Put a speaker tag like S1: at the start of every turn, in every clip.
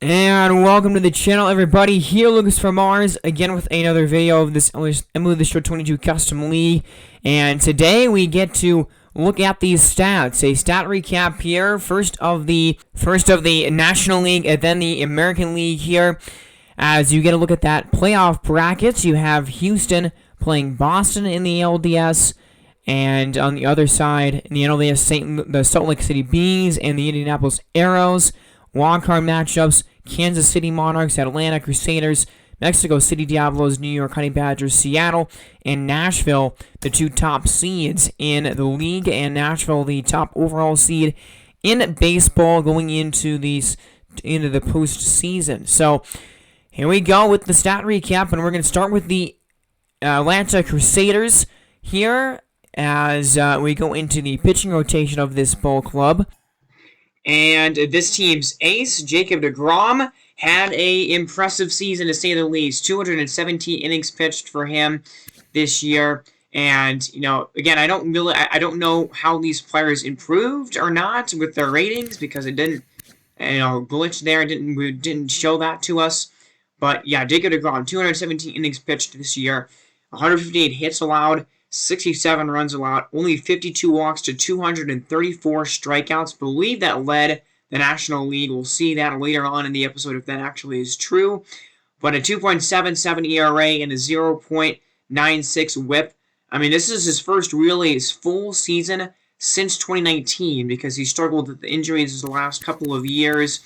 S1: And welcome to the channel, everybody. Here, Lucas from Mars, again with another video of this MLB The Show 22 Custom League. And today we get to look at these stats. A stat recap here. First of the National League and then the American League here. As you get a look at that playoff brackets, you have Houston playing Boston in the LDS. And on the other side, in the NLDS, the Salt Lake City Bees and the Indianapolis Arrows. Wildcard matchups: Kansas City Monarchs, Atlanta Crusaders, Mexico City Diablos, New York Honey Badgers, Seattle, and Nashville, the two top seeds in the league, and Nashville, the top overall seed in baseball going into the postseason. So here we go with the stat recap, and we're going to start with the Atlanta Crusaders here as we go into the pitching rotation of this ball club. And this team's ace, Jacob deGrom, had an impressive season to say the least. 217 innings pitched for him this year. And, you know, again, I don't know how these players improved or not with their ratings because it didn't, glitch there. It didn't show that to us. But, yeah, Jacob deGrom, 217 innings pitched this year, 158 hits allowed, 67 runs allowed, only 52 walks to 234 strikeouts. Believe that led the National League. We'll see that later on in the episode if that actually is true. But a 2.77 ERA and a 0.96 WHIP. I mean, this is his full season since 2019 because he struggled with the injuries the last couple of years.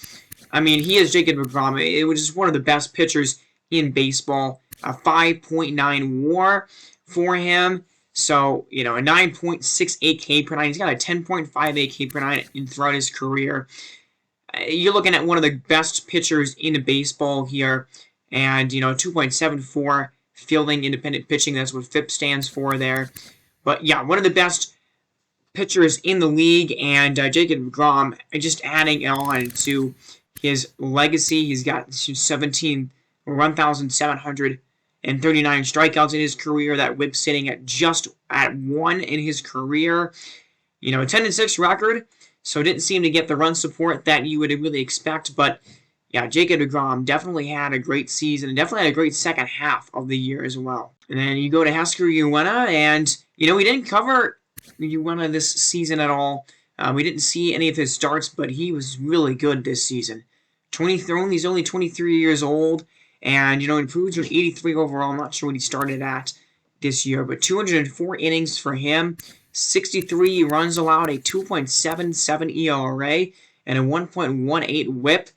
S1: I mean, he is Jacob deGrom. It was just one of the best pitchers in baseball. A 5.9 WAR for him. So, a 9.68 K per nine. He's got a 10.58 K per nine throughout his career. You're looking at one of the best pitchers in baseball here. And, 2.74 fielding independent pitching. That's what FIP stands for there. But, yeah, one of the best pitchers in the league. And Jacob deGrom, just adding on to his legacy. He's got 1,739 strikeouts in his career. That whip sitting at just at 1 in his career. 10-6 record, so didn't seem to get the run support that you would really expect. But yeah, Jacob deGrom definitely had a great season and definitely had a great second half of the year as well. And then you go to Husker Uena, and we didn't cover Uena this season at all. We didn't see any of his starts, but he was really good this season. He's only 23 years old. And, improved to 83 overall. I'm not sure what he started at this year. But 204 innings for him. 63 runs allowed. A 2.77 ERA. And a 1.18 WHIP.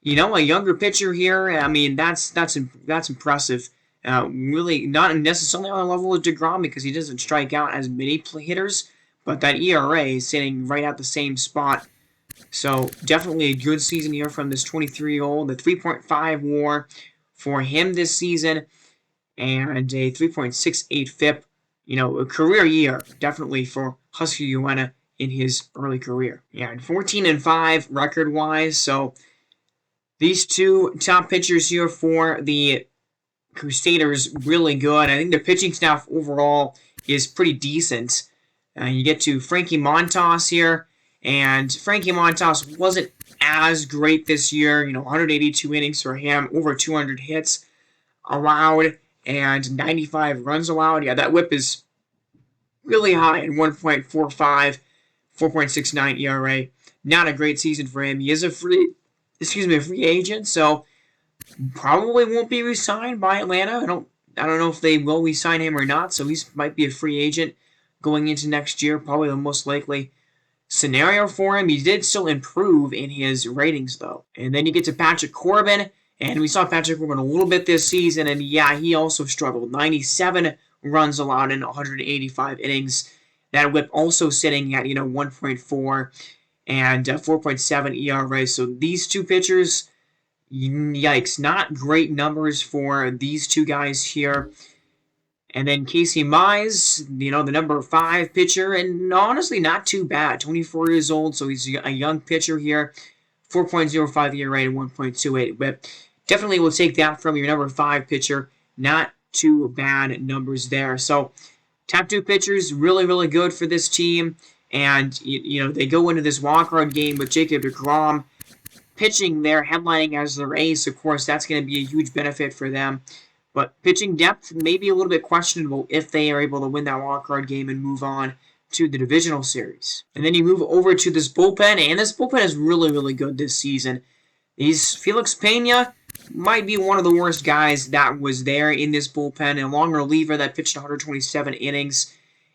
S1: A younger pitcher here. I mean, that's impressive. Really not necessarily on the level of deGrom because he doesn't strike out as many hitters. But that ERA is sitting right at the same spot. So, definitely a good season here from this 23-year-old. The 3.5 WAR for him this season, and a 3.68 FIP. A career year, definitely, for Husker Uena in his early career. Yeah, and 14-5 record-wise, so these two top pitchers here for the Crusaders, really good. I think their pitching staff overall is pretty decent. You get to Frankie Montas here, and Frankie Montas wasn't as great this year. 182 innings for him, over 200 hits allowed, and 95 runs allowed. Yeah, that whip is really high at 1.45, 4.69 ERA. Not a great season for him. He is a free agent, so probably won't be re-signed by Atlanta. I don't know if they will re-sign him or not, so he might be a free agent going into next year, probably the most likely scenario for him. He did still improve in his ratings, though. And then you get to Patrick Corbin, and we saw Patrick Corbin a little bit this season, and yeah, he also struggled. 97 runs allowed in 185 innings. That whip also sitting at, 1.4 and 4.7 ERA. So these two pitchers, yikes, not great numbers for these two guys here. And then Casey Mize, the number 5 pitcher, and honestly not too bad. 24 years old, so he's a young pitcher here. 4.05 ERA and 1.28 WHIP. Definitely will take that from your number 5 pitcher. Not too bad numbers there. So top 2 pitchers, really, really good for this team. And, they go into this wildcard game with Jacob deGrom pitching there, headlining as their ace. Of course, that's going to be a huge benefit for them. But pitching depth may be a little bit questionable if they are able to win that wildcard game and move on to the divisional series. And then you move over to this bullpen, and this bullpen is really, really good this season. Felix Pena might be one of the worst guys that was there in this bullpen, a long reliever that pitched 127 innings.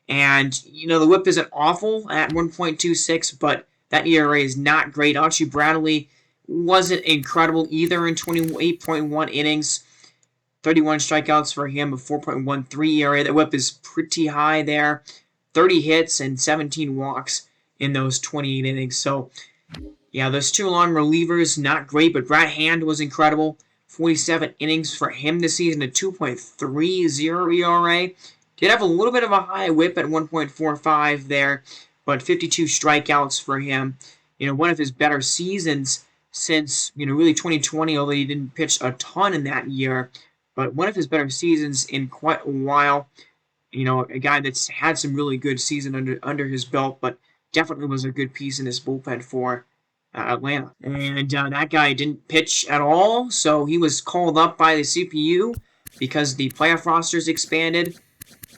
S1: And, the whip isn't awful at 1.26, but that ERA is not great. Archie Bradley wasn't incredible either in 28.1 innings. 31 strikeouts for him, a 4.13 ERA. The whip is pretty high there. 30 hits and 17 walks in those 28 innings. So, yeah, those two long relievers, not great, but Brad Hand was incredible. 47 innings for him this season, a 2.30 ERA. Did have a little bit of a high whip at 1.45 there, but 52 strikeouts for him. One of his better seasons since, really 2020, although he didn't pitch a ton in that year. But one of his better seasons in quite a while. A guy that's had some really good season under his belt, but definitely was a good piece in this bullpen for Atlanta. And that guy didn't pitch at all, so he was called up by the CPU because the playoff rosters expanded.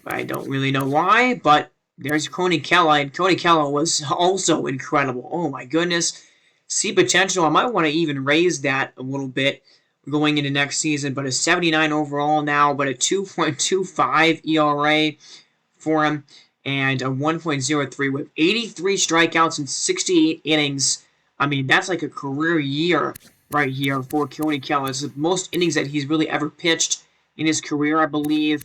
S1: I don't really know why, but there's Coney Kella, and Coney Kella was also incredible. Oh my goodness. See potential. I might want to even raise that a little bit going into next season, but a 79 overall now, but a 2.25 ERA for him, and a 1.03 whip. 83 strikeouts in 68 innings. I mean, that's like a career year right here for Coney Kella. It's the most innings that he's really ever pitched in his career, I believe.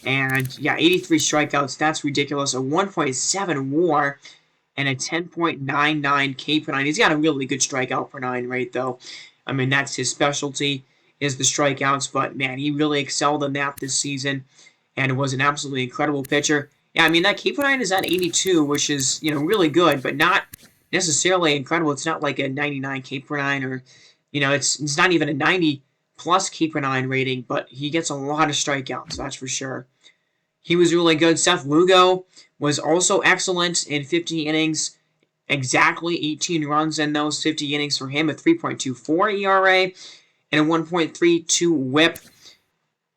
S1: And, yeah, 83 strikeouts. That's ridiculous. A 1.7 WAR and a 10.99 K per nine. He's got a really good strikeout per nine rate, though. I mean, that's his specialty, is the strikeouts. But, man, he really excelled in that this season and was an absolutely incredible pitcher. Yeah, I mean, that K per nine is at 82, which is, really good, but not necessarily incredible. It's not like a 99 K per nine or, it's not even a 90-plus K per nine rating, but he gets a lot of strikeouts, that's for sure. He was really good. Seth Lugo was also excellent in 50 innings. Exactly 18 runs in those 50 innings for him, a 3.24 ERA and a 1.32 whip,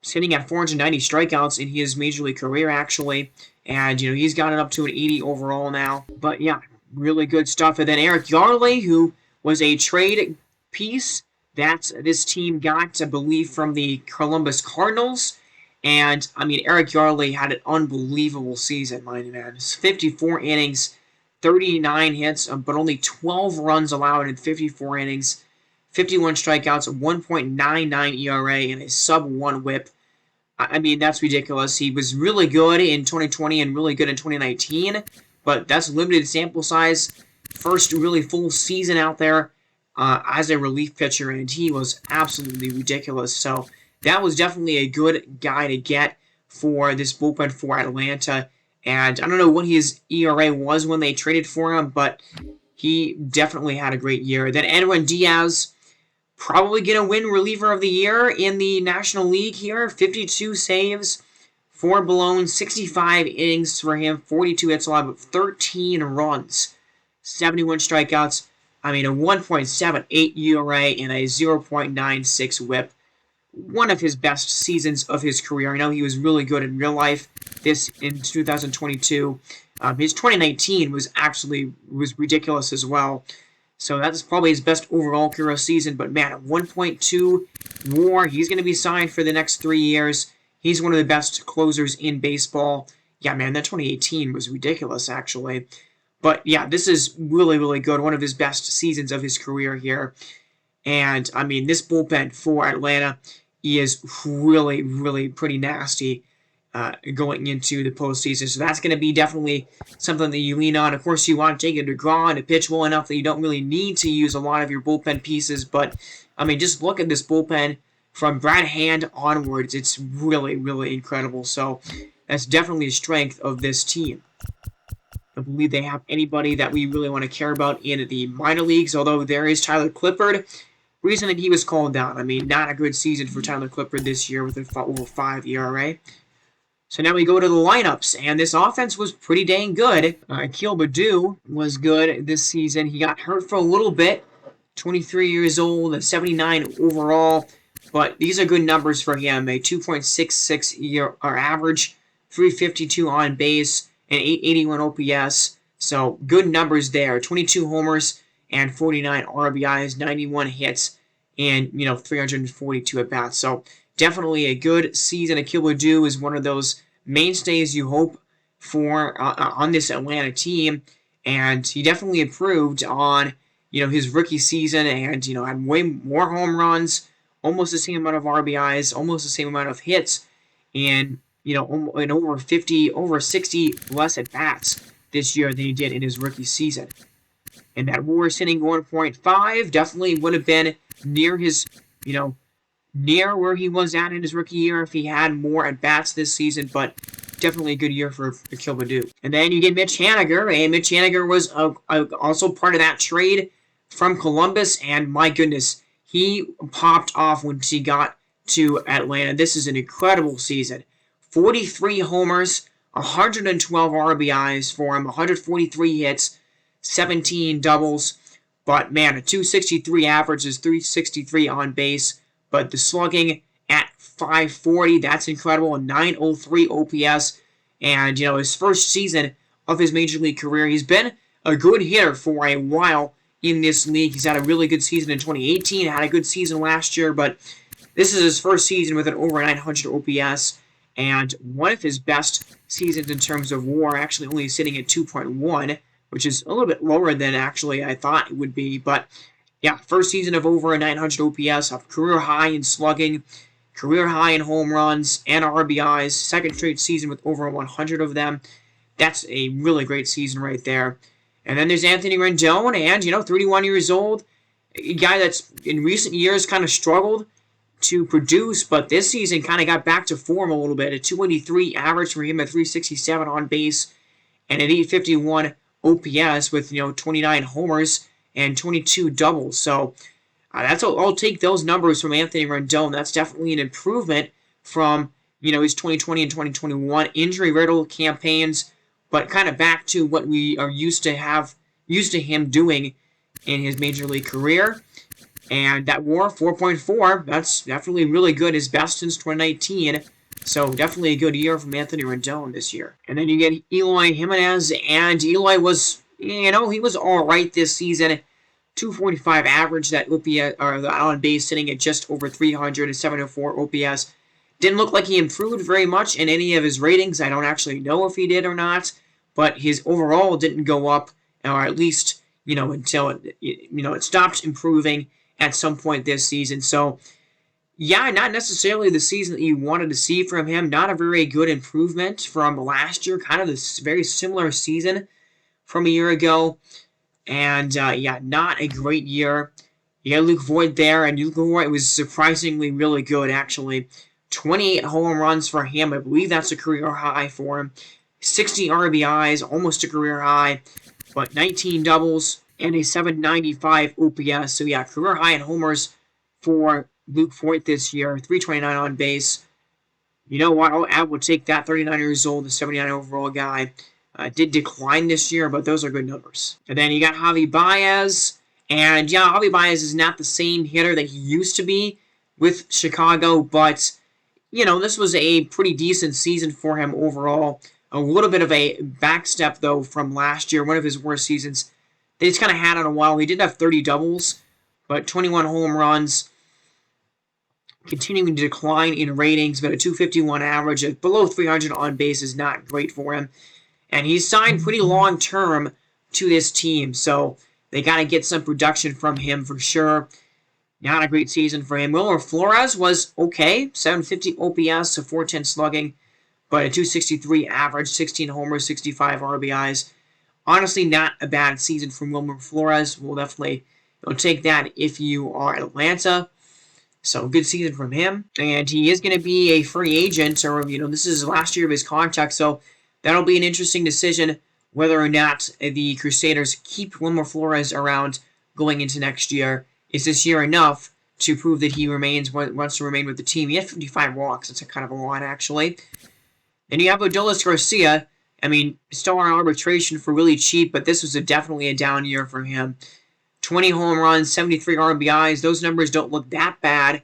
S1: sitting at 490 strikeouts in his major league career, actually. And, he's gotten up to an 80 overall now. But, yeah, really good stuff. And then Eric Yarley, who was a trade piece that this team got, I believe, from the Columbus Cardinals. And, I mean, Eric Yarley had an unbelievable season, man. 54 innings, 39 hits, but only 12 runs allowed in 54 innings, 51 strikeouts, 1.99 ERA, and a sub-1 whip. I mean, that's ridiculous. He was really good in 2020 and really good in 2019, but that's limited sample size. First really full season out there as a relief pitcher, and he was absolutely ridiculous. So that was definitely a good guy to get for this bullpen for Atlanta. And I don't know what his ERA was when they traded for him, but he definitely had a great year. Then Edwin Diaz, probably going to win reliever of the year in the National League here. 52 saves, 4 blown, 65 innings for him, 42 hits allowed, but 13 runs, 71 strikeouts. I mean, a 1.78 ERA and a 0.96 whip. One of his best seasons of his career. I know he was really good in real life this in 2022. His 2019 was ridiculous as well. So that's probably his best overall career season. But man, at 1.2 WAR, he's going to be signed for the next 3 years. He's one of the best closers in baseball. Yeah, man, that 2018 was ridiculous, actually. But yeah, this is really, really good. One of his best seasons of his career here. And, I mean, this bullpen for Atlanta is really, really pretty nasty going into the postseason. So that's going to be definitely something that you lean on. Of course, you want Jacob deGrom to pitch well enough that you don't really need to use a lot of your bullpen pieces. But, I mean, just look at this bullpen from Brad Hand onwards. It's really, really incredible. So that's definitely a strength of this team. I believe they have anybody that we really want to care about in the minor leagues, although there is Tyler Clippard. Reason that he was called down. I mean, not a good season for Tyler Clippard this year with a over 5 ERA. So now we go to the lineups, and this offense was pretty dang good. Akil Baddoo was good this season. He got hurt for a little bit 23 years old, a 79 overall. But these are good numbers for him. A 2.66 year or average, 352 on base, and 881 OPS. So good numbers there. 22 homers and 49 RBIs, 91 hits, and 342 at bats. So definitely a good season. Akil Baddoo is one of those mainstays you hope for on this Atlanta team, and he definitely improved on his rookie season, and had way more home runs, almost the same amount of RBIs, almost the same amount of hits, and and over 60 less at bats this year than he did in his rookie season. And that WAR hitting 1.5 definitely would have been near his, near where he was at in his rookie year if he had more at bats this season, but definitely a good year for Akil Baddoo. And then you get Mitch Haniger, and Mitch Haniger was also part of that trade from Columbus, and my goodness, he popped off once he got to Atlanta. This is an incredible season. 43 homers, 112 RBIs for him, 143 hits, 17 doubles. But man, a 263 average is 363 on base. But the slugging at 540, that's incredible. A 903 OPS. And, his first season of his major league career, he's been a good hitter for a while in this league. He's had a really good season in 2018, had a good season last year, but this is his first season with an over 900 OPS, and one of his best seasons in terms of WAR, actually only sitting at 2.1, which is a little bit lower than actually I thought it would be, but yeah, first season of over a 900 OPS, a career high in slugging, career high in home runs and RBIs, second straight season with over 100 of them. That's a really great season right there. And then there's Anthony Rendon, and, 31 years old, a guy that's in recent years kind of struggled to produce, but this season kind of got back to form a little bit. A 283 average for him, at 367 on base, and an 851 OPS with, 29 homers and 22 doubles. So I'll take those numbers from Anthony Rendon. That's definitely an improvement from, his 2020 and 2021 injury-riddled campaigns, but kind of back to what we are used to him doing in his major league career. And that WAR 4.4, that's definitely really good, his best since 2019. So definitely a good year from Anthony Rendon this year. And then you get Eloy Jimenez, and Eloy was, he was all right this season. 245 average, that OPS, or the on base sitting at just over 300 and 704 OPS. Didn't look like he improved very much in any of his ratings. I don't actually know if he did or not, but his overall didn't go up, or at least, until it stopped improving at some point this season. So, yeah, not necessarily the season that you wanted to see from him. Not a very good improvement from last year. Kind of this very similar season from a year ago. And, not a great year. You got Luke Voigt there, and Luke Voigt was surprisingly really good, actually. 28 home runs for him. I believe that's a career high for him. 60 RBIs, almost a career high, but 19 doubles and a 795 OPS. So, yeah, career high in homers for Luke Voigt this year. 329 on base. You know what? I will take that. 39 years old, the 79 overall guy. Did decline this year, but those are good numbers. And then you got Javi Baez. And, yeah, Javi Baez is not the same hitter that he used to be with Chicago, but, this was a pretty decent season for him overall. A little bit of a backstep, though, from last year, one of his worst seasons that he's kind of had in a while. He did have 30 doubles, but 21 home runs, continuing to decline in ratings, but a 251 average at below 300 on base is not great for him. And he's signed pretty long-term to this team, so they got to get some production from him for sure. Not a great season for him. Wilmer Flores was okay, 750 OPS, a 410 slugging, but a 263 average, 16 homers, 65 RBIs. Honestly, not a bad season from Wilmer Flores. We'll definitely take that if you are Atlanta. So, good season from him. And he is going to be a free agent, or, this is the last year of his contract, so that'll be an interesting decision whether or not the Crusaders keep Wilmer Flores around going into next year. Is this year enough to prove that he wants to remain with the team? He had 55 walks. It's kind of a lot, actually. Then you have Adolis Garcia. I mean, still on arbitration for really cheap, but this was definitely a down year for him. 20 home runs, 73 RBIs. Those numbers don't look that bad,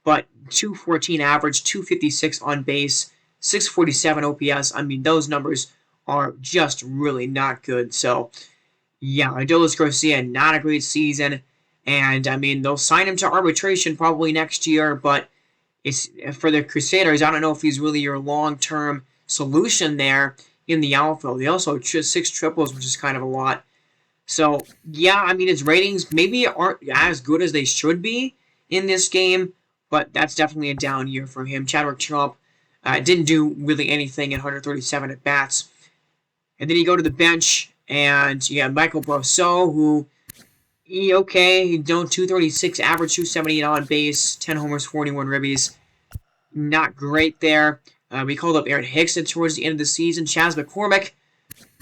S1: but 214 average, 256 on base, 647 OPS. I mean, those numbers are just really not good. So, yeah, Adolis Garcia, not a great season. And, I mean, they'll sign him to arbitration probably next year, but it's for the Crusaders, I don't know if he's really your long-term solution there in the outfield. They also had 6 triples, which is kind of a lot. So, yeah, I mean, his ratings maybe aren't as good as they should be in this game, but that's definitely a down year for him. Chadwick Trump didn't do really anything in 137 at-bats. And then you go to the bench, and you have Michael Brosseau, who, okay, don't 236 average, 278 on base, 10 homers, 41 ribbies. Not great there. We called up Aaron Hickson towards the end of the season. Chas McCormick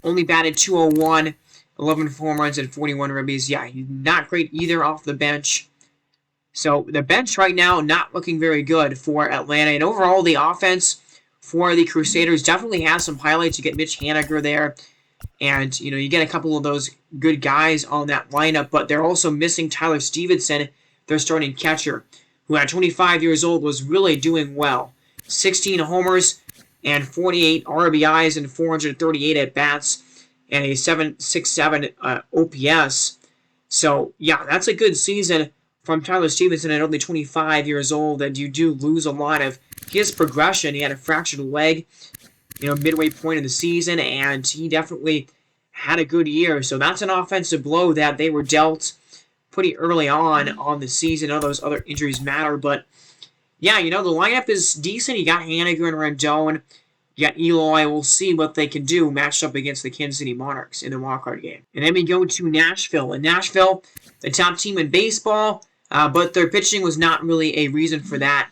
S1: only batted 201, 11 home runs and 41 ribbies. Yeah, he's not great either off the bench. So the bench right now not looking very good for Atlanta. And overall, the offense for the Crusaders definitely has some highlights. You get Mitch Haniger there. And, you get a couple of those good guys on that lineup. But they're also missing Tyler Stevenson, their starting catcher, who at 25 years old was really doing well. 16 homers and 48 RBIs and 438 at-bats and a 7.67 OPS. So, yeah, that's a good season from Tyler Stevenson at only 25 years old, and you do lose a lot of his progression. He had a fractured leg, midway point of the season, and he definitely had a good year. So that's an offensive blow that they were dealt pretty early on the season. All those other injuries matter, but yeah, the lineup is decent. You got Haniger and Rendon. You got Eloy. We'll see what they can do matched up against the Kansas City Monarchs in the wildcard game. And then we go to Nashville. In Nashville, the top team in baseball, but their pitching was not really a reason for that.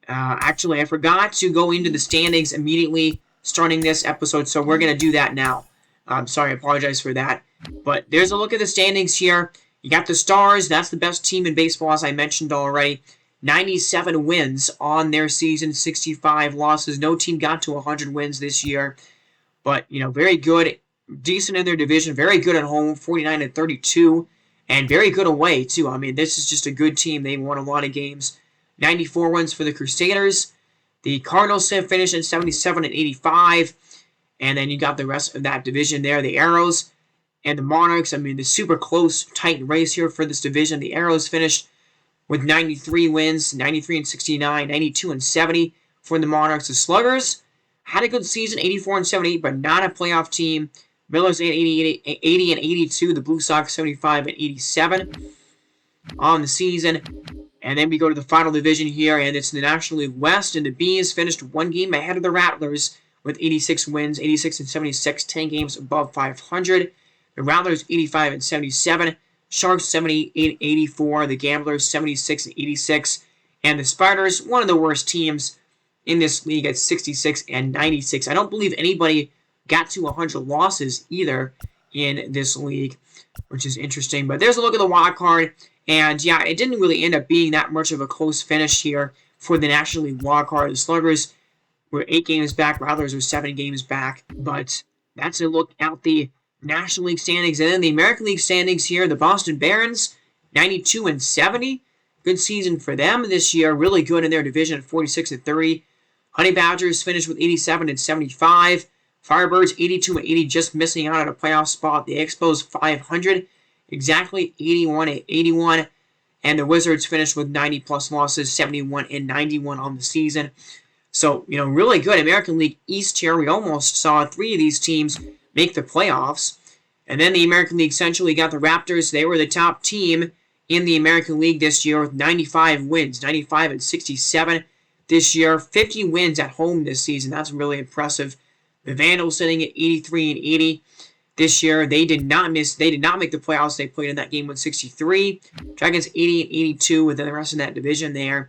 S1: Actually, I forgot to go into the standings immediately starting this episode, so we're going to do that now. I'm sorry, I apologize for that. But there's a look at the standings here. You got the Stars. That's the best team in baseball, as I mentioned already. 97 wins on their season, 65 losses. No team got to 100 wins this year. But, very good, decent in their division, very good at home, 49-32, and very good away, too. I mean, this is just a good team. They won a lot of games. 94 wins for the Crusaders. The Cardinals finished at 77-85. And then you got the rest of that division there. The Arrows and the Monarchs. I mean, the super close, tight race here for this division. The Arrows finished with 93 wins, 93-69, 92-70 for the Monarchs. The Sluggers had a good season, 84-78, but not a playoff team. Millers 80-82. The Blue Sox 75-87 on the season. And then we go to the final division here, and it's the National League West, and the Bees finished one game ahead of the Rattlers with 86 wins, 86-76, 10 games above 500. The Rattlers 85-77, Sharks 78-84, the Gamblers 76-86, and the Spiders, one of the worst teams in this league at 66-96. I don't believe anybody got to 100 losses either in this league, which is interesting. But there's a look at the wild card. And, yeah, it didn't really end up being that much of a close finish here for the National League wildcard. The Sluggers were 8 games back. Rattlers were 7 games back. But that's a look at the National League standings. And then the American League standings here. The Boston Barons, 92-70. Good season for them this year. Really good in their division at 46-30. Honey Badgers finished with 87-75. Firebirds, 82-80, just missing out on a playoff spot. The Expos, 500. Exactly 81-81, and the Wizards finished with 90-plus losses, 71-91 on the season. So, really good. American League East here, we almost saw 3 of these teams make the playoffs. And then the American League Central, you got the Raptors. They were the top team in the American League this year with 95 wins, 95-67 this year. 50 wins at home this season. That's really impressive. The Vandals sitting at 83-80. This year, they did not make the playoffs. They played in that game with 63. Dragons 80-82 within the rest of that division there.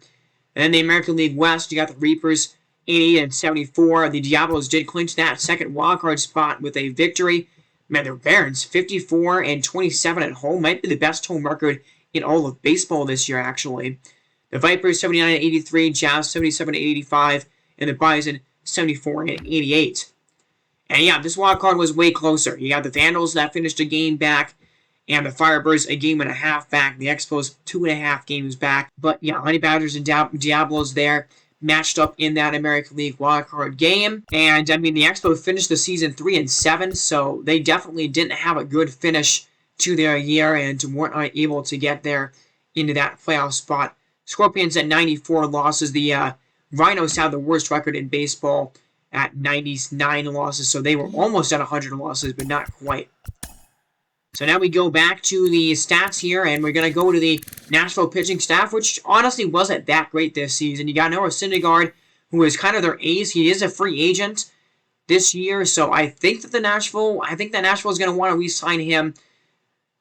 S1: And then the American League West, you got the Reapers 88-74. The Diablos did clinch that second wildcard spot with a victory. Man, the Barons 54-27 at home. Might be the best home record in all of baseball this year, actually. The Vipers 79-83, Jazz 77-85, and the Bison 74-88. And yeah, this wild card was way closer. You got the Vandals that finished a game back, and the Firebirds a game and a half back. The Expos 2.5 games back. But yeah, Honey Badgers and Diablos there matched up in that American League wildcard game. And I mean, the Expos finished the season 3-7, so they definitely didn't have a good finish to their year and weren't able to get there into that playoff spot. Scorpions at 94 losses. The Rhinos have the worst record in baseball at 99 losses, so they were almost at 100 losses, but not quite. So now we go back to the stats here, and we're going to go to the Nashville pitching staff, which honestly wasn't that great this season. You got Noah Syndergaard, who is kind of their ace. He is a free agent this year, so I think that Nashville is going to want to re-sign him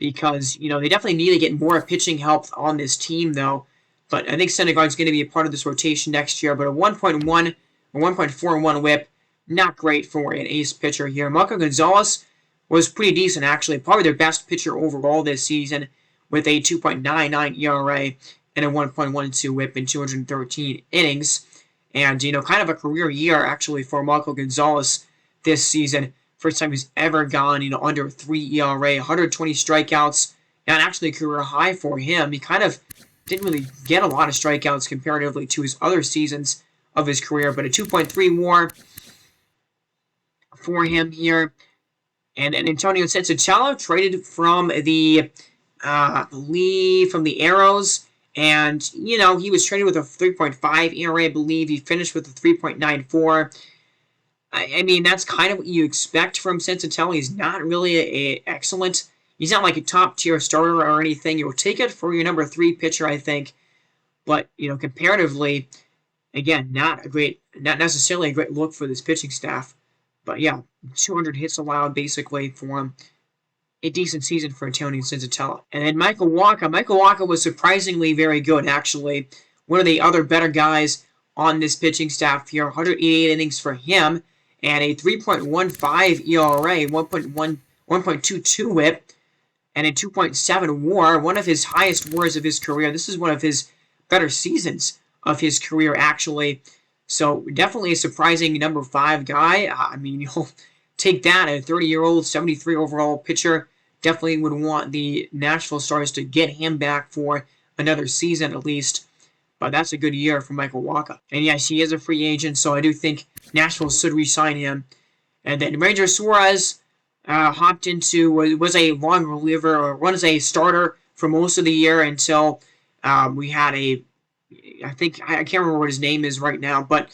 S1: because, you know, they definitely need to get more pitching help on this team, though. But I think Syndergaard's going to be a part of this rotation next year. But a 1.1 or 1.41 whip, not great for an ace pitcher here. Marco Gonzalez was pretty decent, actually. Probably their best pitcher overall this season with a 2.99 ERA and a 1.12 whip in 213 innings. And, you know, kind of a career year, actually, for Marco Gonzalez this season. First time he's ever gone, you know, under 3 ERA, 120 strikeouts, and actually a career high for him. He kind of didn't really get a lot of strikeouts comparatively to his other seasons of his career, but a 2.3 WAR for him here. And Antonio Sensatello traded from the, I believe, from the Arrows. And, you know, he was traded with a 3.5 ERA, I believe. He finished with a 3.94. I mean, that's kind of what you expect from Sensatello. He's not really excellent. He's not like a top-tier starter or anything. You'll take it for your number 3 pitcher, I think. But, you know, comparatively, again, not necessarily a great look for this pitching staff. But yeah, 200 hits allowed basically for him. A decent season for Antonio Sensatello. And then Michael Wacha. Michael Wacha was surprisingly very good, actually. One of the other better guys on this pitching staff here. 188 innings for him. And a 3.15 ERA, 1.22 whip, and a 2.7 WAR. One of his highest WARs of his career. This is one of his better seasons of his career, actually. So definitely a surprising number 5 guy. I mean, you'll take that. A 30-year-old, 73 overall pitcher. Definitely would want the Nashville Stars to get him back for another season at least. But that's a good year for Michael Wacha. And yes, he is a free agent, so I do think Nashville should re-sign him. And then Ranger Suarez hopped into, was a long reliever, or was a starter for most of the year until we had I can't remember what his name is right now, but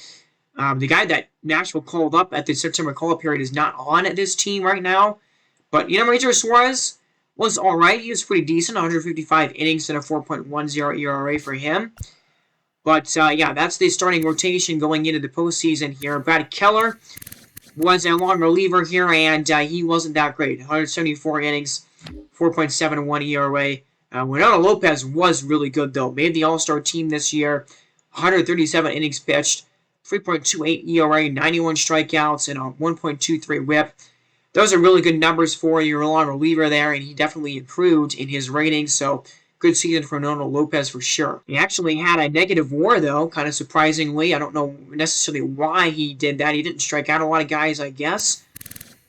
S1: the guy that Nashville called up at the September call-up period is not on at this team right now. But, you know, Ranger Suarez was all right. He was pretty decent, 155 innings and a 4.10 ERA for him. But, yeah, that's the starting rotation going into the postseason here. Brad Keller was a long reliever here, and he wasn't that great. 174 innings, 4.71 ERA. Renato Lopez was really good, though. Made the All-Star team this year. 137 innings pitched, 3.28 ERA, 91 strikeouts, and a 1.23 whip. Those are really good numbers for your long reliever there, and he definitely improved in his ratings, so good season for Renato Lopez for sure. He actually had a negative WAR, though, kind of surprisingly. I don't know necessarily why he did that. He didn't strike out a lot of guys, I guess.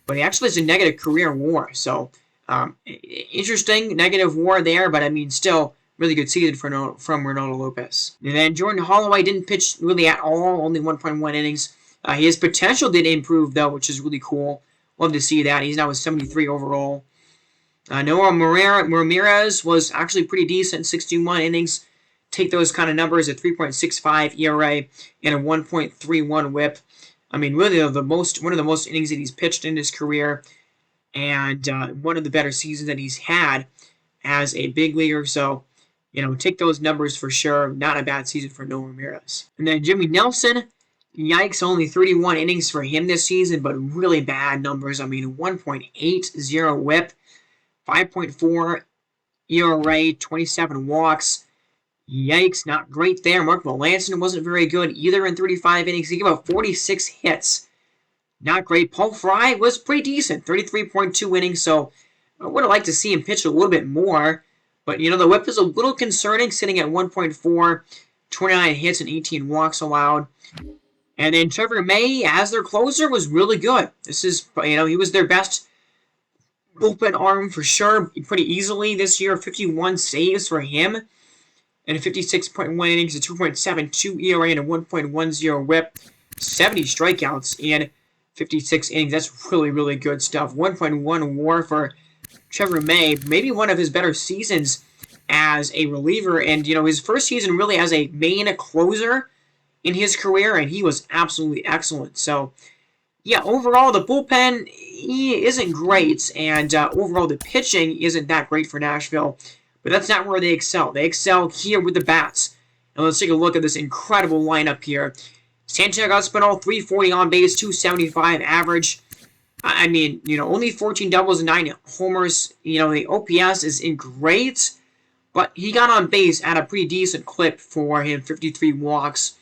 S1: But he actually has a negative career WAR, so interesting negative WAR there, but I mean, still really good season from Renato Lopez. And then Jordan Holloway didn't pitch really at all, only 1.1 innings. His potential did improve, though, which is really cool. Love to see that. He's now a 73 overall. Noah Ramirez was actually pretty decent, 61 innings. Take those kind of numbers, a 3.65 ERA and a 1.31 whip. I mean, really one of the most innings that he's pitched in his career, and one of the better seasons that he's had as a big leaguer. So, you know, take those numbers for sure. Not a bad season for Noah Ramirez. And then Jimmy Nelson, yikes, only 31 innings for him this season, but really bad numbers. I mean, 1.80 whip, 5.4 ERA, 27 walks. Yikes, not great there. Mark Melancon wasn't very good either in 35 innings. He gave up 46 hits. Not great. Paul Fry was pretty decent, 33.2 innings, so I would have liked to see him pitch a little bit more. But, you know, the whip is a little concerning, sitting at 1.4, 29 hits and 18 walks allowed. And then Trevor May, as their closer, was really good. This is, you know, he was their best bullpen arm for sure, pretty easily this year. 51 saves for him, and a 56.1 innings, a 2.72 ERA, and a 1.10 WHIP. 70 strikeouts in 56 innings. That's really, really good stuff. 1.1 WAR for Trevor May. Maybe one of his better seasons as a reliever, and his first season really as a main closer in his career, and he was absolutely excellent. So yeah, overall the bullpen isn't great, and overall the pitching isn't that great for Nashville, but that's not where they excel. They excel here with the bats. And let's take a look at this incredible lineup here. Santiago Espinal, 340 on base, 275 average. I mean, only 14 doubles and 9 homers. The OPS isn't great, but he got on base at a pretty decent clip for him, 53 walks.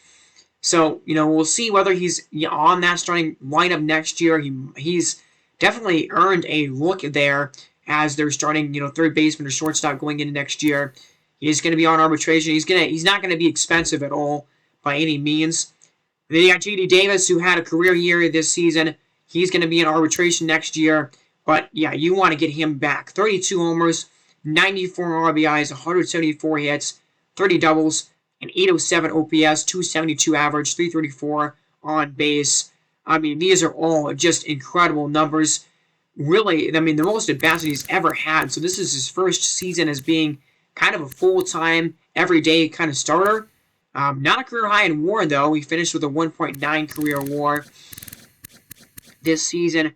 S1: So, we'll see whether he's on that starting lineup next year. He's definitely earned a look there as they're starting, third baseman or shortstop going into next year. He's going to be on arbitration. He's not going to be expensive at all by any means. And then you got J.D. Davis, who had a career year this season. He's going to be in arbitration next year. But, yeah, you want to get him back. 32 homers, 94 RBIs, 174 hits, 30 doubles, an 807 OPS, 272 average, 334 on base. I mean, these are all just incredible numbers. Really, I mean, the most at-bats he's ever had. So this is his first season as being kind of a full-time, everyday kind of starter. Not a career high in WAR, though. He finished with a 1.9 career WAR this season.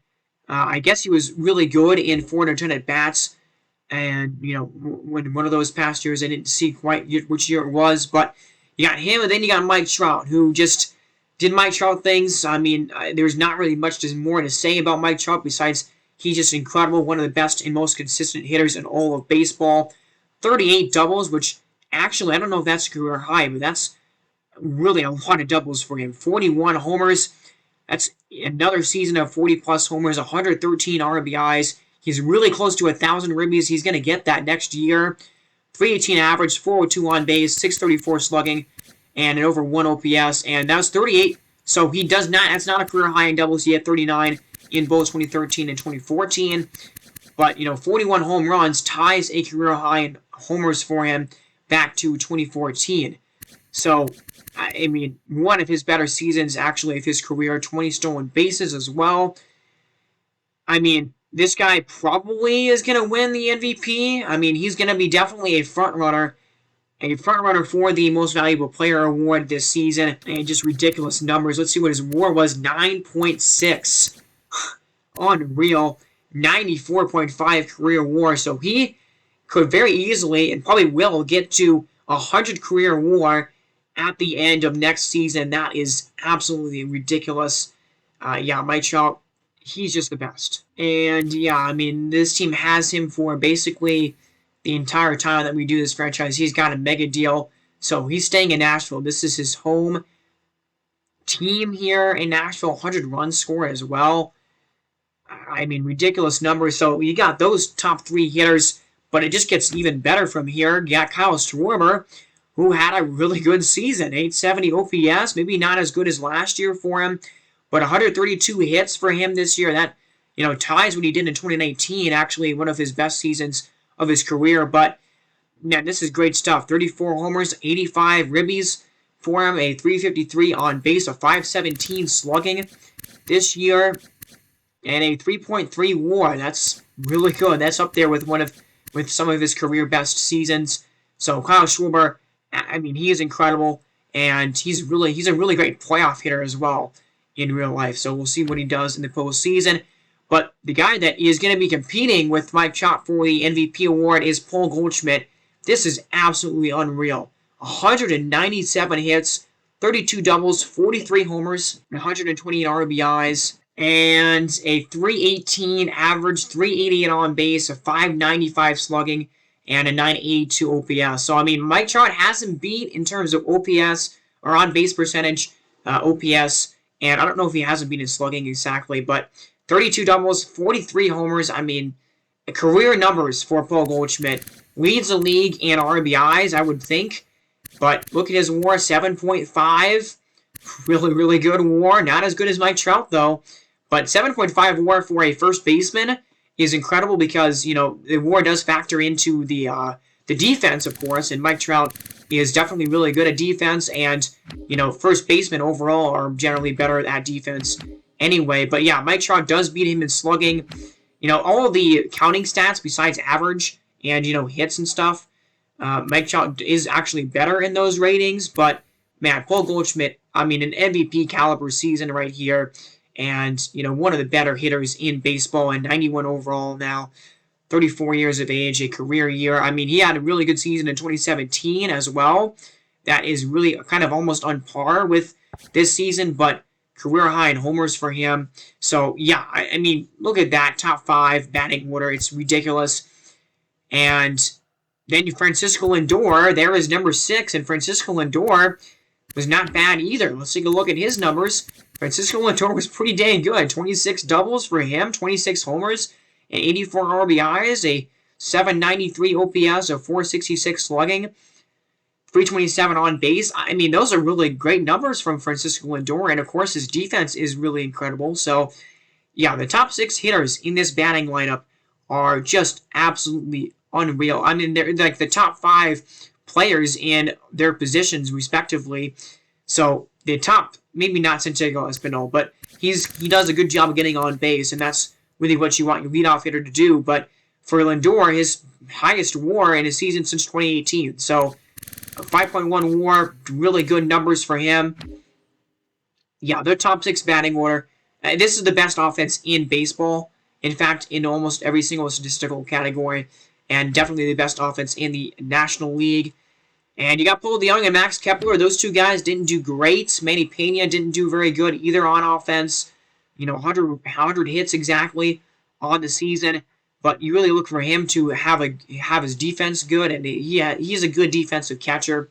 S1: I guess he was really good in 410 at-bats. And, when one of those past years, I didn't see quite which year it was. But you got him, and then you got Mike Trout, who just did Mike Trout things. I mean, there's not really much more to say about Mike Trout besides he's just incredible, one of the best and most consistent hitters in all of baseball. 38 doubles, which actually, I don't know if that's a career high, but that's really a lot of doubles for him. 41 homers. That's another season of 40-plus homers, 113 RBIs. He's really close to 1,000 ribbies. He's going to get that next year. 318 average, 402 on base, 634 slugging, and an over 1 OPS. And that was 38. So he does not, that's not a career high in doubles. He had 39 in both 2013 and 2014. But, 41 home runs ties a career high in homers for him back to 2014. So, I mean, one of his better seasons, actually, of his career. 20 stolen bases as well. I mean, this guy probably is going to win the MVP. I mean, he's going to be definitely a front runner for the Most Valuable Player award this season. And just ridiculous numbers. Let's see what his WAR was. 9.6. Unreal. 94.5 career WAR. So he could very easily and probably will get to 100 career WAR at the end of next season. That is absolutely ridiculous. Mike Trout, he's just the best. And yeah, I mean, this team has him for basically the entire time that we do this franchise. He's got a mega deal. So he's staying in Nashville. This is his home team here in Nashville. 100 runs scored as well. I mean, ridiculous numbers. So you got those top three hitters, but it just gets even better from here. You got Kyle Schwarber, who had a really good season. 870 OPS, maybe not as good as last year for him, but 132 hits for him this year. That, ties what he did in 2019, actually one of his best seasons of his career. But, man, this is great stuff. 34 homers, 85 ribbies for him, a 353 on base, a 517 slugging this year, and a 3.3 WAR. That's really good. That's up there with with some of his career best seasons. So Kyle Schwarber, I mean, he is incredible, and he's a really great playoff hitter as well in real life. So we'll see what he does in the postseason. But the guy that is going to be competing with Mike Trout for the MVP award is Paul Goldschmidt. This is absolutely unreal. 197 hits, 32 doubles, 43 homers, 128 RBIs, and a 318 average, 388 on base, a 595 slugging, and a 982 OPS. So, I mean, Mike Trout has him beat in terms of OPS, or on-base percentage, OPS, and I don't know if he hasn't beat in slugging exactly, but 32 doubles, 43 homers. I mean, career numbers for Paul Goldschmidt. Leads the league in RBIs, I would think, but look at his WAR, 7.5. Really, really good WAR. Not as good as Mike Trout, though, but 7.5 WAR for a first baseman is incredible because, the WAR does factor into the defense, of course, and Mike Trout is definitely really good at defense, and, first basemen overall are generally better at defense anyway. But yeah, Mike Trout does beat him in slugging. All of the counting stats besides average and, hits and stuff, Mike Trout is actually better in those ratings, but man, Paul Goldschmidt, an MVP caliber season right here, and, one of the better hitters in baseball, and 91 overall now, 34 years of age, a career year. He had a really good season in 2017 as well. That is really kind of almost on par with this season, but career high in homers for him. So, yeah, look at that, top 5 batting order. It's ridiculous. And then Francisco Lindor, there is number 6, and Francisco Lindor was not bad either. Let's take a look at his numbers. Francisco Lindor was pretty dang good. 26 doubles for him, 26 homers, and 84 RBIs, a 793 OPS, a 466 slugging, 327 on base. Those are really great numbers from Francisco Lindor, and of course his defense is really incredible. So, yeah, the top 6 hitters in this batting lineup are just absolutely unreal. They're like the top 5 players in their positions, respectively. So, the top, maybe not Santiago Espinal, but he does a good job of getting on base, and that's really what you want your leadoff hitter to do. But for Lindor, his highest WAR in his season since 2018. So, a 5.1 WAR, really good numbers for him. Yeah, their top 6 batting order. This is the best offense in baseball. In fact, in almost every single statistical category. And definitely the best offense in the National League. And you got Paul DeJong and Max Kepler. Those two guys didn't do great. Manny Pena didn't do very good either on offense. 100 hits exactly on the season. But you really look for him to have his defense good. And he's a good defensive catcher.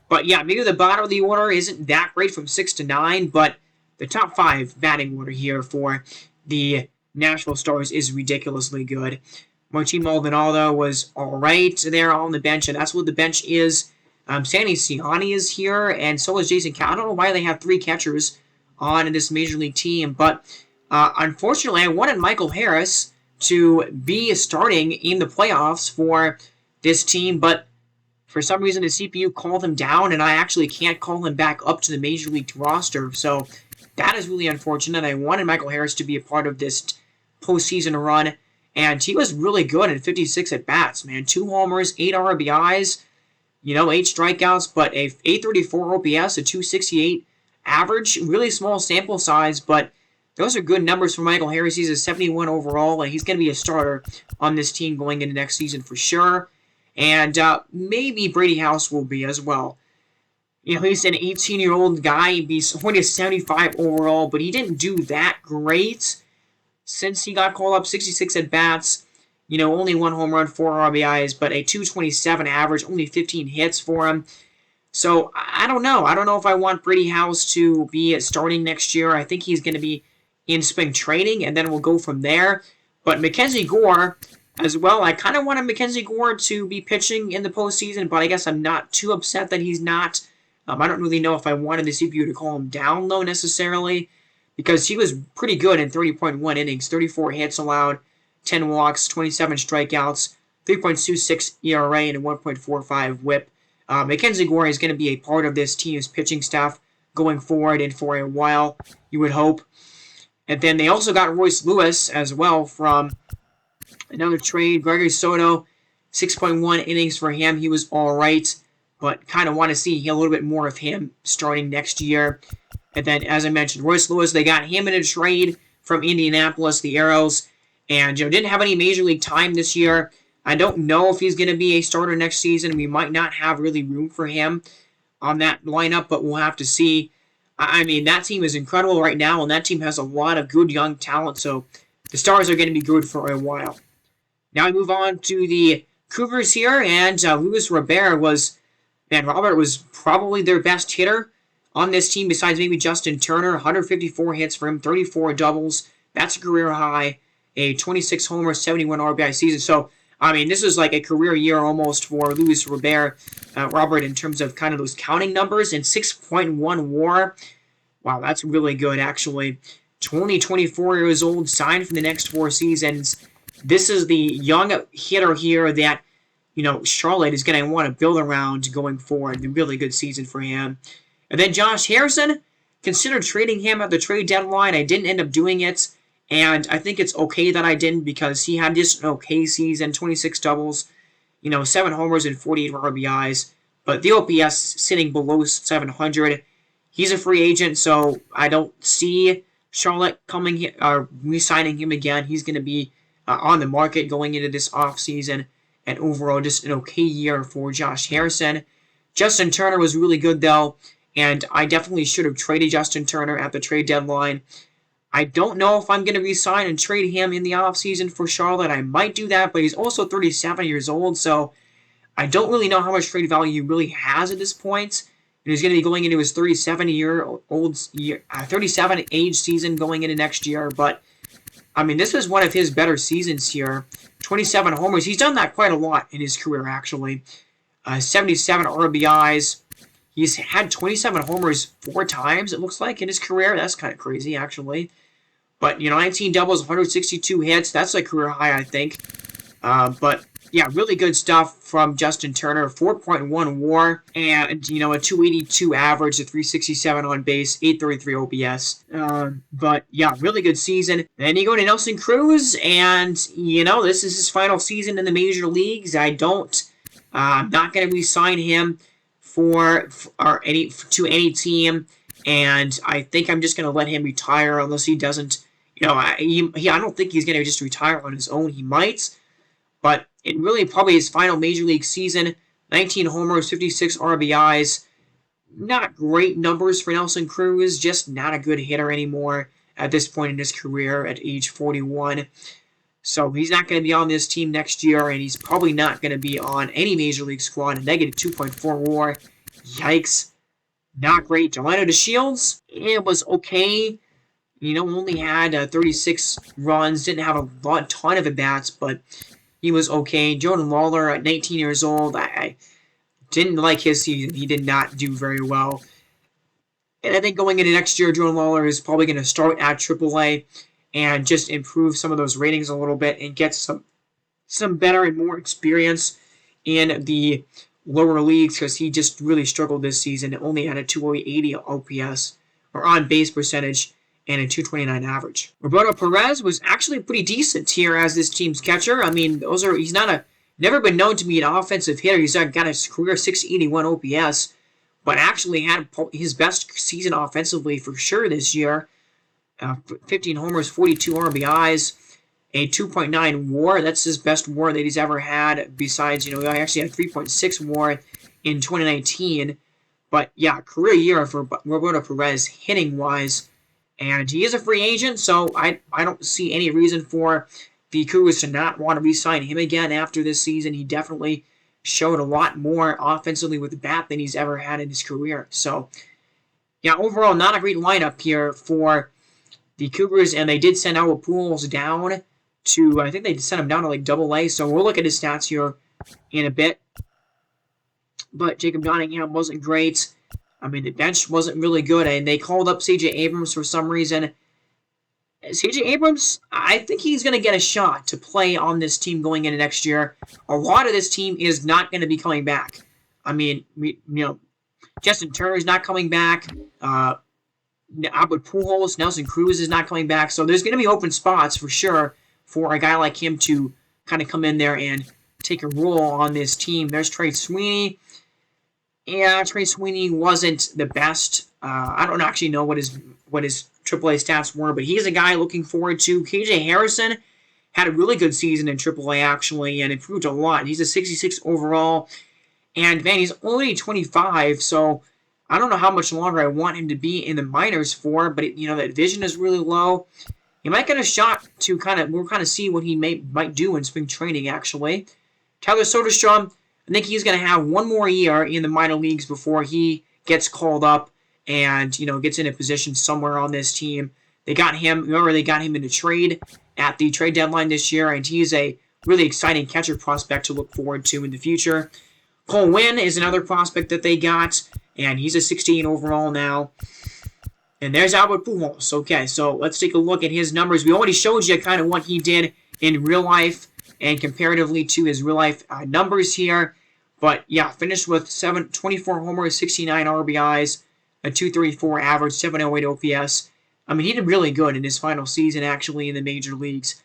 S1: But yeah, maybe the bottom of the order isn't that great from 6 to 9. But the top 5 batting order here for the Nashville Stars is ridiculously good. Martin Maldonado was all right there on the bench, and that's what the bench is. Sandy Ciani is here, and so is Jason Cal. I don't know why they have 3 catchers on this Major League team, but unfortunately, I wanted Michael Harris to be starting in the playoffs for this team, but for some reason the CPU called him down, and I actually can't call him back up to the Major League roster, so that is really unfortunate. I wanted Michael Harris to be a part of this postseason run, and he was really good in 56 at-bats, man. 2 homers, 8 RBIs, 8 strikeouts, but a 834 OPS, a 268 average. Really small sample size, but those are good numbers for Michael Harris. He's a 71 overall, and he's going to be a starter on this team going into next season for sure. And maybe Brady House will be as well. He's an 18-year-old guy. He's only a 75 overall, but he didn't do that great since he got called up. 66 at-bats, only 1 home run, 4 RBIs, but a 227 average, only 15 hits for him. So, I don't know. I don't know if I want Brady House to be starting next year. I think he's going to be in spring training, and then we'll go from there. But Mackenzie Gore as well. I kind of wanted Mackenzie Gore to be pitching in the postseason, but I guess I'm not too upset that he's not. I don't really know if I wanted the CPU to call him down low necessarily, because he was pretty good in 30.1 innings, 34 hits allowed, 10 walks, 27 strikeouts, 3.26 ERA, and a 1.45 whip. Mackenzie Gore is going to be a part of this team's pitching staff going forward and for a while, you would hope. And then they also got Royce Lewis as well from another trade. Gregory Soto, 6.1 innings for him. He was all right, but kind of want to see a little bit more of him starting next year. And then, as I mentioned, Royce Lewis, they got him in a trade from Indianapolis, the Arrows, and didn't have any Major League time this year. I don't know if he's going to be a starter next season. We might not have really room for him on that lineup, but we'll have to see. That team is incredible right now, and that team has a lot of good young talent, so the Stars are going to be good for a while. Now we move on to the Cougars here, and Luis Robert was probably their best hitter on this team besides maybe Justin Turner. 154 hits for him, 34 doubles. That's a career high. A 26 homer, 71 RBI season. So, this is like a career year almost for Luis Robert in terms of kind of those counting numbers. And 6.1 WAR. Wow, that's really good, actually. 24 years old, signed for the next 4 seasons. this is the young hitter here that, Charlotte is going to want to build around going forward. A really good season for him. And then Josh Harrison, considered trading him at the trade deadline. I didn't end up doing it, and I think it's okay that I didn't because he had just an okay season, 26 doubles, 7 homers and 48 RBIs. But the OPS sitting below 700. He's a free agent, so I don't see Charlotte re-signing him again. He's going to be on the market going into this offseason. And overall, just an okay year for Josh Harrison. Justin Turner was really good, though, and I definitely should have traded Justin Turner at the trade deadline. I don't know if I'm going to re-sign and trade him in the offseason for Charlotte. I might do that, but he's also 37 years old, so I don't really know how much trade value he really has at this point. And he's going to be going into his 37 age season going into next year. But, I mean, this was one of his better seasons here. 27 homers. He's done that quite a lot in his career, actually. 77 RBIs. He's had 27 homers 4 times, it looks like, in his career. That's kind of crazy, actually. But, 19 doubles, 162 hits. That's a career high, I think. But, yeah, really good stuff from Justin Turner. 4.1 WAR and, a 282 average, a 367 on base, 833 OPS. But, yeah, really good season. Then you go to Nelson Cruz, and, this is his final season in the major leagues. I'm not going to re-sign him to any team, and I think I'm just going to let him retire unless he doesn't, I don't think he's going to just retire on his own. He might, but it really probably his final major league season. 19 homers, 56 RBIs. Not great numbers for Nelson Cruz, just not a good hitter anymore at this point in his career at age 41. So he's not going to be on this team next year, and he's probably not going to be on any major league squad. A negative 2.4 WAR. Yikes. Not great. Delano DeShields, it was okay. Only had 36 runs. Didn't have a ton of at-bats, but he was okay. Jordan Lawler at 19 years old. I didn't like his season. He did not do very well. And I think going into next year, Jordan Lawler is probably going to start at AAA and just improve some of those ratings a little bit and get some better and more experience in the lower leagues because he just really struggled this season. It only had a 280 OPS or on base percentage and a 229 average. Roberto Perez was actually pretty decent here as this team's catcher. I mean, he's never been known to be an offensive hitter. He's got a career 681 OPS, but actually had his best season offensively for sure this year. 15 homers, 42 RBIs, a 2.9 WAR. That's his best WAR that he's ever had. Besides, he actually had 3.6 WAR in 2019. But yeah, career year for Roberto Perez hitting wise. And he is a free agent, so I don't see any reason for the Cougars to not want to re-sign him again after this season. He definitely showed a lot more offensively with the bat than he's ever had in his career. So, yeah, overall, not a great lineup here for the Cougars, and they did send Albert Pujols down to, I think they sent him down to like AA, so we'll look at his stats here in a bit. But Jacob Donningham wasn't great. I mean, the bench wasn't really good, and they called up C.J. Abrams for some reason. C.J. Abrams, I think he's going to get a shot to play on this team going into next year. A lot of this team is not going to be coming back. I mean, Justin Turner is not coming back. Albert Pujols, Nelson Cruz is not coming back. So there's going to be open spots for sure for a guy like him to kind of come in there and take a role on this team. There's Trey Sweeney. Yeah, Trey Sweeney wasn't the best. I don't actually know what his AAA stats were, but he's a guy looking forward to. KJ Harrison had a really good season in AAA, actually, and improved a lot. He's a 66 overall, and, man, he's only 25, so I don't know how much longer I want him to be in the minors for, but, that vision is really low. He might get a shot to we'll kind of see what he might do in spring training, actually. Tyler Soderstrom, I think he's going to have one more year in the minor leagues before he gets called up and, gets in a position somewhere on this team. They got him in a trade at the trade deadline this year, and he's a really exciting catcher prospect to look forward to in the future. Cole Winn is another prospect that they got, and he's a 16 overall now. And there's Albert Pujols. Okay, so let's take a look at his numbers. We already showed you kind of what he did in real life and comparatively to his real life numbers here. But yeah, finished with 24 homers, 69 RBIs, a 234 average, 708 OPS. I mean, he did really good in his final season, actually, in the major leagues.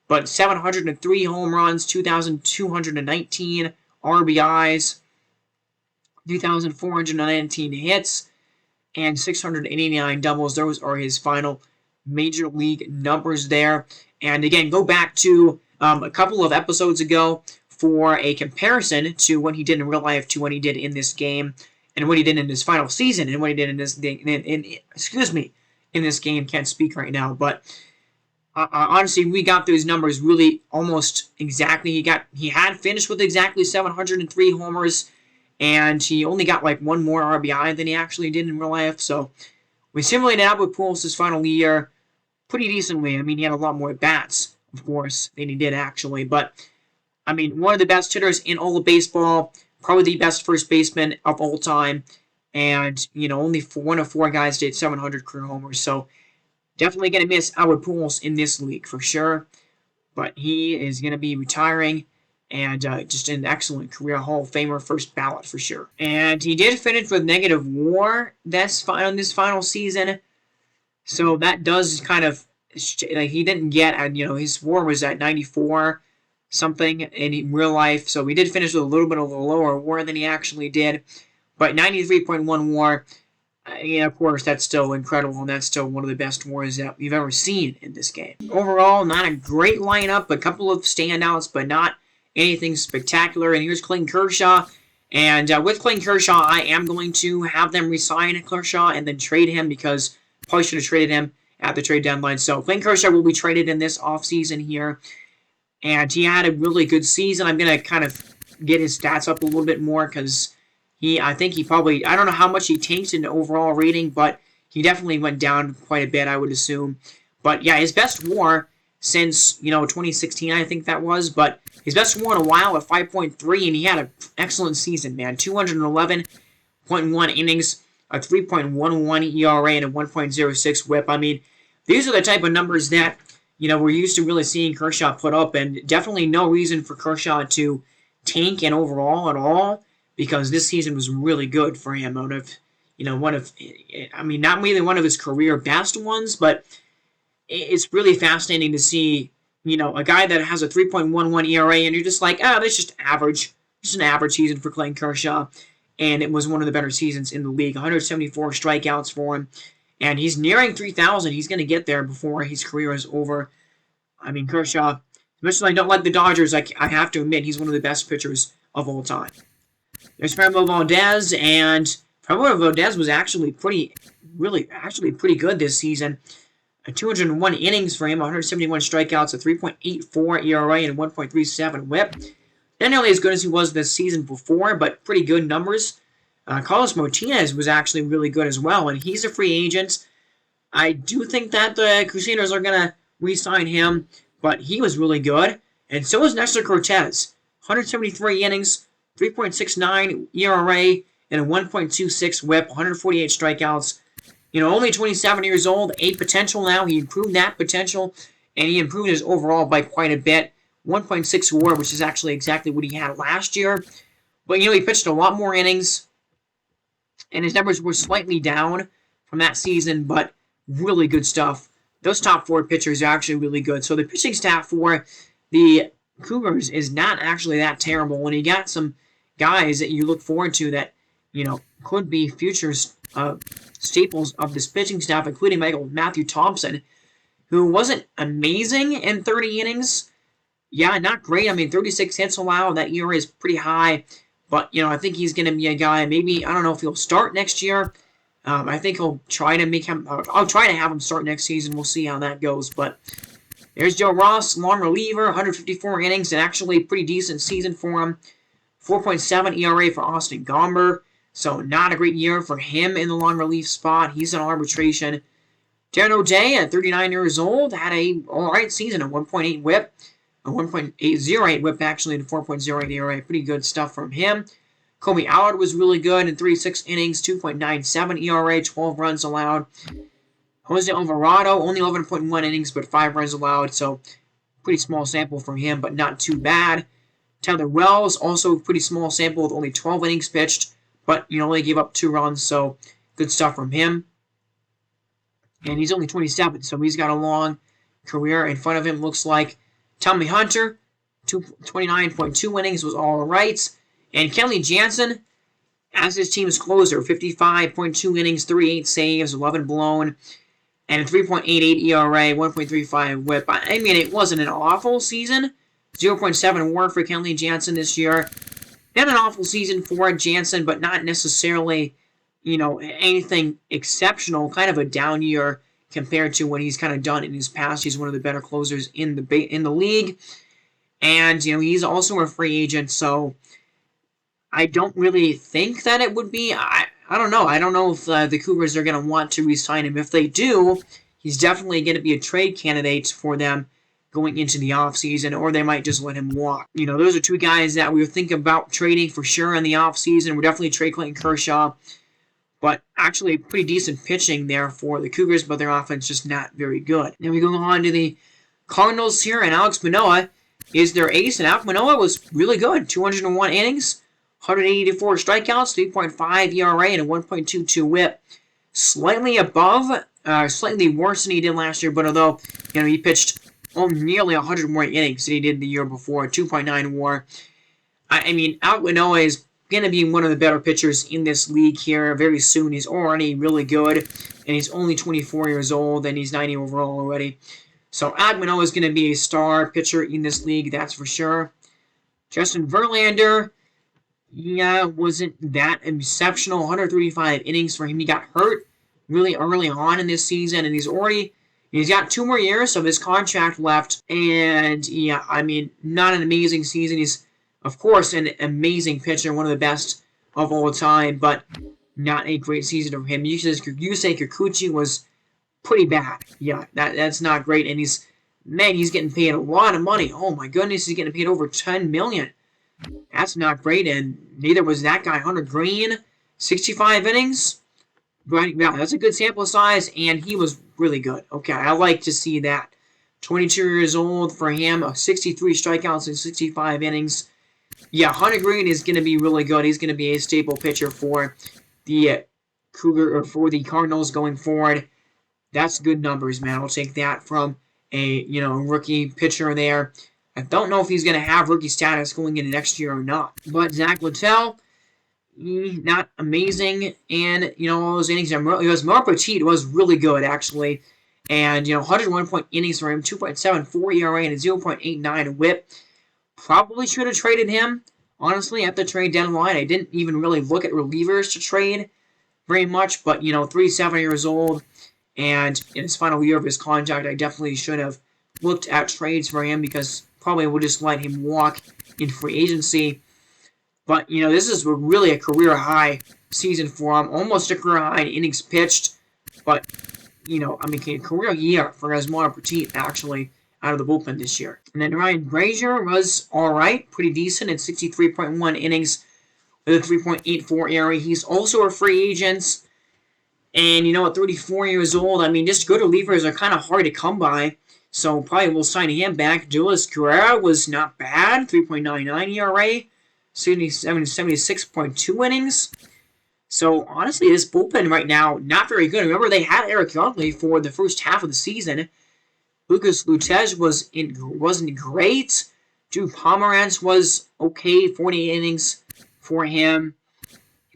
S1: But 703 home runs, 2,219 RBIs, 2,419 hits, and 689 doubles. Those are his final major league numbers there. And again, go back to a couple of episodes ago for a comparison to what he did in real life to what he did in this game, and what he did in his final season, and what he did in this in this game. Can't speak right now, but honestly, we got those numbers really almost exactly. He had finished with exactly 703 homers, and he only got like one more RBI than he actually did in real life. So we simulated Albert Pujols' final year pretty decently. I mean, he had a lot more at-bats, of course, than he did actually, but I mean, one of the best hitters in all of baseball, probably the best first baseman of all time, and, you know, only one of four guys did 700 career homers, so definitely going to miss Albert Pujols in this league for sure, but he is going to be retiring, and just an excellent career Hall of Famer, first ballot for sure. And he did finish with negative WAR on this final season, so that does kind of, like, he didn't get, you know, his WAR was at 94 something in real life, so he did finish with a little bit of a lower WAR than he actually did, but 93.1 WAR, yeah, of course, that's still incredible, and that's still one of the best WARs that we've ever seen in this game. Overall, not a great lineup, a couple of standouts, but not anything spectacular. And here's Clayton Kershaw, and with Clayton Kershaw, I am going to have them re-sign Kershaw and then trade him, because probably should have traded him at the trade deadline. So Clayton Kershaw will be traded in this offseason here. And he had a really good season. I'm going to kind of get his stats up a little bit more, because I think he probably, I don't know how much he tanked in the overall rating, but he definitely went down quite a bit, I would assume. But yeah, his best WAR since, 2016, I think that was, but his best WAR in a while at 5.3, and he had an excellent season, man. 211.1 innings, a 3.11 ERA, and a 1.06 WHIP. I mean, these are the type of numbers that, we're used to really seeing Kershaw put up, and definitely no reason for Kershaw to tank in overall at all, because this season was really good for him. Not really one of his career best ones, but it's really fascinating to see, a guy that has a 3.11 ERA, and you're just like, that's just average. Just an average season for Clayton Kershaw, and it was one of the better seasons in the league. 174 strikeouts for him. And he's nearing 3,000. He's going to get there before his career is over. I mean, Kershaw, as much as I don't like the Dodgers, I have to admit he's one of the best pitchers of all time. There's Frambo Valdez, and Frambo Valdez was actually pretty good this season. 201 innings for him, 171 strikeouts, a 3.84 ERA, and 1.37 WHIP. Not nearly as good as he was this season before, but pretty good numbers. Carlos Martinez was actually really good as well, and he's a free agent. I do think that the Crusaders are going to re-sign him, but he was really good. And so was Nestor Cortez. 173 innings, 3.69 ERA, and a 1.26 WHIP, 148 strikeouts. Only 27 years old, a potential now. He improved that potential, and he improved his overall by quite a bit. 1.6 WAR, which is actually exactly what he had last year. But, he pitched a lot more innings, and his numbers were slightly down from that season, but really good stuff. Those top four pitchers are actually really good. So the pitching staff for the Cougars is not actually that terrible. And you got some guys that you look forward to that, could be future staples of this pitching staff, including Matthew Thompson, who wasn't amazing in 30 innings. Yeah, not great. I mean, 36 hits allowed. That ERA is pretty high. But, I think he's going to be a guy, maybe, I don't know if he'll start next year. I think I'll try to have him start next season. We'll see how that goes. But there's Joe Ross, long reliever, 154 innings, and actually a pretty decent season for him. 4.7 ERA for Austin Gomber. So not a great year for him in the long relief spot. He's in arbitration. Darren O'Day, at 39 years old, had a alright season, a 1.8 WHIP. A 1.808 WHIP, actually, and 4.08 ERA. Pretty good stuff from him. Kobe Allard was really good in 36 innings, 2.97 ERA, 12 runs allowed. Jose Alvarado, only 11.1 innings, but 5 runs allowed. So Pretty small sample from him, but not too bad. Tyler Wells, also pretty small sample with only 12 innings pitched, but only gave up 2 runs, so good stuff from him. And he's only 27, so he's got a long career in front of him, looks like. Tommy Hunter, 29.2 innings, was all right. And Kenley Jansen, as his team's closer, 55.2 innings, 38 saves, 11 blown, and a 3.88 ERA, 1.35 WHIP. I mean, it wasn't an awful season. 0.7 WAR for Kenley Jansen this year. Not an awful season for Jansen, but not necessarily, anything exceptional. Kind of a down year compared to what he's kind of done in his past. He's one of the better closers in the league, and he's also a free agent. So I don't really think that it would be. I don't know. I don't know if the Cougars are going to want to re-sign him. If they do, he's definitely going to be a trade candidate for them going into the offseason, or they might just let him walk. Those are two guys that we were thinking about trading for sure in the offseason. We're definitely trade Clayton Kershaw, but actually pretty decent pitching there for the Cougars, but their offense just not very good. Then we go on to the Cardinals here, and Alex Manoah is their ace, and Alex Manoah was really good. 201 innings, 184 strikeouts, 3.5 ERA, and a 1.22 WHIP. Slightly worse than he did last year, but although he pitched nearly 100 more innings than he did the year before, 2.9 WAR. I mean, Alex Manoah is going to be one of the better pitchers in this league here very soon. He's already really good, and he's only 24 years old, and he's 90 overall already. So Alex Manoah is going to be a star pitcher in this league, that's for sure. Justin Verlander, wasn't that exceptional. 135 innings for him. He got hurt really early on in this season, and he's got 2 more years of his contract left, and not an amazing season. He's, of course, an amazing pitcher, one of the best of all time, but not a great season for him. Yusei Kikuchi was pretty bad. Yeah, that's not great, and he's getting paid a lot of money. Oh my goodness, he's getting paid over $10 million. That's not great, and neither was that guy, Hunter Green, 65 innings. But yeah, that's a good sample size, and he was really good. Okay, I like to see that. 22 years old for him, 63 strikeouts in 65 innings. Yeah, Hunter Green is going to be really good. He's going to be a staple pitcher for the Cardinals going forward. That's good numbers, man. I'll take that from a rookie pitcher there. I don't know if he's going to have rookie status going into next year or not. But Zach Littell, not amazing, and all those innings. Mark Petit was really good actually, and 101 point innings for him, 2.74 ERA and a 0.89 WHIP. Probably should have traded him, honestly, at the trade deadline. I didn't even really look at relievers to trade very much, but 37 years old, and in his final year of his contract, I definitely should have looked at trades for him, because probably would just let him walk in free agency. But, this is really a career-high season for him. Almost a career-high in innings pitched. But, career year for Yasmani Petit, actually, out of the bullpen this year. And then Ryan Brazier was all right, pretty decent at 63.1 innings with a 3.84 ERA. He's also a free agent. And, at 34 years old, just good relievers are kind of hard to come by. So, probably we'll sign him back. Julius Carrera was not bad, 3.99 ERA. 76.2 innings. So, honestly, this bullpen right now, not very good. Remember, they had Eric Youngley for the first half of the season. Lucas Lutej wasn't great. Drew Pomeranz was okay, 40 innings for him.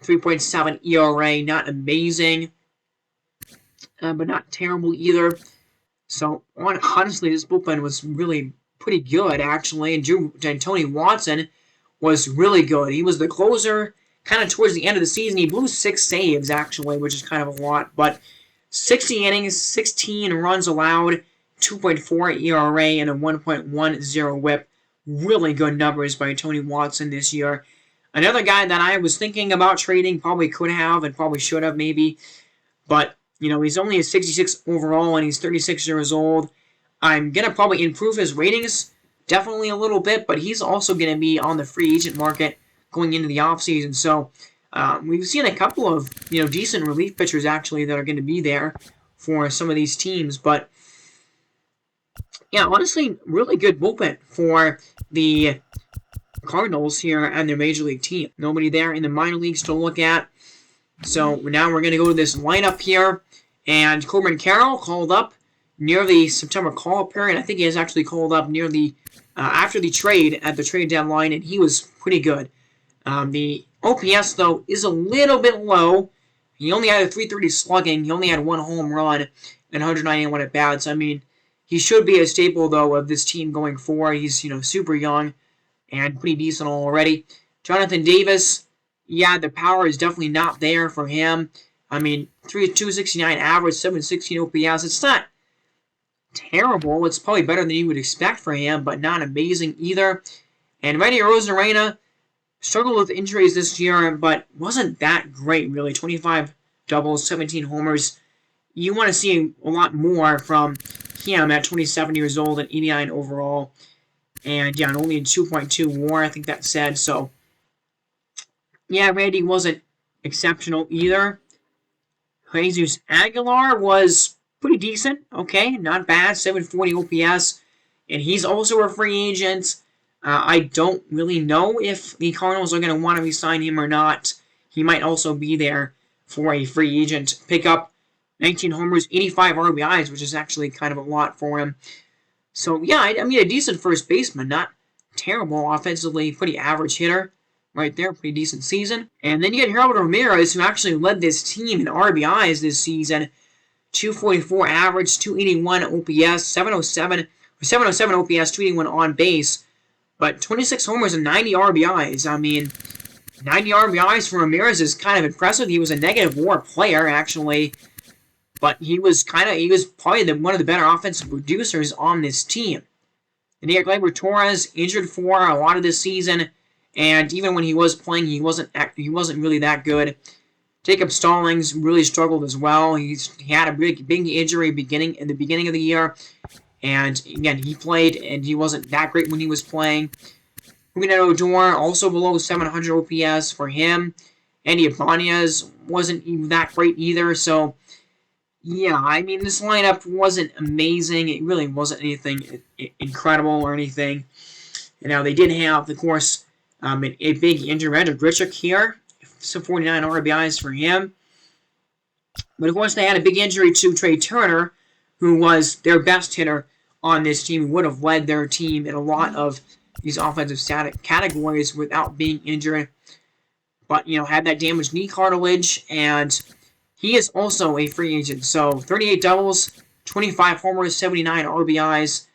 S1: 3.7 ERA, not amazing, but not terrible either. So, honestly, this bullpen was really pretty good, actually. And Tony Watson was really good. He was the closer kind of towards the end of the season. He blew 6 saves, actually, which is kind of a lot. But 60 innings, 16 runs allowed, 2.4 ERA, and a 1.10 WHIP. Really good numbers by Tony Watson this year. Another guy that I was thinking about trading, probably could have and probably should have maybe. But, he's only a 66 overall and he's 36 years old. I'm going to probably improve his ratings definitely a little bit, but he's also going to be on the free agent market going into the offseason. So we've seen a couple of decent relief pitchers actually that are going to be there for some of these teams. But Yeah, honestly, really good bullpen for the Cardinals here and their major league team. Nobody there in the minor leagues to look at. So now we're going to go to this lineup here. And Corbin Carroll called up near the September call period. I think he has actually called up near the after the trade at the trade deadline, and he was pretty good. The OPS, though, is a little bit low. He only had a 330 slugging. He only had one home run and 191 at bats. I mean, he should be a staple, though, of this team going forward. He's, super young and pretty decent already. Jonathan Davis, yeah, the power is definitely not there for him. I mean, 269 average, 716 OPS. It's not terrible. It's probably better than you would expect for him, but not amazing either. And Randy Arozarena struggled with injuries this year, but wasn't that great, really. 25 doubles, 17 homers. You want to see a lot more from him at 27 years old and 89 overall. And, yeah, only a 2.2 WAR, I think that said. So, yeah, Randy wasn't exceptional either. Jesus Aguilar was pretty decent. Okay, not bad. 740 OPS. And he's also a free agent. I don't really know if the Cardinals are going to want to re-sign him or not. He might also be there for a free agent pickup. 19 homers, 85 RBIs, which is actually kind of a lot for him. So, yeah, I mean, a decent first baseman. Not terrible offensively. Pretty average hitter right there. Pretty decent season. And then you get Harold Ramirez, who actually led this team in RBIs this season. 244 average, 281 OPS, 707 OPS, 281 on base. But 26 homers and 90 RBIs. I mean, 90 RBIs for Ramirez is kind of impressive. He was a negative WAR player, actually. But he was probably one of the better offensive producers on this team. And you got Gleyber Torres injured for a lot of this season, and even when he was playing, he wasn't really that good. Jacob Stallings really struggled as well. He had a big injury in the beginning of the year, and again he played, and he wasn't that great when he was playing. Rougned Odor also below 700 OPS for him. Andy Ibanez wasn't even that great either. So yeah, I mean, this lineup wasn't amazing. It really wasn't anything incredible or anything. They did have, of course, a big injury. Randal Grichuk here, so 49 RBIs for him. But, of course, they had a big injury to Trey Turner, who was their best hitter on this team. He would have led their team in a lot of these offensive static categories without being injured. But, had that damaged knee cartilage, and he is also a free agent. So 38 doubles, 25 homers, 79 RBIs,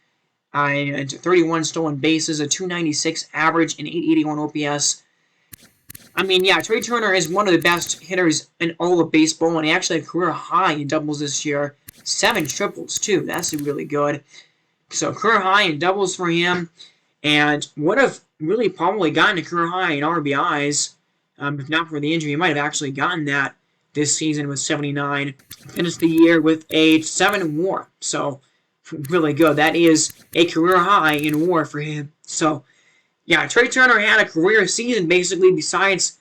S1: and 31 stolen bases, a 296 average, and 881 OPS. I mean, yeah, Trey Turner is one of the best hitters in all of baseball, and he actually had a career high in doubles this year. 7 triples, too. That's really good. So career high in doubles for him, and would have really probably gotten a career high in RBIs. If not for the injury, he might have actually gotten that this season with 79. Finished the year with a 7 WAR. So, really good. That is a career high in WAR for him. So, yeah, Trey Turner had a career season, basically, besides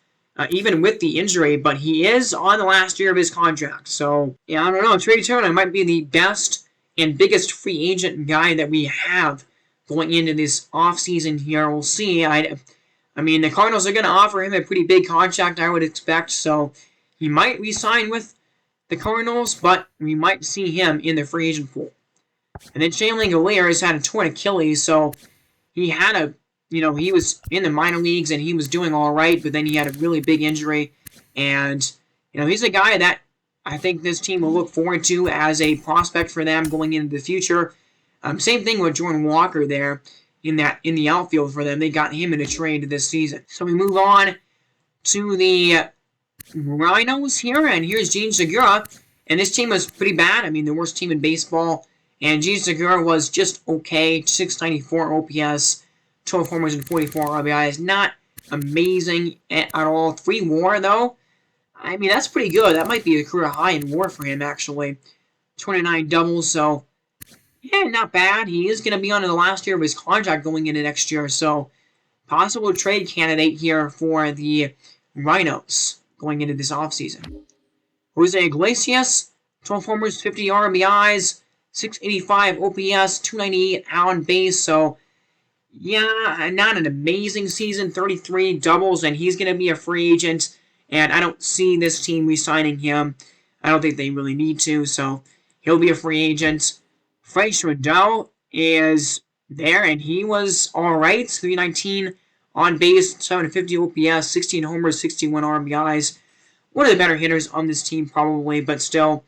S1: even with the injury, but he is on the last year of his contract. So, yeah, I don't know. Trey Turner might be the best and biggest free agent guy that we have going into this offseason here. We'll see. I mean, the Cardinals are going to offer him a pretty big contract, I would expect, so he might re-sign with the Cardinals, but we might see him in the free agent pool. And then Shane Langeliers has had a torn Achilles, so he had he was in the minor leagues and he was doing all right, but then he had a really big injury. And, he's a guy that I think this team will look forward to as a prospect for them going into the future. Same thing with Jordan Walker there in the outfield for them. They got him in a trade this season. So we move on to the Rhinos here, and here's Gene Segura. And this team was pretty bad. I mean, the worst team in baseball. And Gene Segura was just okay. 694 OPS, 12 homers and 44 RBIs. Not amazing at all. 3 WAR, though. I mean, that's pretty good. That might be a career high in WAR for him, actually. 29 doubles, so yeah, not bad. He is going to be on the last year of his contract going into next year, so possible trade candidate here for the Rhinos going into this offseason. Jose Iglesias, 12 homers, 50 RBIs, 685 OPS, 298 on base. So, yeah, not an amazing season. 33 doubles, and he's going to be a free agent. And I don't see this team re-signing him. I don't think they really need to, so he'll be a free agent. Freddie Schmidl is there, and he was all right. 319 on base, 750 OPS, 16 homers, 61 RBIs. One of the better hitters on this team, probably, but still,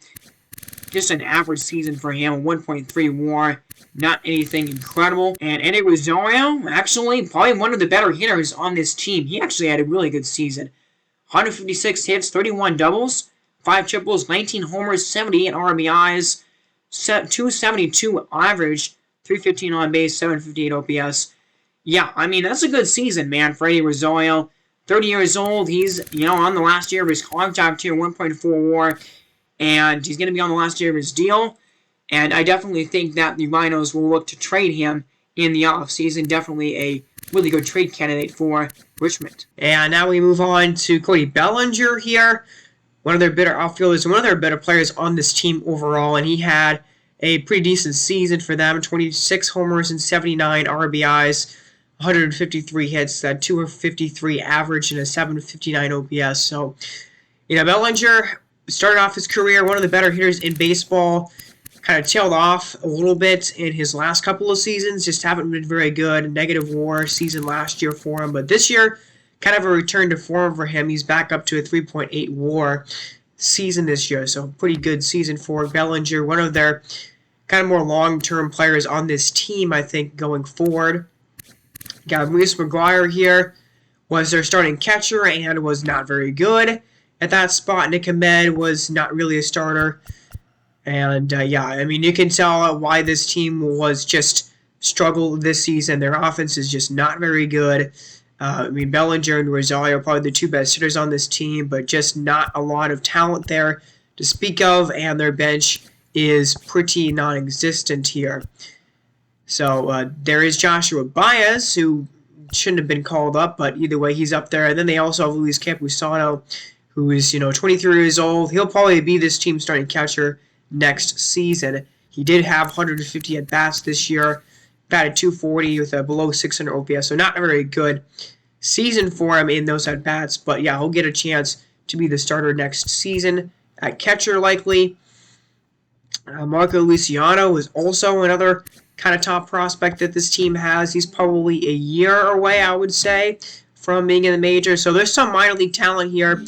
S1: just an average season for him. 1.3 WAR, not anything incredible. And Eddie Rosario, actually, probably one of the better hitters on this team. He actually had a really good season. 156 hits, 31 doubles, 5 triples, 19 homers, 78 RBIs, 272 average, 315 on base, 758 OPS. Yeah, I mean, that's a good season, man, for Eddie Rosario. 30 years old. He's, on the last year of his contract here, 1.4 WAR, and he's going to be on the last year of his deal. And I definitely think that the Rhinos will look to trade him in the offseason. Definitely a really good trade candidate for Richmond. And now we move on to Cody Bellinger here. One of their better outfielders, one of their better players on this team overall. And he had a pretty decent season for them. 26 homers and 79 RBIs. 153 hits, that 253 average, and a 759 OPS. So, Bellinger started off his career one of the better hitters in baseball. Kind of tailed off a little bit in his last couple of seasons. Just haven't been very good. Negative WAR season last year for him. But this year, kind of a return to form for him. He's back up to a 3.8 WAR season this year. So, pretty good season for Bellinger. One of their kind of more long-term players on this team, I think, going forward. Got Luis McGuire here, was their starting catcher and was not very good at that spot. Nick Ahmed was not really a starter. And, you can tell why this team was just struggled this season. Their offense is just not very good. Bellinger and Rosario are probably the two best hitters on this team, but just not a lot of talent there to speak of, and their bench is pretty non-existent here. So there is Joshua Baez, who shouldn't have been called up, but either way, he's up there. And then they also have Luis Campusano, who is, 23 years old. He'll probably be this team's starting catcher next season. He did have 150 at-bats this year, batted 240 with a below 600 OPS, so not a very good season for him in those at-bats. But, yeah, he'll get a chance to be the starter next season at catcher, likely. Marco Luciano is also another kind of top prospect that this team has. He's probably a year away, I would say, from being in the major. So there's some minor league talent here,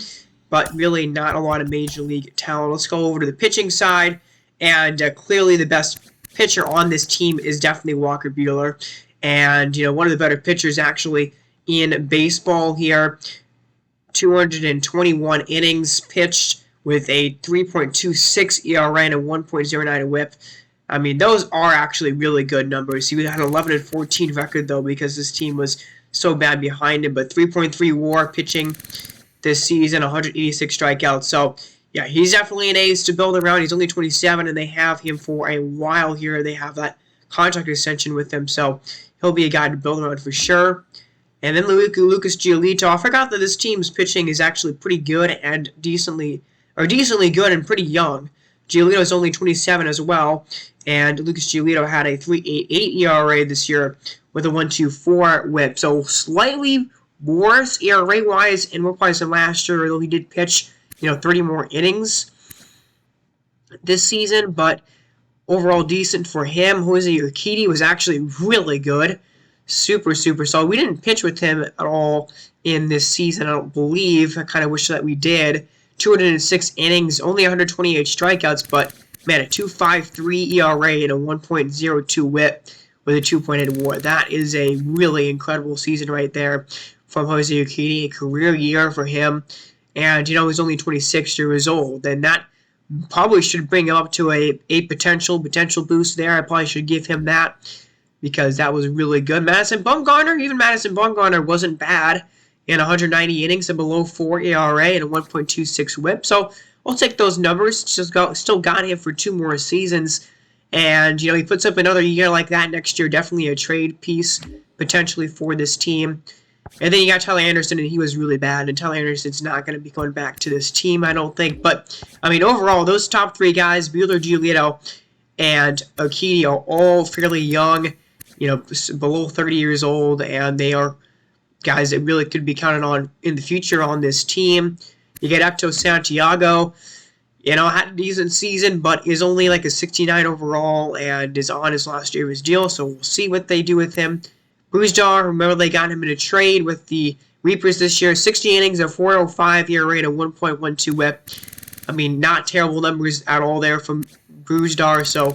S1: but really not a lot of major league talent. Let's go over to the pitching side, and clearly the best pitcher on this team is definitely Walker Buehler, and one of the better pitchers actually in baseball here. 221 innings pitched with a 3.26 ERA and a 1.09 WHIP. I mean, those are actually really good numbers. He had an 11-14 record, though, because this team was so bad behind him. But 3.3 WAR pitching this season, 186 strikeouts. So, yeah, he's definitely an ace to build around. He's only 27, and they have him for a while here. They have that contract extension with him, so he'll be a guy to build around for sure. And then Lucas Giolito. I forgot that this team's pitching is actually pretty good and decently good and pretty young. Giolito is only 27 as well, and Lucas Giolito had a 3.88 ERA this year with a 1.24 WHIP. So slightly worse ERA-wise and WHIP-wise than last year, though he did pitch 30 more innings this season, but overall decent for him. Jose Urquidy was actually really good. Super solid. We didn't pitch with him at all in this season, I don't believe. I kind of wish that we did. 206 innings, only 128 strikeouts, but, man, a 2.53 ERA and a 1.02 WHIP with a 2.8 WAR. That is a really incredible season right there from Jose Urquidy, a career year for him. And, he's only 26 years old, and that probably should bring him up to a potential boost there. I probably should give him that because that was really good. Madison Bumgarner wasn't bad in 190 innings and below 4 ERA and a 1.26 WHIP. So I'll take those numbers. Still got him for 2 more seasons. And, he puts up another year like that next year. Definitely a trade piece potentially for this team. And then you got Tyler Anderson, and he was really bad. And Tyler Anderson's not going to be going back to this team, I don't think. But, overall, those top 3 guys, Buehler, Giolito, and Akiti are all fairly young, you know, below 30 years old, and they are guys that really could be counted on in the future on this team. You get Hector Santiago, you know, had a decent season, but is only like a 69 overall and is on his last year of his deal, so we'll see what they do with him. Brusdar, remember they got him in a trade with the Reapers this year. 60 innings, a 4.05 ERA, and a 1.12 whip. I mean, not terrible numbers at all there from Brusdar, so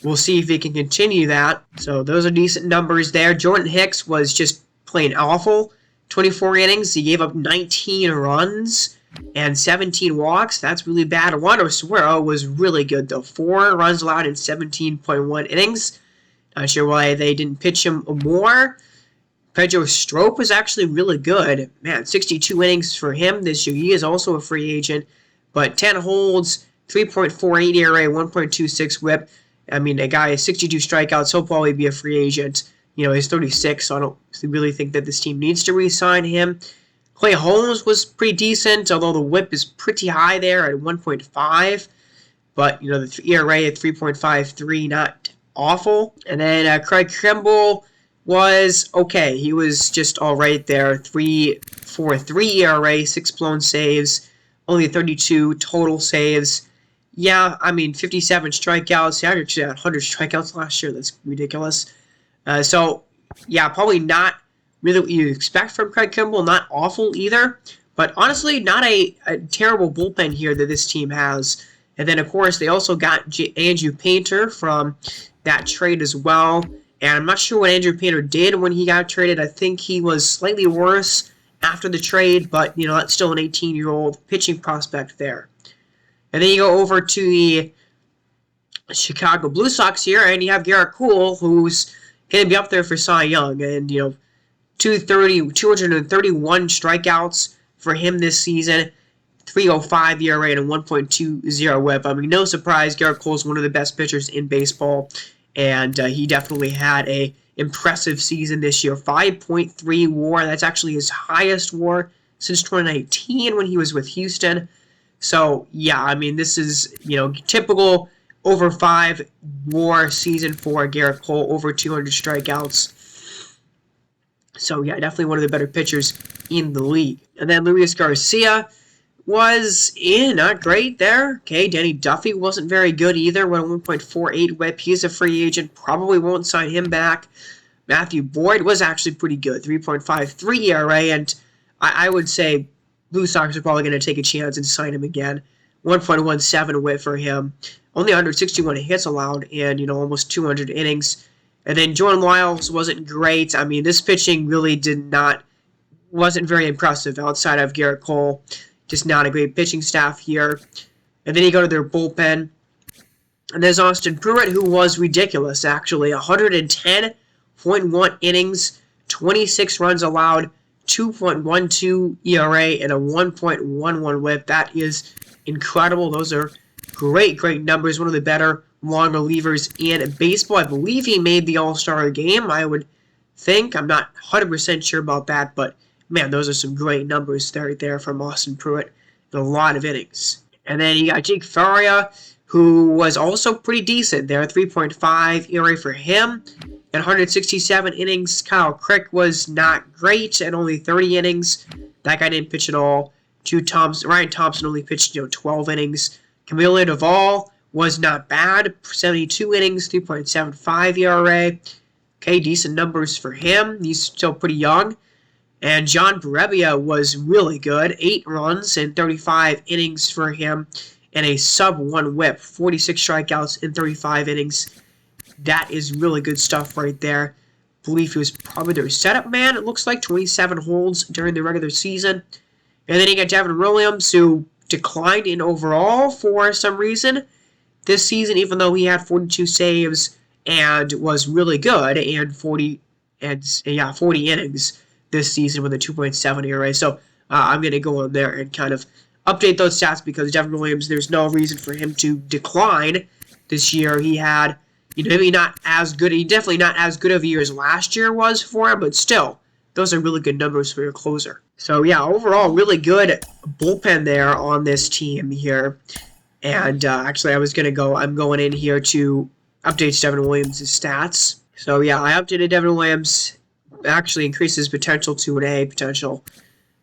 S1: we'll see if he can continue that. So those are decent numbers there. Jordan Hicks was just plain awful. 24 innings, he gave up 19 runs and 17 walks. That's really bad. Wander Suero was really good, though. 4 runs allowed in 17.1 innings. Not sure why they didn't pitch him more. Pedro Strop was actually really good. Man, 62 innings for him this year. He is also a free agent. But 10 holds, 3.48 ERA, 1.26 whip. I mean, a guy has 62 strikeouts. He'll probably be a free agent. You know, he's 36, so I don't really think that this team needs to re-sign him. Clay Holmes was pretty decent, although the whip is pretty high there at 1.5. But, you know, the ERA at 3.53, not awful. And then Craig Kimbrell was okay. He was just all right there. 3.43 ERA, 6 blown saves, only 32 total saves. Yeah, I mean, 57 strikeouts. He actually had 100 strikeouts last year. That's ridiculous. So, yeah, probably not really what you expect from Craig Kimbrell. Not awful either. But honestly, not a terrible bullpen here that this team has. And then, of course, they also got Andrew Painter from that trade as well. And I'm not sure what Andrew Painter did when he got traded. I think he was slightly worse after the trade. But, you know, that's still an 18-year-old pitching prospect there. And then you go over to the Chicago Blue Sox here, and you have Garrett Cole, who's going to be up there for Cy Young. And, you know, 231 strikeouts for him this season, 3.05 ERA, and a 1.20 whip. I mean, no surprise, Garrett Cole is one of the best pitchers in baseball, and he definitely had a impressive season this year. 5.3 WAR, that's actually his highest WAR since 2019 when he was with Houston. So, yeah, I mean, this is, you know, typical over 5 WAR season for Garrett Cole, over 200 strikeouts. So, yeah, definitely one of the better pitchers in the league. And then Luis Garcia was not great there. Okay, Danny Duffy wasn't very good either, with a 1.48 whip. He's a free agent, probably won't sign him back. Matthew Boyd was actually pretty good, 3.53 ERA, and I would say Blue Sox are probably going to take a chance and sign him again. 1.17 whip for him. Only 161 hits allowed and, you know, almost 200 innings. And then Jordan Lyles wasn't great. I mean, this pitching really wasn't very impressive outside of Garrett Cole. Just not a great pitching staff here. And then you go to their bullpen. And there's Austin Pruitt, who was ridiculous, actually. 110.1 innings, 26 runs allowed, 2.12 ERA, and a 1.11 whip. That is incredible. Those are great, great numbers. One of the better long relievers in baseball. I believe he made the All-Star game, I would think. I'm not 100% sure about that, but man, those are some great numbers right there from Austin Pruitt in a lot of innings. And then you got Jake Faria, who was also pretty decent there. 3.5 ERA for him. And 167 innings. Kyle Crick was not great at only 30 innings. That guy didn't pitch at all. Ryan Thompson only pitched 12 innings. Camilo Duvall was not bad. 72 innings, 3.75 ERA. Okay, decent numbers for him. He's still pretty young. And John Brebbia was really good. 8 runs and 35 innings for him. And a sub-1 whip. 46 strikeouts in 35 innings. That is really good stuff right there. I believe he was probably their setup man. It looks like 27 holds during the regular season. And then you got Devin Williams, who declined in overall for some reason this season, even though he had 42 saves and was really good, and 40 innings this season with a 2.7 ERA. So I'm going to go on there and kind of update those stats, because Devin Williams, there's no reason for him to decline this year. He had, maybe not as good, definitely not as good of a year as last year was for him, but still, those are really good numbers for your closer. So yeah, overall, really good bullpen there on this team here.
S2: And actually, I'm going in here to update Devin Williams' stats. So yeah, I updated Devin Williams. Actually increased his potential to an A potential.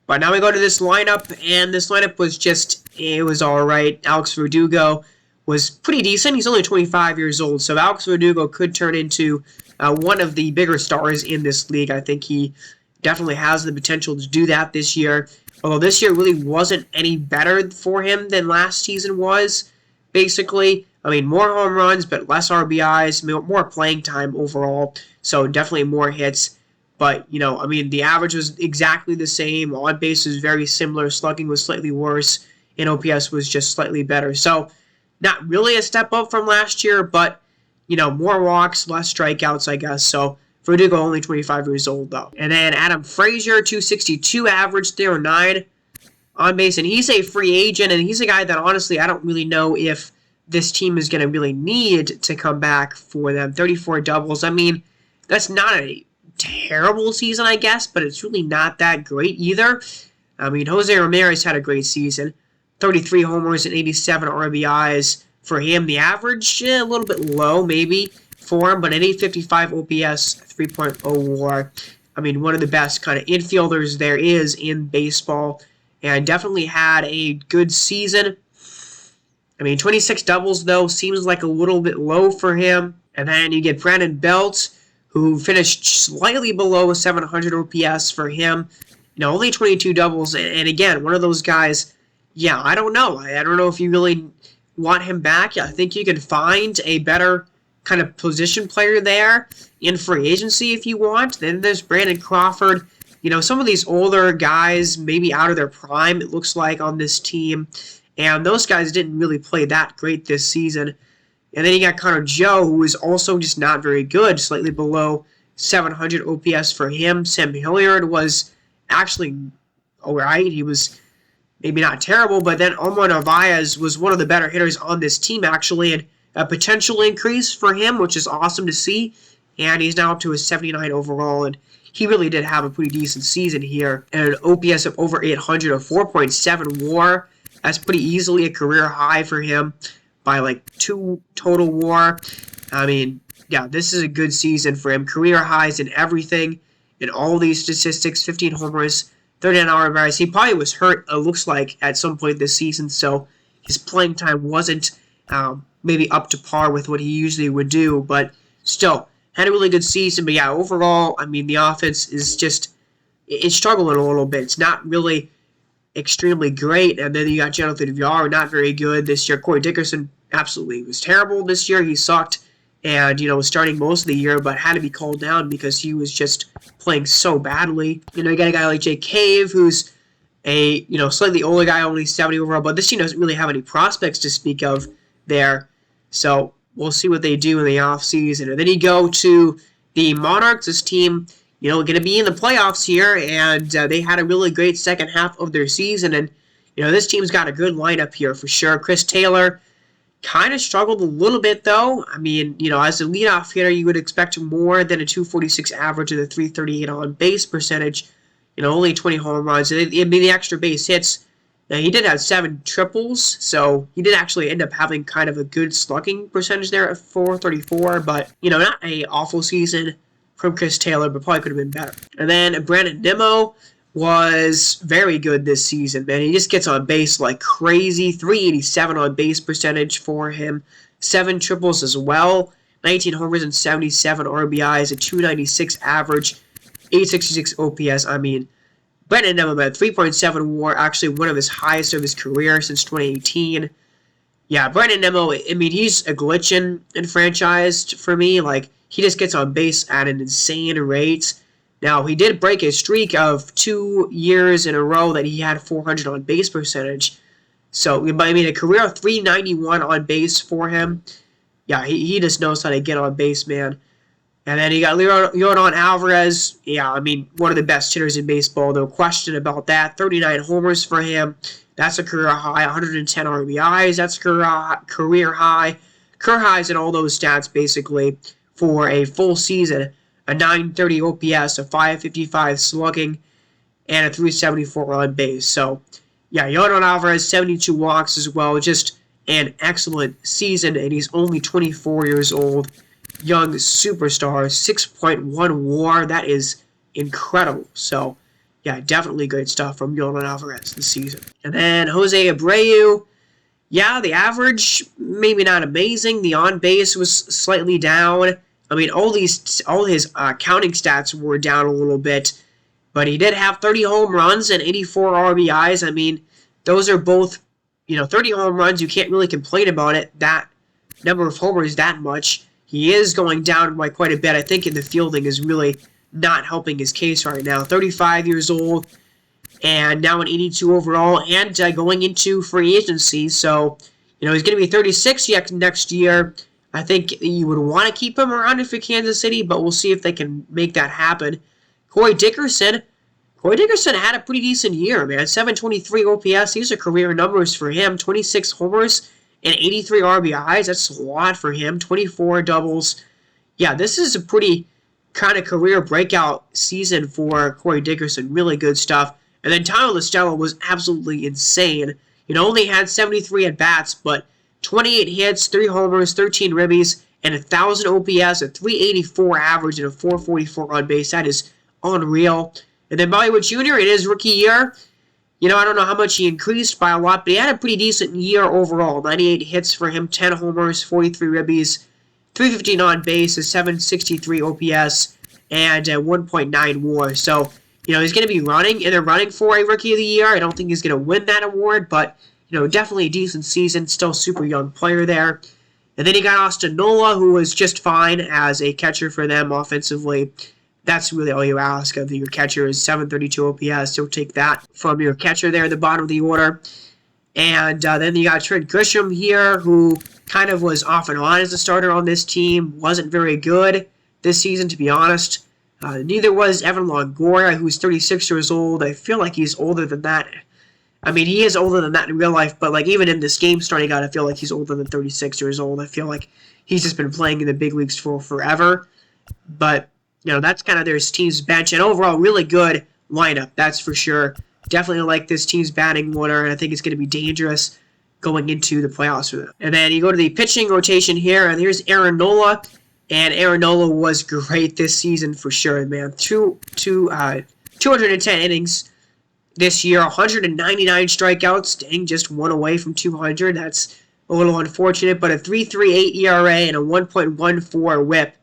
S2: But now we go to this lineup, and this lineup was it was alright. Alex Verdugo was pretty decent. He's only 25 years old, so Alex Verdugo could turn into one of the bigger stars in this league. I think he definitely has the potential to do that this year. Although this year really wasn't any better for him than last season was, basically. I mean, more home runs, but less RBIs, more playing time overall, so definitely more hits. But, I mean, the average was exactly the same. On base was very similar. Slugging was slightly worse, and OPS was just slightly better. So, not really a step up from last year, but, more walks, less strikeouts, I guess. So, Verdugo only 25 years old, though. And then Adam Frazier, 262 average, 309 on base. And he's a free agent, and he's a guy that, honestly, I don't really know if this team is going to really need to come back for them. 34 doubles. I mean, that's not a terrible season, I guess, but it's really not that great either. I mean, Jose Ramirez had a great season. 33 homers and 87 RBIs for him. The average, a little bit low, maybe, for him, but an 855 OPS, 3.0 WAR. I mean, one of the best kind of infielders there is in baseball, and definitely had a good season. I mean, 26 doubles, though, seems like a little bit low for him. And then you get Brandon Belt, who finished slightly below 700 OPS for him. Only 22 doubles. And again, one of those guys, yeah, I don't know. I don't know if you really want him back. I think you can find a better kind of position player there in free agency if you want. Then there's Brandon Crawford. Some of these older guys, maybe out of their prime, it looks like, on this team. And those guys didn't really play that great this season. And then you got Connor Joe, who is also just not very good, slightly below 700 OPS for him. Sam Hilliard was actually alright. He was maybe not terrible, but then Omar Narvaez was one of the better hitters on this team, actually, and a potential increase for him, which is awesome to see. And he's now up to a 79 overall, and he really did have a pretty decent season here. And an OPS of over 800, a 4.7 WAR. That's pretty easily a career high for him by like 2 total WAR. I mean, yeah, this is a good season for him. Career highs in everything, in all these statistics. 15 homers, 39 RBIs. He probably was hurt, it looks like, at some point this season, so his playing time wasn't maybe up to par with what he usually would do, but still, had a really good season. But yeah, overall, I mean, the offense is just, it's struggling a little bit. It's not really extremely great. And then you got Jonathan Villar, not very good this year. Corey Dickerson absolutely was terrible this year. He sucked and, was starting most of the year, but had to be called down because he was just playing so badly. You got a guy like Jake Cave, who's a, slightly older guy, only 70 overall, but this team doesn't really have any prospects to speak of there. So we'll see what they do in the offseason. And then you go to the Monarchs. This team, going to be in the playoffs here, and they had a really great second half of their season. And, this team's got a good lineup here for sure. Chris Taylor kind of struggled a little bit, though. I mean, as a leadoff hitter, you would expect more than a 246 average and a 338 on base percentage. Only 20 home runs. I mean, the extra base hits. Now, he did have 7 triples, so he did actually end up having kind of a good slugging percentage there at 434, but, not an awful season from Chris Taylor, but probably could have been better. And then Brandon Nimmo was very good this season, man. He just gets on base like crazy. 387 on base percentage for him. 7 triples as well. 19 homers and 77 RBIs, a 296 average, 866 OPS. I mean, Brandon Nimmo had 3.7 WAR, actually one of his highest of his career since 2018. Yeah, Brandon Nimmo, I mean, he's a glitch in franchised for me. Like, he just gets on base at an insane rate. Now, he did break a streak of 2 years in a row that he had 400 on base percentage. So, I mean, a career of 391 on base for him. Yeah, he just knows how to get on base, man. And then you got Leonardo Alvarez. Yeah, I mean, one of the best hitters in baseball, no question about that. 39 homers for him. That's a career high. 110 RBIs. That's a career high. Career highs in all those stats, basically, for a full season. A 930 OPS, a 555 slugging, and a 374 on base. So, yeah, Leonardo Alvarez, 72 walks as well. Just an excellent season, and he's only 24 years old. Young superstar, 6.1 WAR. That is incredible. So, yeah, definitely great stuff from Yordan Alvarez this season. And then Jose Abreu. Yeah, the average, maybe not amazing. The on-base was slightly down. I mean, all his counting stats were down a little bit. But he did have 30 home runs and 84 RBIs. I mean, those are both, 30 home runs. You can't really complain about it. That number of homers that much. He is going down by quite a bit. I think in the fielding is really not helping his case right now. 35 years old. And now an 82 overall, and going into free agency. So, he's going to be 36 next year. I think you would want to keep him around if you're Kansas City, but we'll see if they can make that happen. Corey Dickerson had a pretty decent year, man. 723 OPS. These are career numbers for him. 26 homers and 83 RBIs. That's a lot for him. 24 doubles. Yeah, this is a pretty kind of career breakout season for Corey Dickerson. Really good stuff. And then Tyler Listella was absolutely insane. Only had 73 at-bats, but 28 hits, 3 homers, 13 ribbies, and 1,000 OPS, a 384 average, and a 444 on base. That is unreal. And then Bollywood Jr. in his rookie year, I don't know how much he increased by a lot, but he had a pretty decent year overall. 98 hits for him, 10 homers, 43 ribbies, 315 on base, a 763 OPS, and 1.9 WAR. So, he's going to be running in a running for a Rookie of the Year. I don't think he's going to win that award, but, definitely a decent season. Still super young player there. And then you got Austin Nola, who was just fine as a catcher for them offensively. That's really all you ask of your catcher is 732 OPS. You'll take that from your catcher there at the bottom of the order. And then you got Trent Grisham here, who kind of was off and on as a starter on this team. Wasn't very good this season, to be honest. Neither was Evan Longoria, who's 36 years old. I feel like he's older than that. I mean, he is older than that in real life, but even in this game starting out, I feel like he's older than 36 years old. I feel like he's just been playing in the big leagues for forever. But, that's kind of their team's bench. And overall, really good lineup, that's for sure. Definitely like this team's batting order, and I think it's going to be dangerous going into the playoffs for them. And then you go to the pitching rotation here, and here's Aaron Nola. And Aaron Nola was great this season for sure, man. 210 innings this year, 199 strikeouts. Dang, just one away from 200. That's a little unfortunate, but a 3.38 ERA and a 1.14 WHIP.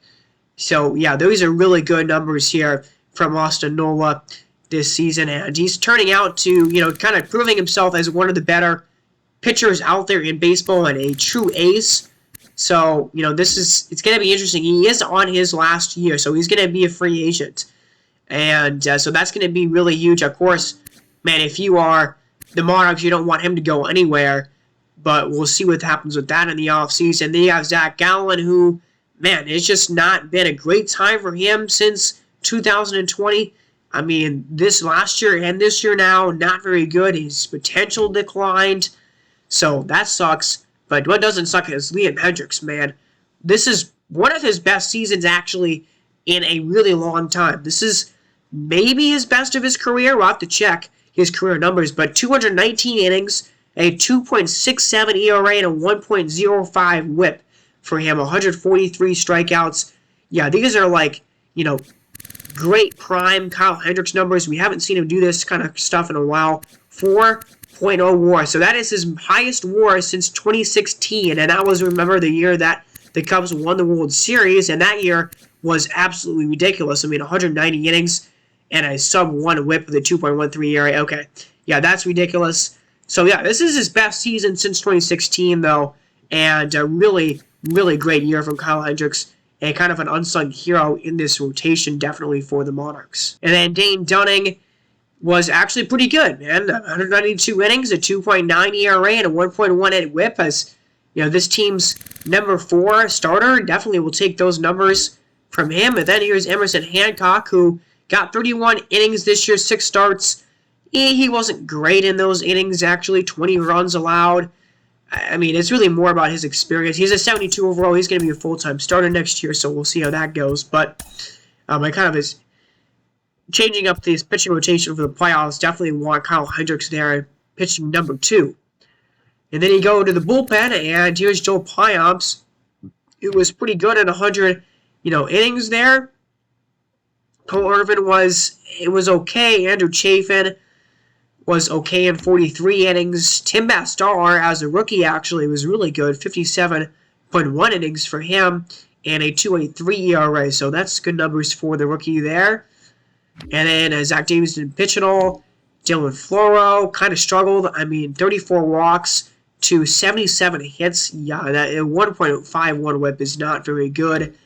S2: So, yeah, those are really good numbers here from Austin Nola this season. And he's turning out to, kind of proving himself as one of the better pitchers out there in baseball and a true ace. So, it's going to be interesting. He is on his last year, so he's going to be a free agent. And so that's going to be really huge. Of course, man, if you are the Monarchs, you don't want him to go anywhere. But we'll see what happens with that in the offseason. Then you have Zach Gallen, who, man, it's just not been a great time for him since 2020. I mean, this last year and this year now, not very good. His potential declined. So that sucks. But what doesn't suck is Liam Hendricks, man. This is one of his best seasons, actually, in a really long time. This is maybe his best of his career. We'll have to check his career numbers. But 219 innings, a 2.67 ERA, and a 1.05 WHIP for him. 143 strikeouts. Yeah, these are great prime Kyle Hendricks numbers. We haven't seen him do this kind of stuff in a while. 4.0 WAR. So that is his highest WAR since 2016. And that was, remember, the year that the Cubs won the World Series. And that year was absolutely ridiculous. I mean, 190 innings and a sub-1 WHIP with a 2.13 ERA. Okay. Yeah, that's ridiculous. So, yeah, this is his best season since 2016, though. And a really, really great year from Kyle Hendricks. And kind of an unsung hero in this rotation, definitely, for the Monarchs. And then Dane Dunning was actually pretty good, man. 192 innings, a 2.9 ERA, and a 1.18 WHIP. As this team's number 4 starter, definitely will take those numbers from him. And then here's Emerson Hancock, who got 31 innings this year, 6 starts. He wasn't great in those innings, actually. 20 runs allowed. I mean, it's really more about his experience. He's a 72 overall. He's going to be a full-time starter next year, so we'll see how that goes. But I kind of is changing up this pitching rotation for the playoffs. Definitely want Kyle Hendricks there, pitching number 2. And then you go to the bullpen, and here's Joe Piamps. It was pretty good at 100, innings there. Cole Irvin was okay. Andrew Chafin was okay in 43 innings. Tim Bastar, as a rookie, actually was really good, 57.1 innings for him, and a 2.83 ERA. So that's good numbers for the rookie there. And then Zach Davies didn't pitch at all. Dylan Floro kind of struggled. 34 walks to 77 hits. Yeah, that 1.51 whip is not very good.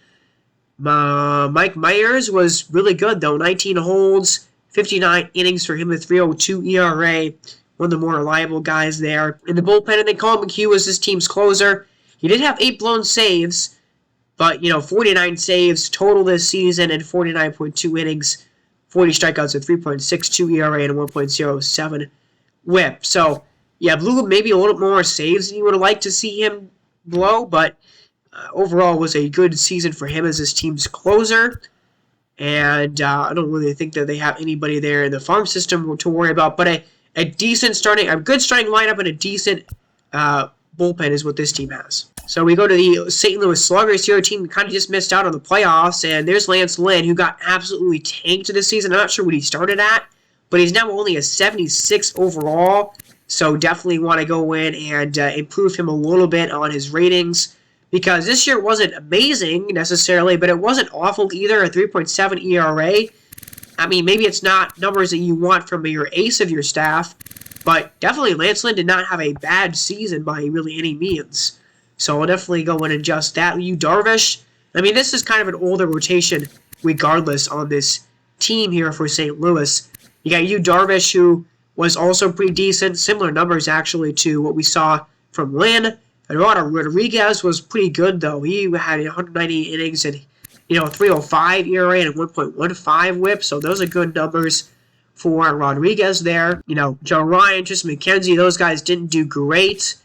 S2: Mike Myers was really good, though. 19 holds, 59 innings for him, a 3.02 ERA. One of the more reliable guys there. In the bullpen, and then Colin McHugh was his team's closer. He did have 8 blown saves, but, 49 saves total this season and 49.2 innings. 40 strikeouts, a 3.62 ERA, and a 1.07 whip. So, yeah, blew maybe a little more saves than you would have liked to see him blow, but overall was a good season for him as his team's closer. And I don't really think that they have anybody there in the farm system to worry about, but a good starting lineup and a decent bullpen is what this team has. So we go to the St. Louis Sluggers here, a team kind of just missed out on the playoffs, and there's Lance Lynn, who got absolutely tanked this season. I'm not sure what he started at, but he's now only a 76 overall, so definitely want to go in and improve him a little bit on his ratings, because this year wasn't amazing necessarily, but it wasn't awful either, a 3.7 ERA. Maybe it's not numbers that you want from your ace of your staff, but definitely Lance Lynn did not have a bad season by really any means. So I'll definitely go in and adjust that. Yu Darvish, this is kind of an older rotation regardless on this team here for St. Louis. You got Yu Darvish, who was also pretty decent. Similar numbers, actually, to what we saw from Lynn. Eduardo Rodriguez was pretty good, though. He had 190 innings and, 3.05 ERA and a 1.15 whip. So those are good numbers for Rodriguez there. Joe Ryan, Tristan McKenzie, those guys didn't do great.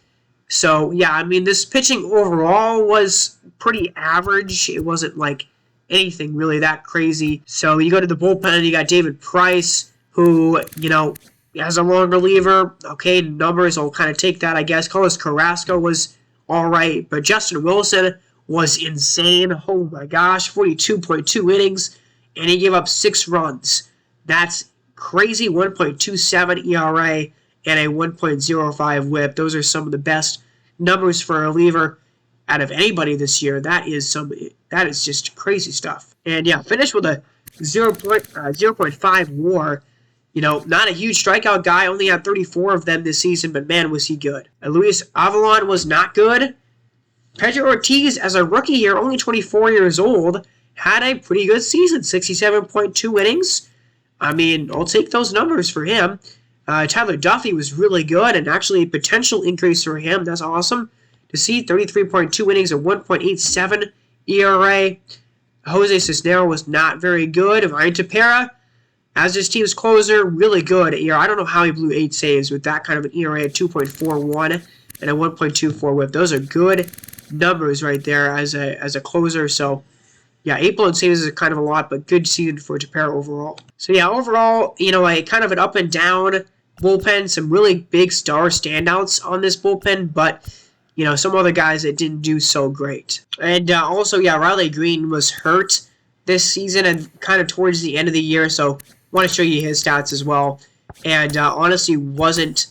S2: So, yeah, this pitching overall was pretty average. It wasn't like anything really that crazy. So you go to the bullpen and you got David Price, who, as a long reliever, okay, numbers, I'll kind of take that, I guess. Carlos Carrasco was all right, but Justin Wilson was insane. Oh, my gosh, 42.2 innings, and he gave up 6 runs. That's crazy, 1.27 ERA. And a 1.05 whip. Those are some of the best numbers for a reliever out of anybody this year. That is just crazy stuff. And yeah, finished with a 0.5 WAR. Not a huge strikeout guy. Only had 34 of them this season, but man, was he good. Luis Avalon was not good. Pedro Ortiz, as a rookie here, only 24 years old, had a pretty good season. 67.2 innings. I'll take those numbers for him. Tyler Duffy was really good, and actually a potential increase for him. That's awesome to see. 33.2 innings, a 1.87 ERA. Jose Cisnero was not very good. Ryan Tepera, as his team's closer, really good. I don't know how he blew 8 saves with that kind of an ERA at 2.41 and a 1.24 whip. Those are good numbers right there as a closer. So, yeah, 8 blown saves is kind of a lot, but good season for Tepera overall. So, yeah, overall, a kind of an up and down bullpen. Some really big star standouts on this bullpen, but, some other guys that didn't do so great. And also, yeah, Riley Green was hurt this season and kind of towards the end of the year, so want to show you his stats as well. And honestly, wasn't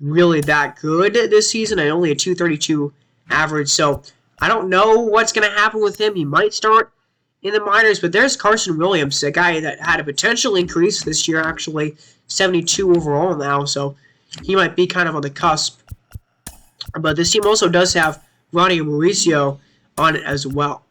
S2: really that good this season. Only a 232 average, so I don't know what's going to happen with him. He might start in the minors, but there's Carson Williams, a guy that had a potential increase this year, actually 72 overall now, so he might be kind of on the cusp. But this team also does have Ronnie Mauricio on it as well.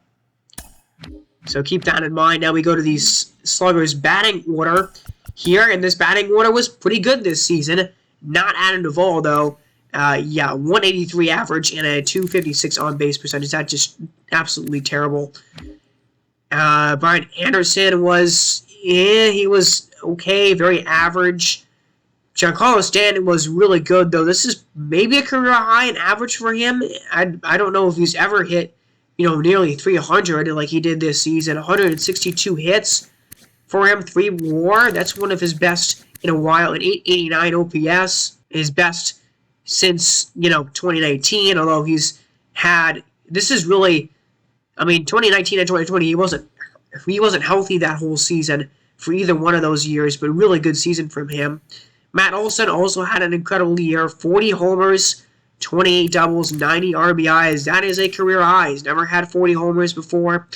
S2: So keep that in mind. Now we go to these Sluggers batting order here, and this batting order was pretty good this season. Not Adam Duvall, though. 183 average and a 256 on-base percentage. That's just absolutely terrible. Brian Anderson he was okay, very average. Giancarlo Stanton was really good, though. This is maybe a career high in average for him. I don't know if he's ever hit, nearly 300 like he did this season. 162 hits for him, 3 WAR. That's one of his best in a while. An 889 OPS, his best since, 2019, although he's had, this is really, 2019 and 2020, he wasn't healthy that whole season for either one of those years, but really good season from him. Matt Olson also had an incredible year, 40 homers, 28 doubles, 90 RBIs. That is a career high. He's never had 40 homers before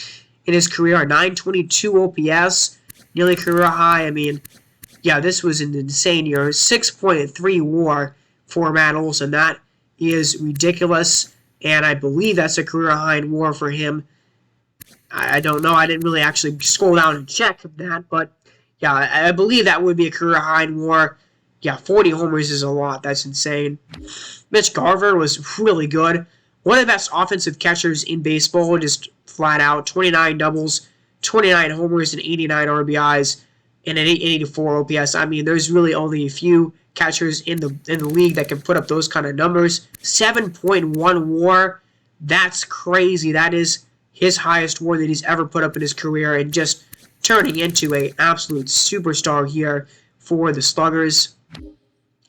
S2: in his career. 922 OPS, nearly career high. I mean, yeah, this was an insane year. 6.3 WAR for Matt Olson. That is ridiculous, and I believe that's a career high in WAR for him. I don't know. I didn't really actually scroll down and check that, but yeah, I believe that would be a career high in WAR. Yeah, 40 homers is a lot. That's insane. Mitch Garver was really good. One of the best offensive catchers in baseball, just flat out. 29 doubles, 29 homers, and 89 RBIs, and an 884 OPS. I mean, there's really only a few catchers in the league that can put up those kind of numbers. 7.1 WAR. That's crazy. That is his highest WAR that he's ever put up in his career, and just turning into an absolute superstar here for the Sluggers.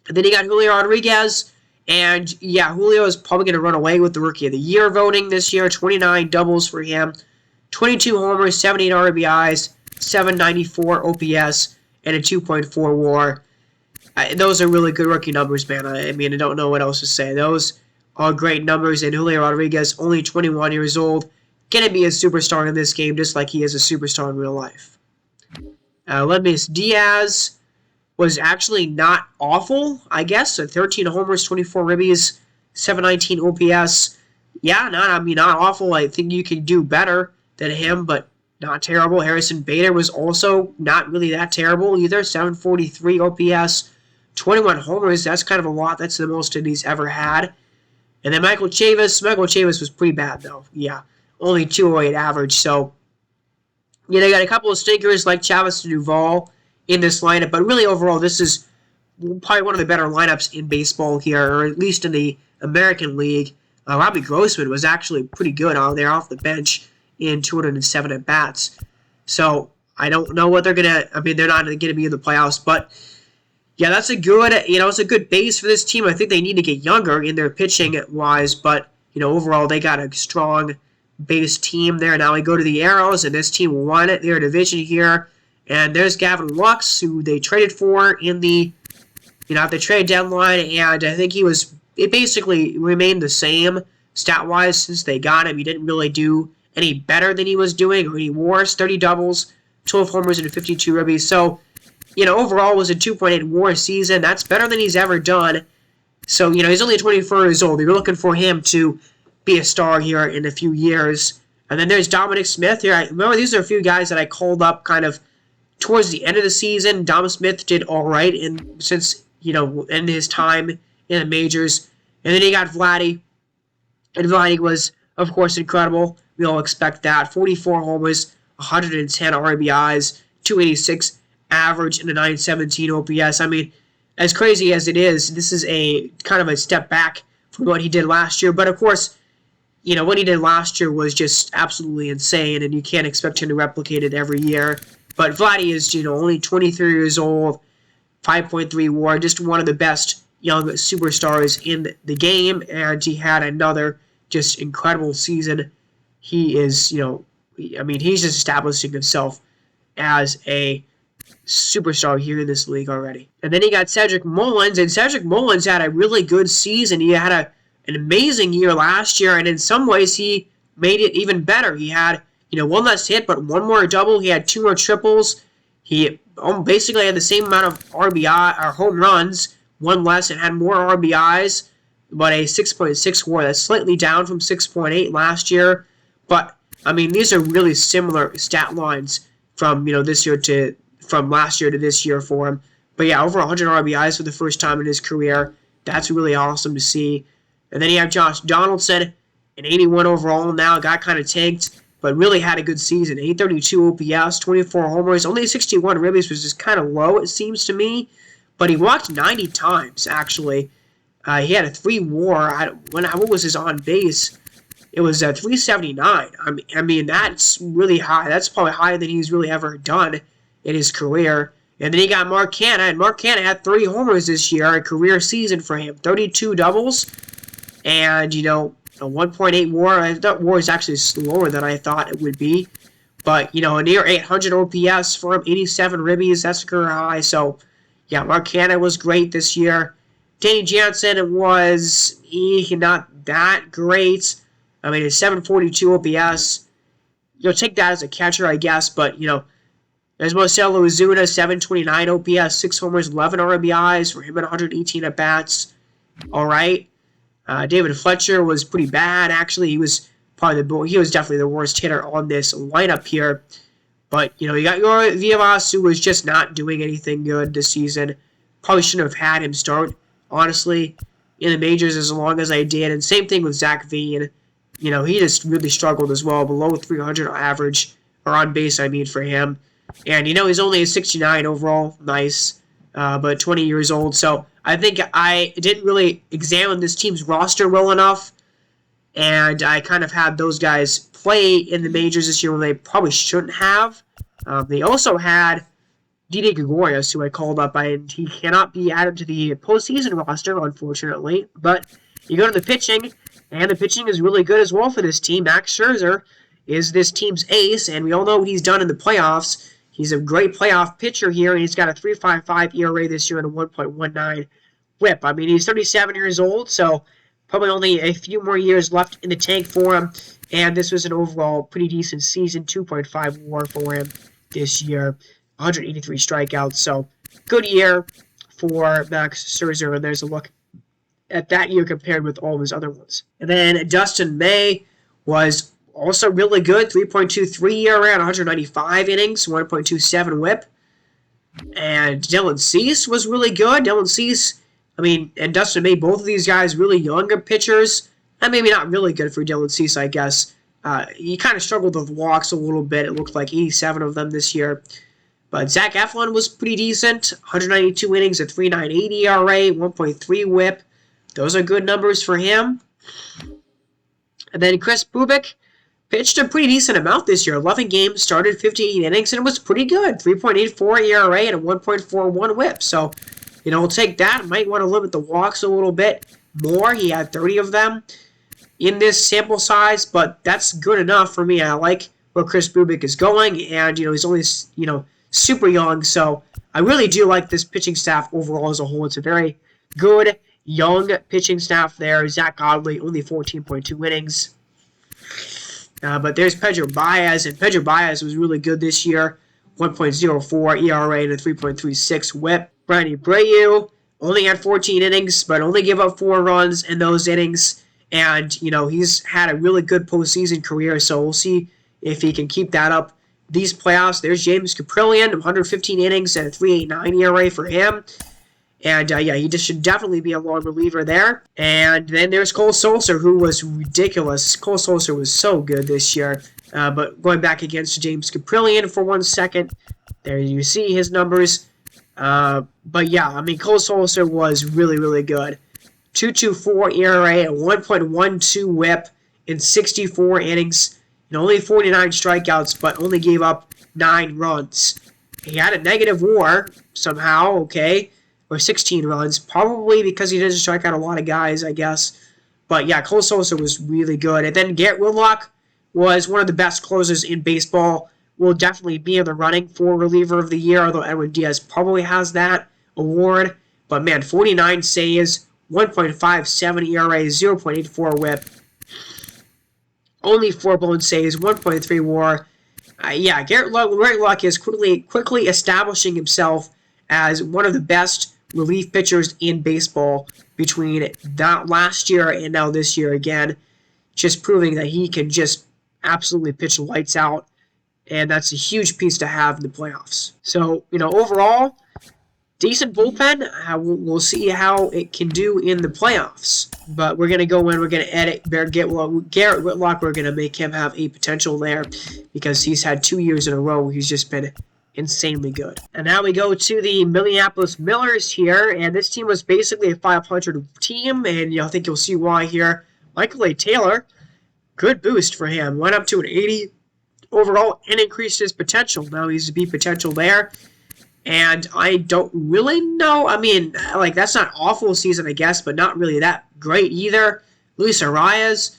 S2: And then you got Julio Rodriguez, and yeah, Julio is probably going to run away with the Rookie of the Year voting this year. 29 doubles for him, 22 homers, 78 RBIs, 794 OPS, and a 2.4 WAR. Those are really good rookie numbers, man. I mean, I don't know what else to say. Those are great numbers, and Julio Rodriguez, only 21 years old, going to be a superstar in this game, just like he is a superstar in real life. Lemus Diaz was actually not awful, I guess. 13 homers, 24 ribbies, 719 OPS. Yeah, not awful. I think you can do better than him, but not terrible. Harrison Bader was also not really that terrible either. 743 OPS, 21 homers. That's kind of a lot. That's the most that he's ever had. And then Michael Chavis was pretty bad, though. Yeah, only 208 average. So, they got a couple of stinkers like Chavis and Duvall in this lineup, but really overall, this is probably one of the better lineups in baseball here, or at least in the American League. Robbie Grossman was actually pretty good out there off the bench in 207 at-bats. So I don't know what they're going to, they're not going to be in the playoffs, but yeah, that's a good, it's a good base for this team. I think they need to get younger in their pitching-wise, but, overall, they got a strong base team there. Now we go to the Arrows, and this team won their division here. And there's Gavin Lux, who they traded for in the, at the trade deadline, and I think it basically remained the same stat-wise since they got him. He didn't really do any better than he was doing, or any worse. 30 doubles, 12 homers, and 52 ribbies. So, overall it was a 2.8 WAR season. That's better than he's ever done. So, he's only 24 years old. You're looking for him to be a star here in a few years. And then there's Dominic Smith here. Remember, these are a few guys that I called up kind of towards the end of the season. Dom Smith did all right since in his time in the majors. And then you got Vladdy. And Vladdy was, of course, incredible. We all expect that. 44 homers, 110 RBIs, 286 average, and a 917 OPS. I mean, as crazy as it is, this is a kind of a step back from what he did last year. But, of course, what he did last year was just absolutely insane, and you can't expect him to replicate it every year. But Vladdy is, only 23 years old, 5.3 WAR, just one of the best young superstars in the game, and he had another just incredible season. He is, he's just establishing himself as a superstar here in this league already. And then you got Cedric Mullins, and Cedric Mullins had a really good season. He had an amazing year last year, and in some ways he made it even better. He had one less hit, but one more double. He had 2 more triples. He basically had the same amount of RBI or home runs, one less, and had more RBIs, but a 6.6 WAR. That's slightly down from 6.8 last year. But these are really similar stat lines from from last year to this year for him. But yeah, over 100 RBIs for the first time in his career. That's really awesome to see. And then you have Josh Donaldson, an 81 overall now, got kind of tanked, but really had a good season. 832 OPS, 24 homers, only 61 ribbies, which is kind of low, it seems to me. But he walked 90 times, actually. He had a 3 WAR. What was his on base? It was 379. That's really high. That's probably higher than he's really ever done in his career. And then you got Mark Canha, and Mark Canha had 3 homers this year, a career season for him. 32 doubles, and, a 1.8 WAR. I thought WAR is actually slower than I thought it would be. But, a near 800 OPS for him, 87 ribbies, that's a career high. So, yeah, Mark Canha was great this year. Danny Jansen was not that great. I mean, it's 742 OPS. Take that as a catcher, I guess, but, there's Marcelo Ozuna, 729 OPS, 6 homers, 11 RBIs for him at 118 at-bats. All right. David Fletcher was pretty bad, actually. He was definitely the worst hitter on this lineup here. But, you got your Vivas, who was just not doing anything good this season. Probably shouldn't have had him start, honestly, in the majors as long as I did. And same thing with Zach Veen. He just really struggled as well, below 300 average, or on base, for him. And, he's only a 69 overall, nice, but 20 years old. So I think I didn't really examine this team's roster well enough, and I kind of had those guys play in the majors this year when they probably shouldn't have. They also had Didi Gregorius, who I called up, and he cannot be added to the postseason roster, unfortunately. But you go to the pitching, and the pitching is really good as well for this team. Max Scherzer is this team's ace, and we all know what he's done in the playoffs. He's a great playoff pitcher here, and he's got a 3.55 ERA this year and a 1.19 whip. I mean, he's 37 years old, so probably only a few more years left in the tank for him. And this was an overall pretty decent season, 2.5 WAR for him this year, 183 strikeouts. So good year for Max Scherzer, and there's a look at that year compared with all of his other ones. And then Dustin May was also really good, 3.23 ERA on 195 innings, 1.27 whip. And Dylan Cease was really good. Dylan Cease, and Dustin May, both of these guys really younger pitchers. And maybe not really good for Dylan Cease, I guess. He kind of struggled with walks a little bit. It looked like 87 of them this year. But Zach Eflin was pretty decent, 192 innings, a 3.98 ERA, 1.3 whip. Those are good numbers for him. And then Chris Bubik pitched a pretty decent amount this year. 11 games, started 15 innings, and it was pretty good. 3.84 ERA and a 1.41 whip. So, we'll take that. Might want to limit the walks a little bit more. He had 30 of them in this sample size, but that's good enough for me. I like where Chris Bubik is going, and, he's only, super young. So, I really do like this pitching staff overall as a whole. It's a very good, young pitching staff there. Zach Godley, only 14.2 innings. But there's Pedro Baez, and Pedro Baez was really good this year. 1.04 ERA and a 3.36 whip. Bryan Abreu only had 14 innings, but only gave up 4 runs in those innings. And, he's had a really good postseason career, so we'll see if he can keep that up these playoffs. There's James Caprillion, 115 innings and a 3.89 ERA for him. And, he just should definitely be a long reliever there. And then there's Cole Sulser, who was ridiculous. Cole Sulser was so good this year. But going back against James Caprillion for 1 second, there you see his numbers. But, yeah, Cole Sulser was really, really good. 2.24 ERA, a 1.12 whip in 64 innings. Only 49 strikeouts, but only gave up 9 runs. He had a negative WAR somehow, okay, or 16 runs, probably because he didn't strike out a lot of guys, I guess. But yeah, Cole Sulser was really good. And then Garrett Whitlock was one of the best closers in baseball. Will definitely be in the running for reliever of the year, although Edwin Diaz probably has that award. But man, 49 saves, 1.57 ERA, 0.84 whip. Only 4 blown saves, 1.3 WAR. Garrett Whitlock is quickly establishing himself as one of the best relief pitchers in baseball between that last year and now this year again. Just proving that he can just absolutely pitch lights out. And that's a huge piece to have in the playoffs. So, overall, decent bullpen. We'll see how it can do in the playoffs. But we're going to go in, we're going to edit Garrett Whitlock. We're going to make him have a potential there because he's had 2 years in a row where he's just been insanely good. And now we go to the Minneapolis Millers here. And this team was basically a 500 team. And I think you'll see why here. Michael A. Taylor, good boost for him. Went up to an 80 overall and increased his potential. Now he's a B potential there. And I don't really know. I mean, like, that's not awful season, I guess, but not really that great either. Luis Arias,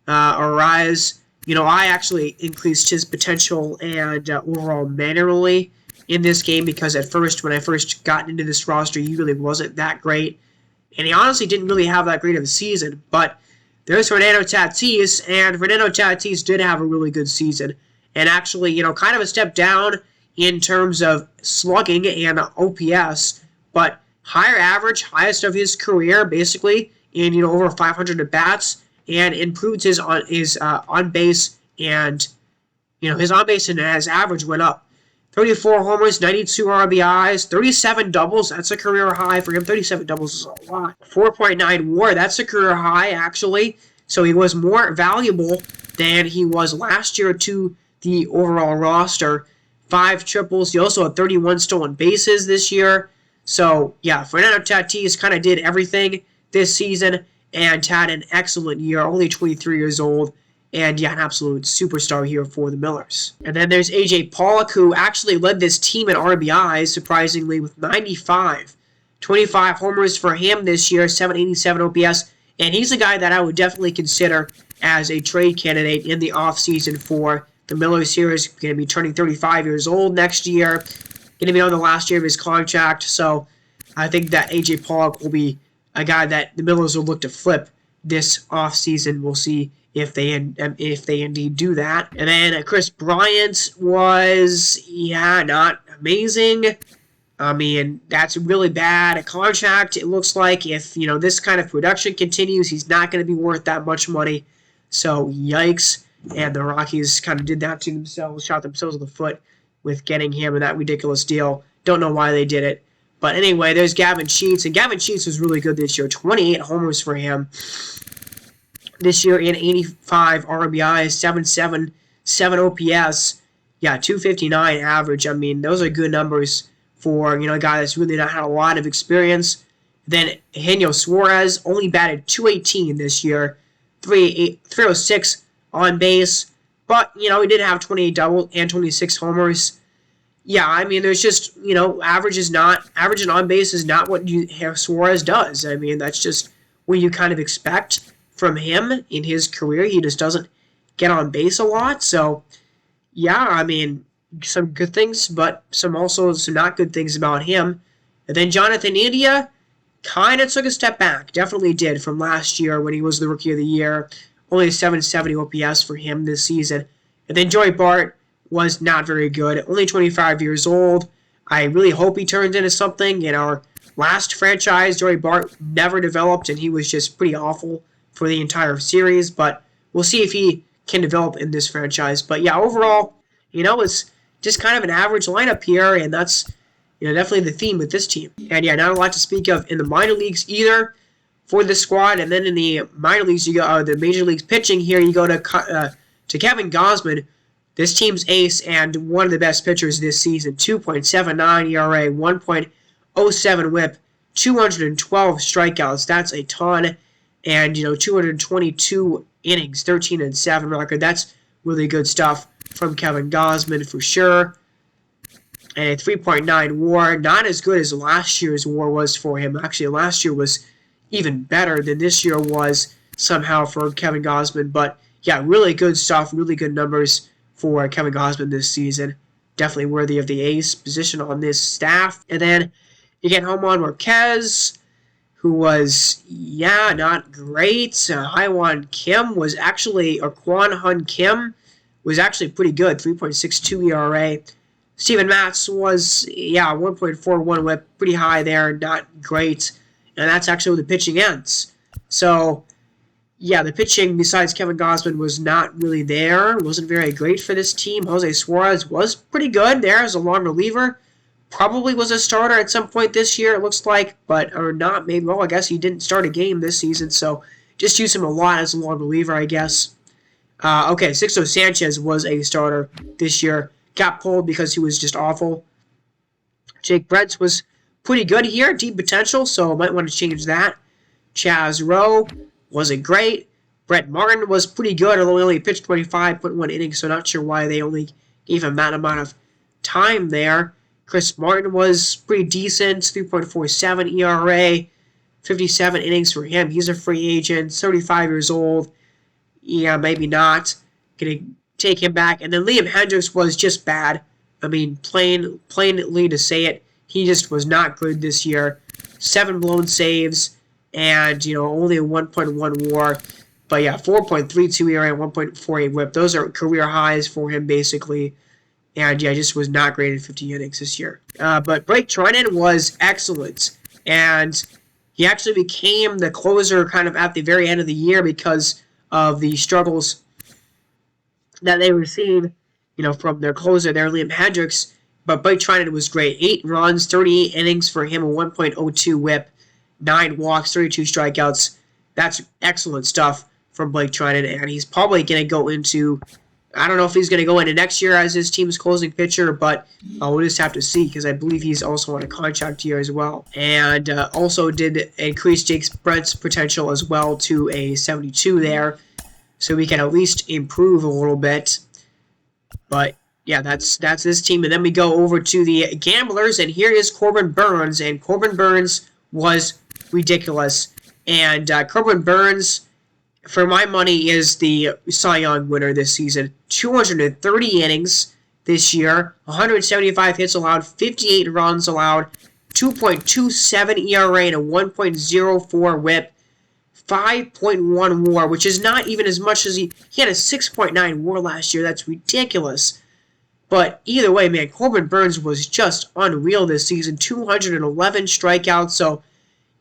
S2: I actually increased his potential and overall manually in this game because at first, when I first got into this roster, he really wasn't that great. And he honestly didn't really have that great of a season. But there's Fernando Tatis, and Fernando Tatis did have a really good season. And actually, kind of a step down in terms of slugging and OPS, but higher average, highest of his career, basically, in over 500 at bats, and improved his on base and his on base and his average went up. 34 homers, 92 RBIs, 37 doubles. That's a career high for him. 37 doubles is a lot. 4.9 WAR. That's a career high actually. So he was more valuable than he was last year to the overall roster. 5 triples. He also had 31 stolen bases this year. So, yeah, Fernando Tatis kind of did everything this season and had an excellent year, only 23 years old. And, yeah, an absolute superstar here for the Millers. And then there's A.J. Pollock, who actually led this team in RBIs, surprisingly, with 95. 25 homers for him this year, 787 OPS. And he's a guy that I would definitely consider as a trade candidate in the offseason for the Millers here. Is going to be turning 35 years old next year. Going to be on the last year of his contract. So I think that A.J. Pollock will be a guy that the Millers will look to flip this offseason. We'll see if they indeed do that. And then Chris Bryant was, not amazing. I mean, that's really bad. A contract, it looks like if, this kind of production continues, he's not going to be worth that much money. So, yikes. And the Rockies kind of did that to themselves, shot themselves in the foot with getting him in that ridiculous deal. Don't know why they did it. But anyway, there's Gavin Sheets. And Gavin Sheets was really good this year. 28 homers for him this year in 85 RBIs, 7 OPS. Yeah, 259 average. I mean, those are good numbers for, a guy that's really not had a lot of experience. Then Eugenio Suarez only batted 218 this year, 306 on base. But, he did have 28 doubles and 26 homers. Yeah, I mean, there's just, average and on base is not what Suarez does. I mean, that's just what you kind of expect from him in his career. He just doesn't get on base a lot. So, yeah, I mean, some good things, but some not good things about him. And then Jonathan India kind of took a step back. Definitely did from last year when he was the Rookie of the Year. Only 770 OPS for him this season. And then Joey Bart was not very good. Only 25 years old. I really hope he turns into something. In our last franchise, Joey Bart never developed, and he was just pretty awful for the entire series. But we'll see if he can develop in this franchise. But yeah, overall, it's just kind of an average lineup here, and that's definitely the theme with this team. And yeah, not a lot to speak of in the minor leagues either for the squad. And then in the minor leagues, you go the major leagues pitching here. You go to Kevin Gausman, this team's ace and one of the best pitchers this season. 2.79 ERA, 1.07 WHIP, 212 strikeouts. That's a ton. And 222 innings, 13-7 record. That's really good stuff from Kevin Gausman for sure. And a 3.9 WAR, not as good as last year's WAR was for him. Actually, last year was even better than this year was somehow for Kevin Gausman. But yeah, really good stuff, really good numbers for Kevin Gausman this season. Definitely worthy of the ace position on this staff. And then you get Homon Marquez, who was, not great. Kwon Hun Kim was actually pretty good, 3.62 ERA. Steven Matz was, 1.41 WHIP, pretty high there, not great. And that's actually where the pitching ends. So, yeah, the pitching, besides Kevin Gausman, was not really there. It wasn't very great for this team. Jose Suarez was pretty good there as a long reliever. Probably was a starter at some point this year, it looks like, or not. Maybe, I guess he didn't start a game this season, so just use him a lot as a long reliever, I guess. Sixto Sanchez was a starter this year. Got pulled because he was just awful. Jake Brentz was pretty good here, deep potential, so might want to change that. Chaz Rowe wasn't great. Brett Martin was pretty good, although he only pitched 25.1 innings, so not sure why they only gave him that amount of time there. Chris Martin was pretty decent, 3.47 ERA, 57 innings for him. He's a free agent, 35 years old. Yeah, maybe not. Gonna take him back. And then Liam Hendriks was just bad. I mean, plainly to say it, he just was not good this year. 7 blown saves, and only a 1.1 WAR. But yeah, 4.32 ERA and 1.48 WHIP. Those are career highs for him basically. And yeah, just was not great in 50 innings this year. But Blake Treinen was excellent, and he actually became the closer kind of at the very end of the year because of the struggles that they were seeing, from their closer there, Liam Hendriks. But Blake Treinen was great. 8 runs, 38 innings for him, a 1.02 WHIP, 9 walks, 32 strikeouts. That's excellent stuff from Blake Treinen, and he's probably going to go into, I don't know if he's going to go into next year as his team's closing pitcher, but we'll just have to see because I believe he's also on a contract year as well. And also did increase Jake Brent's potential as well to a 72 there, so we can at least improve a little bit. But yeah, that's this team. And then we go over to the Gamblers, and here is Corbin Burnes, and Corbin Burnes was ridiculous. And Corbin Burnes, for my money, is the Cy Young winner this season. 230 innings this year, 175 hits allowed, 58 runs allowed, 2.27 ERA and a 1.04 WHIP, 5.1 WAR, which is not even as much as he had a 6.9 WAR last year. That's ridiculous. But either way, man, Corbin Burnes was just unreal this season. 211 strikeouts. So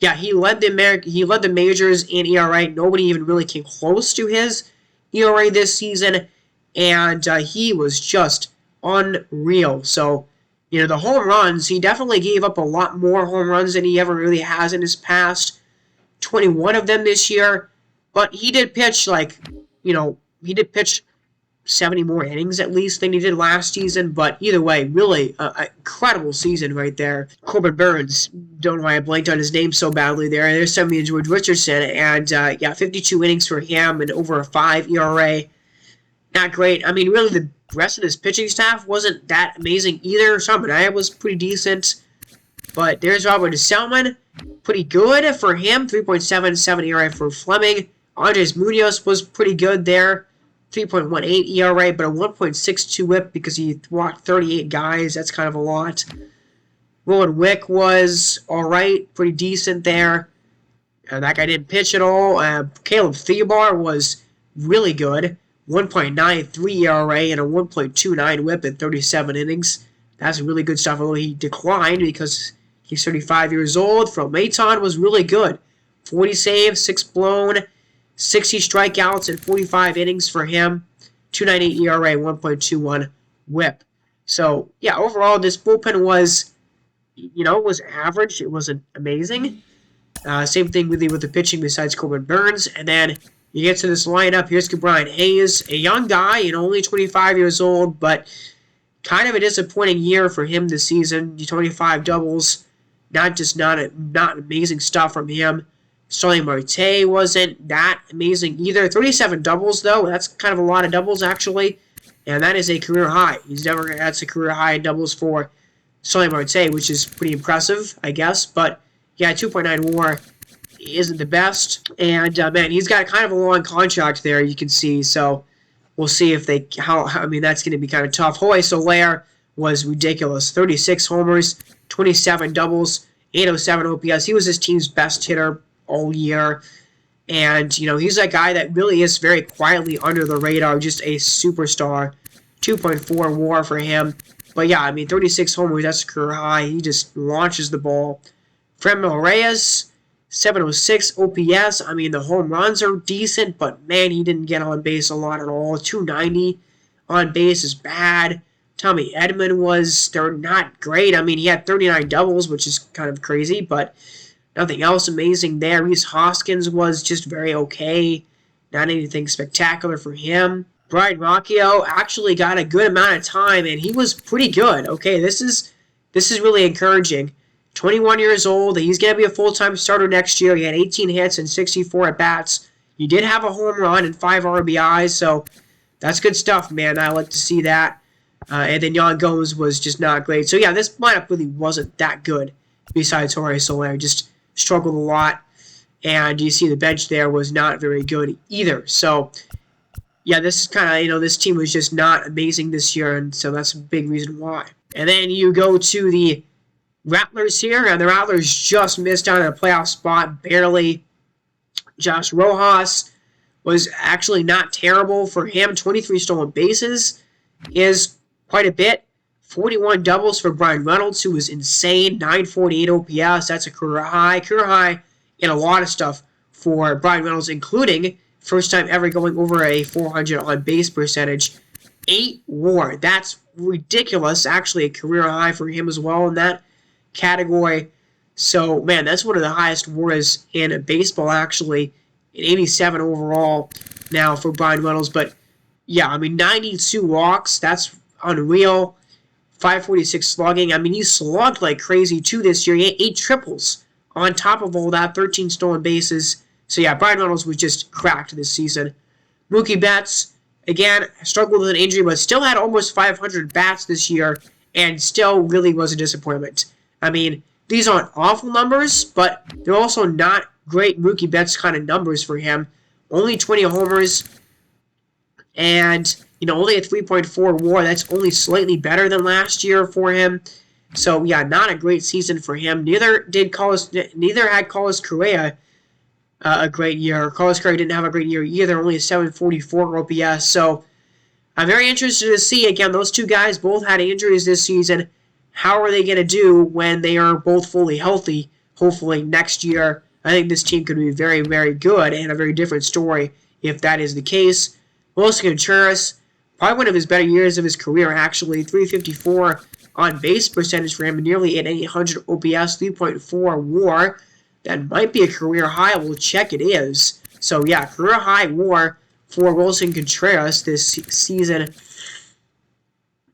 S2: yeah, he led the majors in ERA. Nobody even really came close to his ERA this season, and he was just unreal. So, the home runs, he definitely gave up a lot more home runs than he ever really has in his past. 21 of them this year, but he did pitch he did pitch 70 more innings at least than he did last season. But either way, really an incredible season right there. Corbin Burnes, don't know why I blanked on his name so badly there. There's somebody in George Richardson, and 52 innings for him and over a 5 ERA. Not great. I mean, really, the rest of this pitching staff wasn't that amazing either. Somebody was pretty decent. But there's Robert Selman, pretty good for him. 3.77 ERA for Fleming. Andres Munoz was pretty good there. 3.18 ERA, but a 1.62 WHIP because he walked 38 guys. That's kind of a lot. Rowan Wick was alright, pretty decent there. That guy didn't pitch at all. Caleb Theobar was really good. 1.93 ERA and a 1.29 WHIP in 37 innings. That's really good stuff. Although he declined because he's 35 years old. From Maton was really good. 40 saves, 6 blown, 60 strikeouts, and 45 innings for him. 2.98 ERA, 1.21 WHIP. So, yeah, overall, this bullpen was, was average. It wasn't amazing. Same thing with the pitching besides Corbin Burnes. And then you get to this lineup. Here's Brian Hayes, a young guy, only 25 years old, but kind of a disappointing year for him this season. 25 doubles, not amazing stuff from him. Starling Marte wasn't that amazing either. 37 doubles, though. That's kind of a lot of doubles, actually. And that is a career high. That's a career high in doubles for Starling Marte, which is pretty impressive, I guess. But, yeah, 2.9 WAR isn't the best. And, man, he's got kind of a long contract there, you can see. So, we'll see if that's going to be kind of tough. Jorge Soler was ridiculous. 36 homers, 27 doubles, 807 OPS. He was his team's best hitter all year. And, he's that guy that really is very quietly under the radar, just a superstar. 2.4 WAR for him. But, yeah, 36 homers, that's a career high. He just launches the ball. Franmil Reyes, 706 OPS. The home runs are decent, but, man, he didn't get on base a lot at all. 290 on base is bad. Tommy Edman they're not great. He had 39 doubles, which is kind of crazy, but nothing else amazing there. Rhys Hoskins was just very okay. Not anything spectacular for him. Brian Rocchio actually got a good amount of time, and he was pretty good. Okay, this is really encouraging. 21 years old. He's going to be a full-time starter next year. He had 18 hits and 64 at-bats. He did have a home run and 5 RBIs, so that's good stuff, man. I like to see that. And then Yan Gomes was just not great. So, yeah, this lineup really wasn't that good besides Jorge Soler. Just struggled a lot. And you see the bench there was not very good either. So, yeah, this is kind of, this team was just not amazing this year. And so that's a big reason why. And then you go to the Rattlers here. And the Rattlers just missed out on a playoff spot, barely. Josh Rojas was actually not terrible for him. 23 stolen bases is quite a bit. 41 doubles for Brian Reynolds, who was insane. 948 OPS. That's a career high. Career high in a lot of stuff for Brian Reynolds, including first time ever going over a 400 on base percentage. 8 WAR. That's ridiculous. Actually, a career high for him as well in that category. So, man, that's one of the highest WARs in baseball, actually. An 87 overall now for Brian Reynolds. But, yeah, 92 walks. That's unreal. 546 slugging. He slugged like crazy, too, this year. He had 8 triples on top of all that. 13 stolen bases. So, yeah, Brian Reynolds was just cracked this season. Mookie Betts, again, struggled with an injury, but still had almost 500 bats this year and still really was a disappointment. These aren't awful numbers, but they're also not great Mookie Betts kind of numbers for him. Only 20 homers and, only a 3.4 WAR. That's only slightly better than last year for him. So, yeah, not a great season for him. Neither had Carlos Correa a great year. Carlos Correa didn't have a great year either, only a 744 OPS. So, I'm very interested to see, again, those two guys both had injuries this season. How are they going to do when they are both fully healthy, hopefully next year? I think this team could be very, very good and a very different story if that is the case. Wilson Contreras, probably one of his better years of his career, actually. 354 on base percentage for him, nearly an 800 OPS, 3.4 WAR. That might be a career high. We'll check it is. So, yeah, career high WAR for Wilson Contreras this season.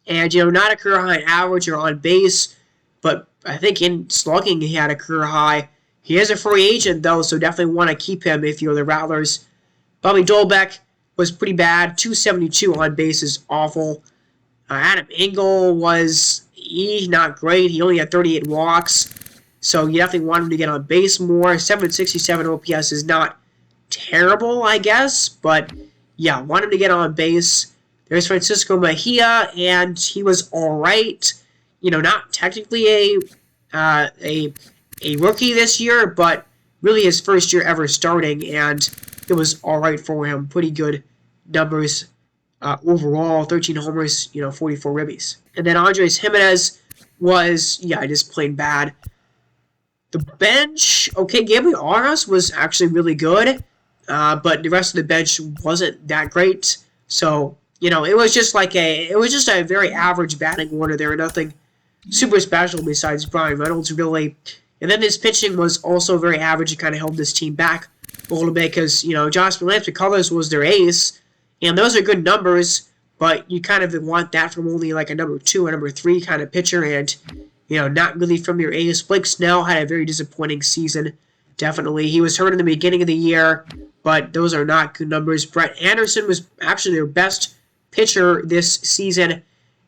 S2: And, not a career high in average or on base, but I think in slugging he had a career high. He is a free agent, though, so definitely want to keep him if you're the Rattlers. Bobby Dolbeck was pretty bad. 272 on base is awful. Adam Engel was not great. He only had 38 walks, so you definitely want him to get on base more. 767 OPS is not terrible, I guess, but, yeah, want him to get on base. There's Francisco Mejia, and he was all right. Not technically a rookie this year, but really his first year ever starting, and it was all right for him. Pretty good numbers overall. 13 homers, 44 ribbies. And then Andres Jimenez was, just plain bad. The bench, okay, Gabriel Arias was actually really good, but the rest of the bench wasn't that great. So, it was just a very average batting order there. Nothing super special besides Brian Reynolds, really. And then his pitching was also very average. It kind of held this team back a little bit because, Josh McCullers was their ace. And those are good numbers, but you kind of want that from only like a number 2 or number 3 kind of pitcher. And, not really from your ace. Blake Snell had a very disappointing season. Definitely. He was hurt in the beginning of the year, but those are not good numbers. Brett Anderson was actually their best pitcher this season,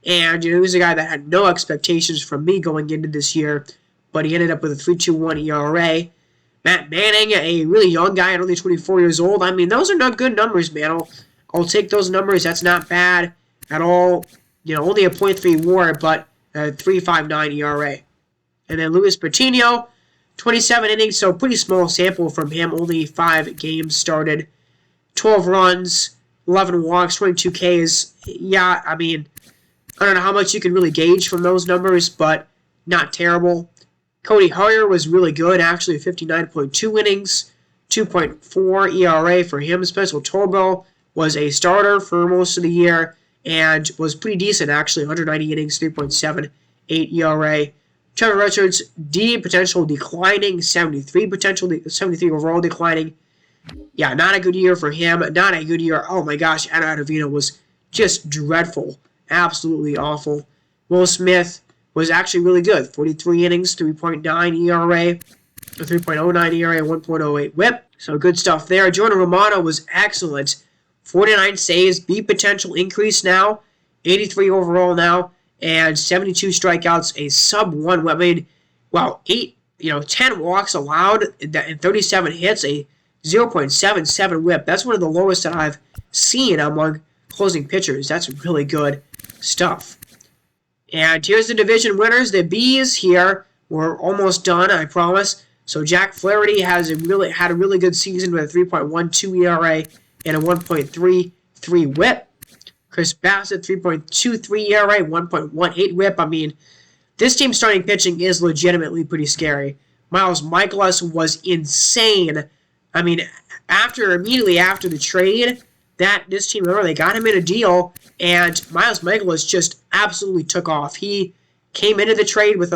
S2: and he was a guy that had no expectations from me going into this year, but he ended up with a 3.21 ERA. Matt Manning, a really young guy at only 24 years old. Those are not good numbers, man. I'll take those numbers. That's not bad at all. Only a .3 WAR, but a 3.59 ERA. And then Luis Patino, 27 innings, so pretty small sample from him. Only 5 games started, 12 runs. 11 walks, 22 Ks. Yeah, I don't know how much you can really gauge from those numbers, but not terrible. Cody Hoyer was really good, actually, 59.2 innings, 2.4 ERA for him. Spencer Turnbull was a starter for most of the year and was pretty decent, actually, 190 innings, 3.78 ERA. Trevor Richards, D potential declining, 73 overall declining. Yeah, not a good year for him. Not a good year. Oh my gosh, Ana Ottavino was just dreadful. Absolutely awful. Will Smith was actually really good. 43 innings, 3.9 ERA, 3.09 ERA, 1.08 WHIP. So good stuff there. Jordan Romano was excellent. 49 saves, B potential increase now 83 overall now, and 72 strikeouts, a sub-1 whip. I mean, wow, 10 walks allowed and 37 hits, a 0.77 whip. That's one of the lowest that I've seen among closing pitchers. That's really good stuff. And here's the division winners. The Bees here were almost done, I promise. So Jack Flaherty had a really good season with a 3.12 ERA and a 1.33 whip. Chris Bassett, 3.23 ERA, 1.18 whip. I mean, this team's starting pitching is legitimately pretty scary. Miles Mikolas was insane. I mean, immediately after the trade, this team, remember, they got him in a deal, and Miles Mikolas just absolutely took off. He came into the trade with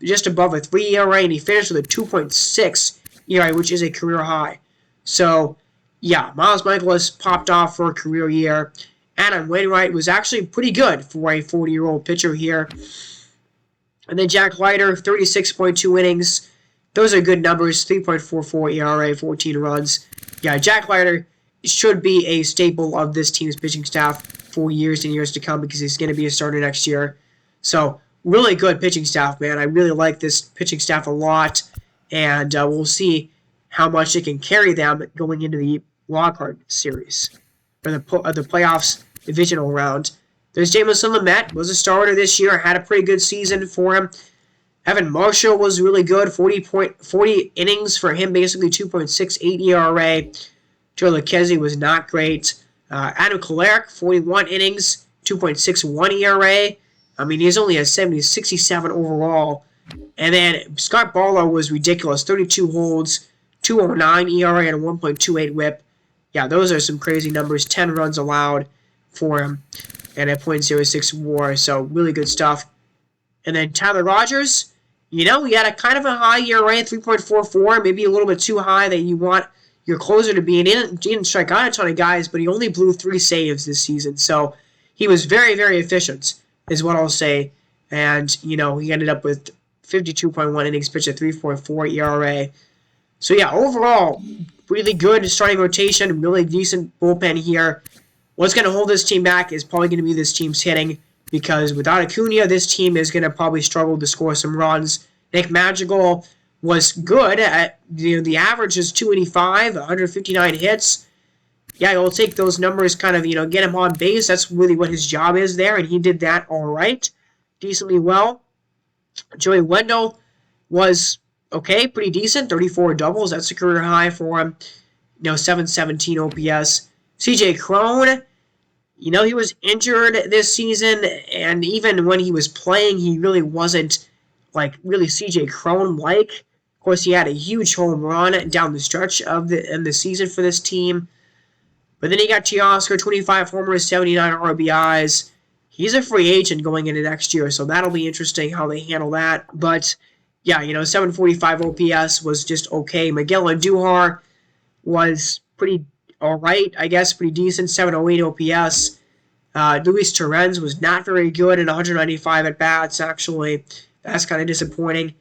S2: just above a 3 ERA, and he finished with a 2.6 ERA, which is a career high. So, yeah, Miles Mikolas popped off for a career year. Adam Wainwright was actually pretty good for a 40-year-old pitcher here. And then Jack Leiter, 36.2 innings. Those are good numbers. 3.44 ERA, 14 runs. Yeah, Jack Leiter should be a staple of this team's pitching staff for years and years to come because he's going to be a starter next year. So, really good pitching staff, man. I really like this pitching staff a lot. And we'll see how much it can carry them going into the wildcard series. Or the playoffs divisional round. There's Jameson Lamet, was a starter this year, had a pretty good season for him. Evan Marshall was really good, 40 innings for him, basically 2.68 ERA. Joe Lucchesi was not great. Adam Kolarek, 41 innings, 2.61 ERA. I mean, he's only a 67 overall. And then Scott Barlow was ridiculous, 32 holds, 2.09 ERA, and a 1.28 whip. Yeah, those are some crazy numbers. 10 runs allowed for him and a .06 WAR, so really good stuff. And then Tyler Rogers, he had a kind of a high ERA, 3.44, maybe a little bit too high that you want your closer to be. And he didn't strike out a ton of guys, but he only blew 3 saves this season, so he was very, very efficient, is what I'll say. And, he ended up with 52.1 innings pitched, a 3.44 ERA. So, yeah, overall, really good starting rotation, really decent bullpen here. What's going to hold this team back is probably going to be this team's hitting, because without Acuna, this team is going to probably struggle to score some runs. Nick Madrigal was good. The average is 285, 159 hits. Yeah, we'll take those numbers, kind of, get him on base. That's really what his job is there, and he did that all right, decently well. Joey Wendell was okay, pretty decent, 34 doubles. That's a career high for him. 717 OPS. CJ Cron, he was injured this season, and even when he was playing, he really wasn't, really CJ Cron-like. Of course, he had a huge home run down the stretch of the season for this team. But then he got Teoscar, 25 homers, 79 RBIs. He's a free agent going into next year, so that'll be interesting how they handle that. But, yeah, 745 OPS was just okay. Miguel Andujar was pretty alright, I guess, pretty decent, 708 OPS. Luis Torrens was not very good in 195 at-bats, actually. That's kind of disappointing.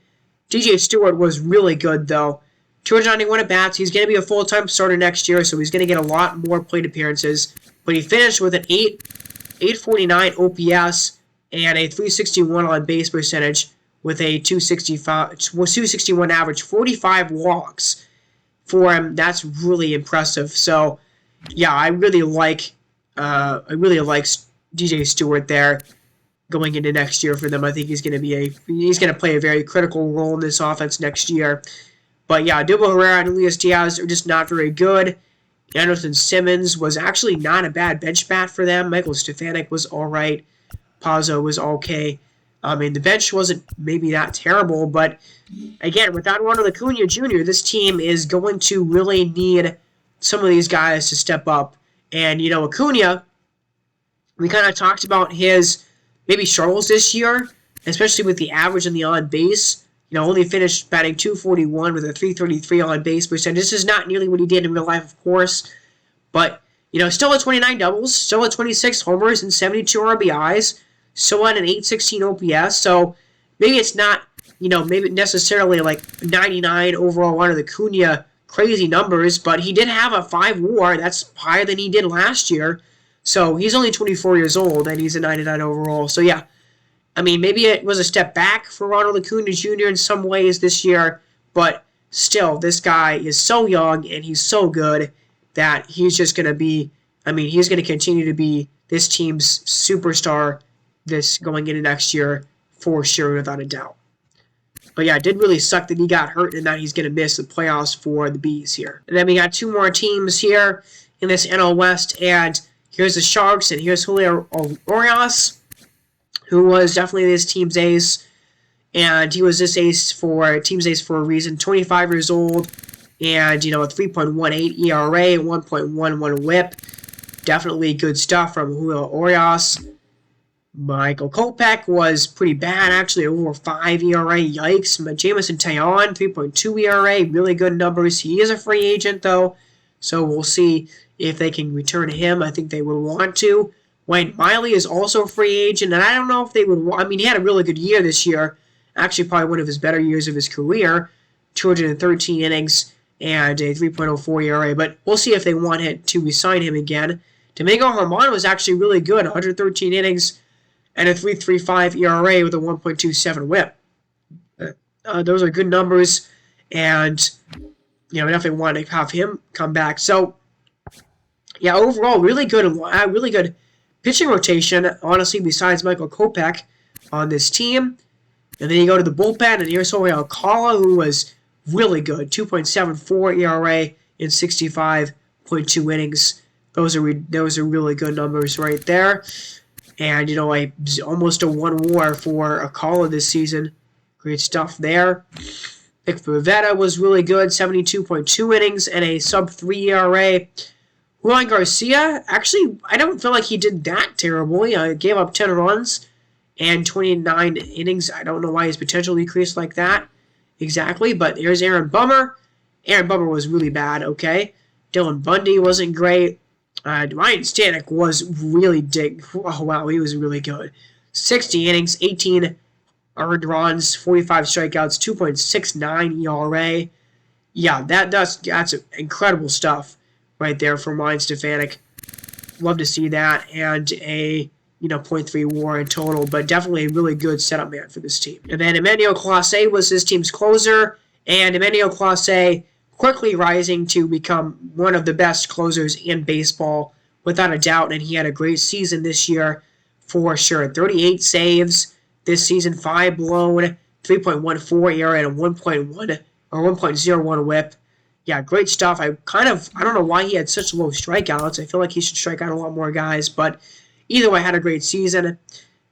S2: DJ Stewart was really good, though. 291 at-bats. He's going to be a full-time starter next year, so he's going to get a lot more plate appearances. But he finished with an 849 OPS and a 361 on-base percentage with a 261 average, 45 walks for him. That's really impressive. So, yeah, I really like DJ Stewart there going into next year for them. I think he's going to play a very critical role in this offense next year. But yeah, Dubbo Herrera and Elias Diaz are just not very good. Anderson Simmons was actually not a bad bench bat for them. Michael Stefanik was all right. Pazzo was okay. I mean, the bench wasn't maybe that terrible, but again, without Ronald Acuna Jr., this team is going to really need some of these guys to step up. And, Acuna, we kind of talked about his maybe struggles this year, especially with the average and the on-base. Only finished batting .241 with a .333 on-base percentage. This is not nearly what he did in real life, of course. But, still at 29 doubles, still at 26 homers and 72 RBIs, still at an 816 OPS. So, maybe it's not, maybe necessarily like 99 overall under the Acuna crazy numbers, but he did have a 5 WAR. That's higher than he did last year. So he's only 24 years old, and he's a 99 overall. So yeah, I mean, maybe it was a step back for Ronald Acuna Jr. in some ways this year, but still, this guy is so young and he's so good that he's just going to be, I mean, he's going to continue to be this team's superstar this going into next year for sure, without a doubt. But yeah, it did really suck that he got hurt and that he's going to miss the playoffs for the Bees here. And then we got two more teams here in this NL West, and here's the Sharks, and here's Julio Urias, who was definitely this team's ace, and he was this team's ace for a reason. 25 years old, and a 3.18 ERA, 1.11 WHIP. Definitely good stuff from Julio Urias. Michael Kopech was pretty bad, actually, over 5 ERA. Yikes. Jamison Taillon, 3.2 ERA, really good numbers. He is a free agent, though, so we'll see if they can return him. I think they would want to. Wayne Miley is also a free agent, and I don't know if they would want. I mean, he had a really good year this year. Actually, probably one of his better years of his career. 213 innings and a 3.04 ERA, but we'll see if they want to re-sign him again. Domingo Germán was actually really good. 113 innings and a 3.35 ERA with a 1.27 WHIP. Those are good numbers, and definitely want to have him come back. So, yeah, overall, really good pitching rotation, honestly, besides Michael Kopech on this team. And then you go to the bullpen, and here's Jorge Alcala, who was really good. 2.74 ERA in 65.2 innings. Those are really good numbers right there. And, almost a 1 WAR for Alcala this season. Great stuff there. Nick Pivetta was really good. 72.2 innings and a sub-3 ERA. Juan Garcia, actually, I don't feel like he did that terribly. He gave up 10 runs and 29 innings. I don't know why his potential decreased like that exactly, but here's Aaron Bummer. Aaron Bummer was really bad, okay? Dylan Bundy wasn't great. Ryan Stanek was really oh, wow, he was really good. 60 innings, 18 earned runs, 45 strikeouts, 2.69 ERA. Yeah, that's incredible stuff right there from Ryan Stefanik. Love to see that, and a 0.3 WAR in total, but definitely a really good setup man for this team. And then Emmanuel Clase was his team's closer, and Emmanuel Clase quickly rising to become one of the best closers in baseball, without a doubt, and he had a great season this year for sure. 38 saves this season, 5 blown, 3.14 ERA, and a 1.01 WHIP. Yeah, great stuff. I don't know why he had such low strikeouts. I feel like he should strike out a lot more guys, but either way, had a great season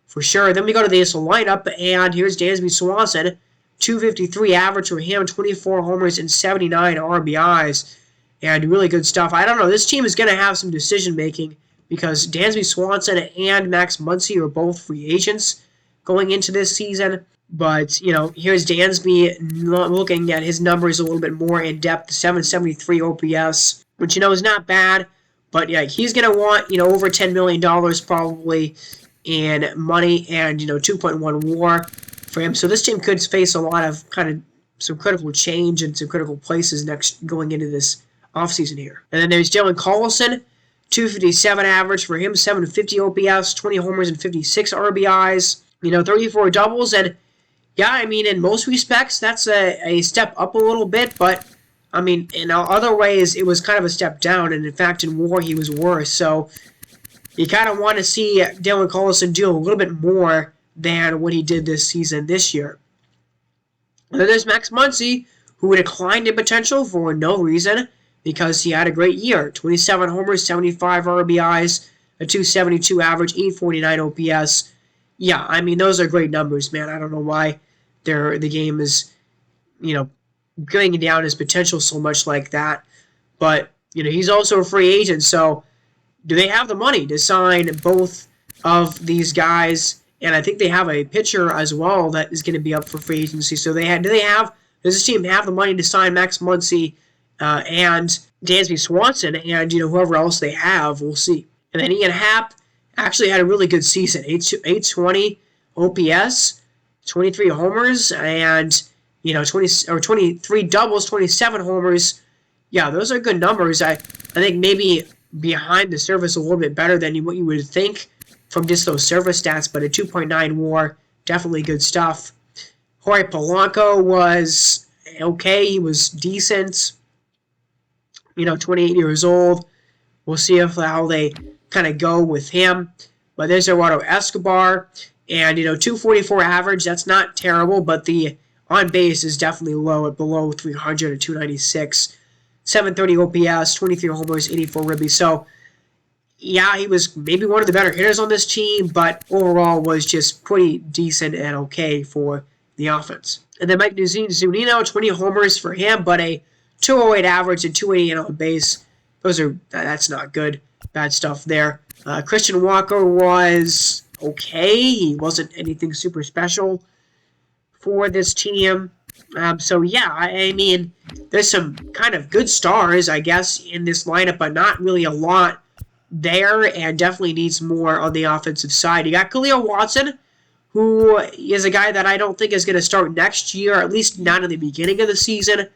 S2: for sure. Then we go to the ASL lineup, and here's Dansby Swanson, 253 average for him, 24 homers and 79 RBIs, and really good stuff. I don't know. This team is going to have some decision making because Dansby Swanson and Max Muncy are both free agents going into this season. But, here's Dansby looking at his numbers a little bit more in depth. 773 OPS, which, is not bad. But, yeah, he's going to want, over $10 million probably in money and, 2.1 WAR for him. So this team could face a lot of some critical change and some critical places going into this offseason here. And then there's Dylan Carlson, 257 average for him, 750 OPS, 20 homers and 56 RBIs, 34 doubles, and yeah, I mean, in most respects, that's a step up a little bit, but, I mean, in other ways, it was kind of a step down, and in fact, in WAR, he was worse, so you kind of want to see Dylan Carlson do a little bit more than what he did this year. And then there's Max Muncy, who declined in potential for no reason, because he had a great year. 27 homers, 75 RBIs, a 272 average, 849 OPS. Yeah, I mean, those are great numbers, man. I don't know why the game is, going down his potential so much like that. But, he's also a free agent, so do they have the money to sign both of these guys? And I think they have a pitcher as well that is going to be up for free agency. So does this team have the money to sign Max Muncy and Dansby Swanson and, whoever else they have? We'll see. And then Ian Happ actually had a really good season. 820 OPS, 23 homers, and 23 doubles, 27 homers. Yeah, those are good numbers. I think maybe behind the surface a little bit better than what you would think from just those surface stats, but a 2.9 WAR, definitely good stuff. Jorge Polanco was okay. He was decent. 28 years old. We'll see how they kind of go with him. But there's Eduardo Escobar. And, 244 average, that's not terrible, but the on base is definitely low at below 300 at 296. 730 OPS, 23 homers, 84 ribbies. So, yeah, he was maybe one of the better hitters on this team, but overall was just pretty decent and okay for the offense. And then Mike Zunino, 20 homers for him, but a 208 average and 288 on base. That's not good. Bad stuff there. Christian Walker was okay. He wasn't anything super special for this team. So, yeah, I mean, there's some kind of good stars, I guess, in this lineup, but not really a lot there, and definitely needs more on the offensive side. You got Khalil Watson, who is a guy that I don't think is going to start next year, at least not in the beginning of the season.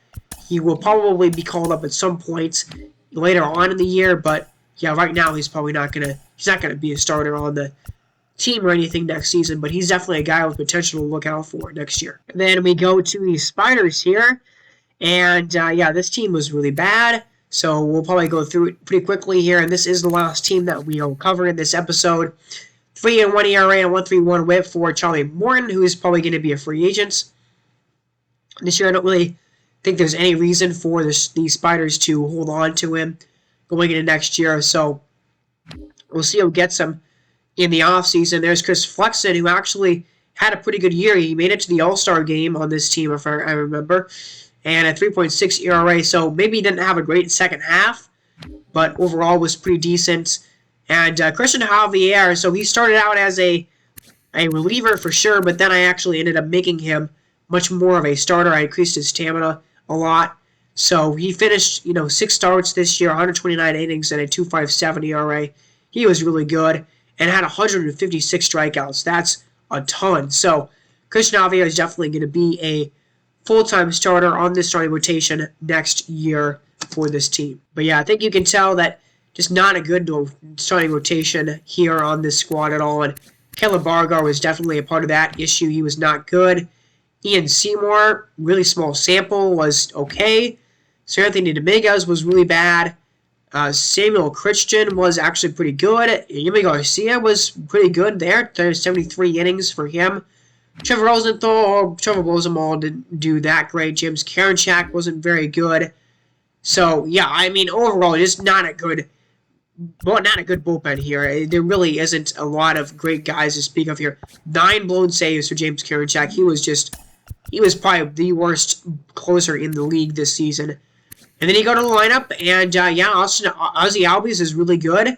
S2: He will probably be called up at some point later on in the year, but yeah, right now he's probably not going to be a starter on the team or anything next season, but he's definitely a guy with potential to look out for next year. And then we go to the Spiders here, and yeah, this team was really bad. So we'll probably go through it pretty quickly here, and this is the last team that we'll cover in this episode. 3.1 ERA and 1.31 WHIP for Charlie Morton, who is probably going to be a free agent this year. I don't really think there's any reason for the Spiders to hold on to him going into next year. So we'll see who gets him in the offseason. There's Chris Flexen, who actually had a pretty good year. He made it to the All-Star game on this team, if I remember. And a 3.6 ERA, so maybe he didn't have a great second half, but overall was pretty decent. And Christian Javier, so he started out as a reliever for sure, but then I actually ended up making him much more of a starter. I increased his stamina a lot. So he finished, 6 starts this year, 129 innings, and a 2.57 ERA. He was really good and had 156 strikeouts. That's a ton. So Christian Javier is definitely going to be a full-time starter on this starting rotation next year for this team. But yeah, I think you can tell that just not a good starting rotation here on this squad at all. And Caleb Bargar was definitely a part of that issue. He was not good. Ian Seymour, really small sample, was okay. Sir Anthony Dominguez was really bad. Samuel Christian was actually pretty good. Yimi Garcia was pretty good there. There's 73 innings for him. Trevor Rosenthal didn't do that great. James Karinchak wasn't very good. So, yeah, I mean, overall, just not a good bullpen here. There really isn't a lot of great guys to speak of here. 9 blown saves for James Karinchak. He was probably the worst closer in the league this season. And then you go to the lineup, and, yeah, Ozzy Albies is really good.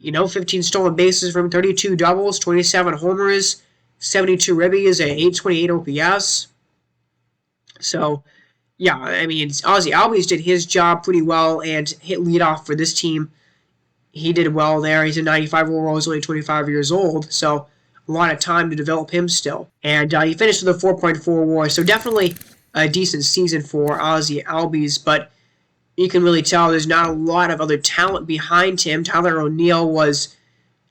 S2: 15 stolen bases from 32 doubles, 27 homers, 72 ribbies, and 828 OPS. So, yeah, I mean, Ozzy Albies did his job pretty well and hit leadoff for this team. He did well there. He's a 95 overall. He's only 25 years old, so a lot of time to develop him still. And he finished with a 4.4 WAR, so definitely a decent season for Ozzy Albies, but you can really tell there's not a lot of other talent behind him. Tyler O'Neill was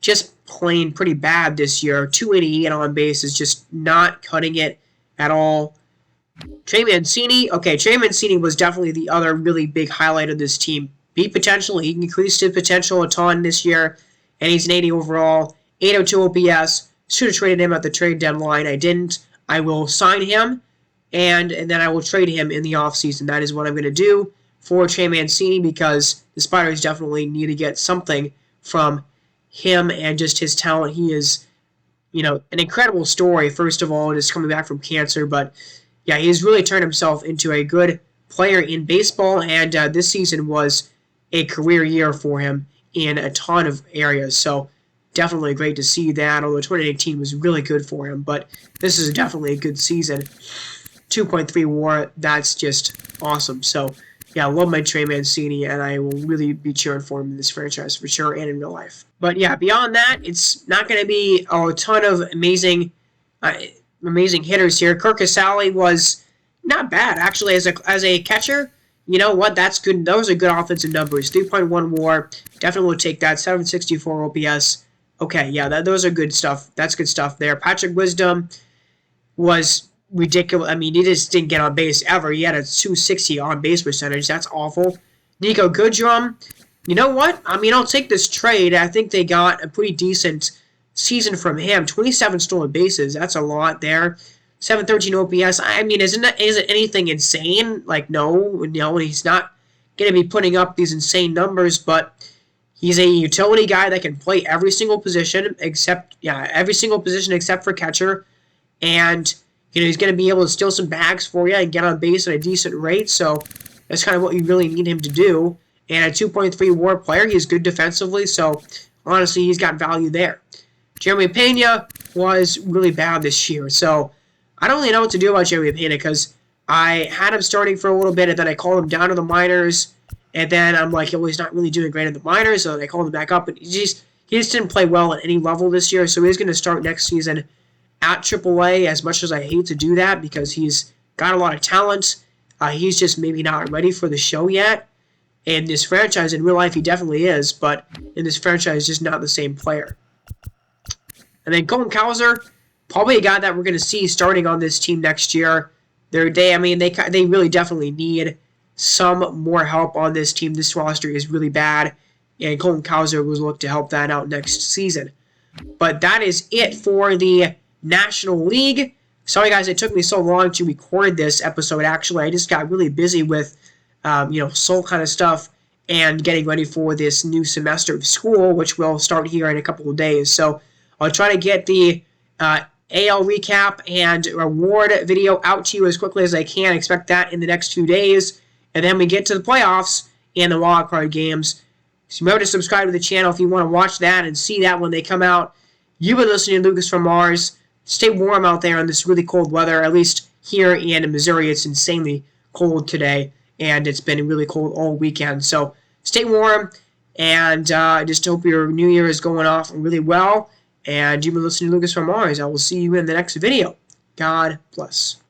S2: just playing pretty bad this year. 288 on base is just not cutting it at all. Trey Mancini was definitely the other really big highlight of this team. Beat potential. He increased his potential a ton this year, and he's an 80 overall, 802 OPS. Should have traded him at the trade deadline. I didn't. I will sign him, and then I will trade him in the offseason. That is what I'm going to do for Trey Mancini, because the Spiders definitely need to get something from him and just his talent. He is, an incredible story, first of all, just coming back from cancer, but yeah, he's really turned himself into a good player in baseball, and this season was a career year for him in a ton of areas, so definitely great to see that, although 2018 was really good for him, but this is definitely a good season. 2.3 WAR, that's just awesome. So, yeah, I love my Trey Mancini, and I will really be cheering for him in this franchise for sure and in real life. But yeah, beyond that, it's not going to be a ton of amazing hitters here. Kirk Casale was not bad, actually, as a catcher. you know what? That's good. Those are good offensive numbers. 3.1 WAR. Definitely will take that. 764 OPS. Okay, yeah, those are good stuff. That's good stuff there. Patrick Wisdom was ridiculous. I mean, he just didn't get on base ever. He had a 260 on base percentage. That's awful. Nico Goodrum. You know what? I mean, I'll take this trade. I think they got a pretty decent season from him. 27 stolen bases. That's a lot there. 713 OPS. I mean, isn't it anything insane? Like, no, he's not going to be putting up these insane numbers, but he's a utility guy that can play every single position except for catcher, and he's going to be able to steal some bags for you and get on base at a decent rate. So that's kind of what you really need him to do. And a 2.3 WAR player, he's good defensively, so honestly, he's got value there. Jeremy Pena was really bad this year, so I don't really know what to do about Jeremy Pena because I had him starting for a little bit, and then I called him down to the minors, and then I'm like, oh, he's not really doing great in the minors, so I called him back up, but he just didn't play well at any level this year, so he's going to start next season at AAA, as much as I hate to do that because he's got a lot of talent. He's just maybe not ready for the show yet. In this franchise, in real life, he definitely is, but in this franchise, just not the same player. And then Colton Cowser, probably a guy that we're going to see starting on this team next year. They really definitely need some more help on this team. This roster is really bad, and Colton Cowser will look to help that out next season. But that is it for the National League. Sorry, guys, it took me so long to record this episode. Actually, I just got really busy with soul kind of stuff and getting ready for this new semester of school, which will start here in a couple of days. So I'll try to get the AL recap and reward video out to you as quickly as I can. Expect that in the next 2 days. And then we get to the playoffs and the wildcard games. So remember to subscribe to the channel if you want to watch that and see that when they come out. You've been listening to Lucas from Mars. Stay warm out there in this really cold weather. At least here in Missouri, it's insanely cold today. And it's been really cold all weekend. So stay warm. And I just hope your new year is going off really well. And you've been listening to Lucas from Mars. I will see you in the next video. God bless.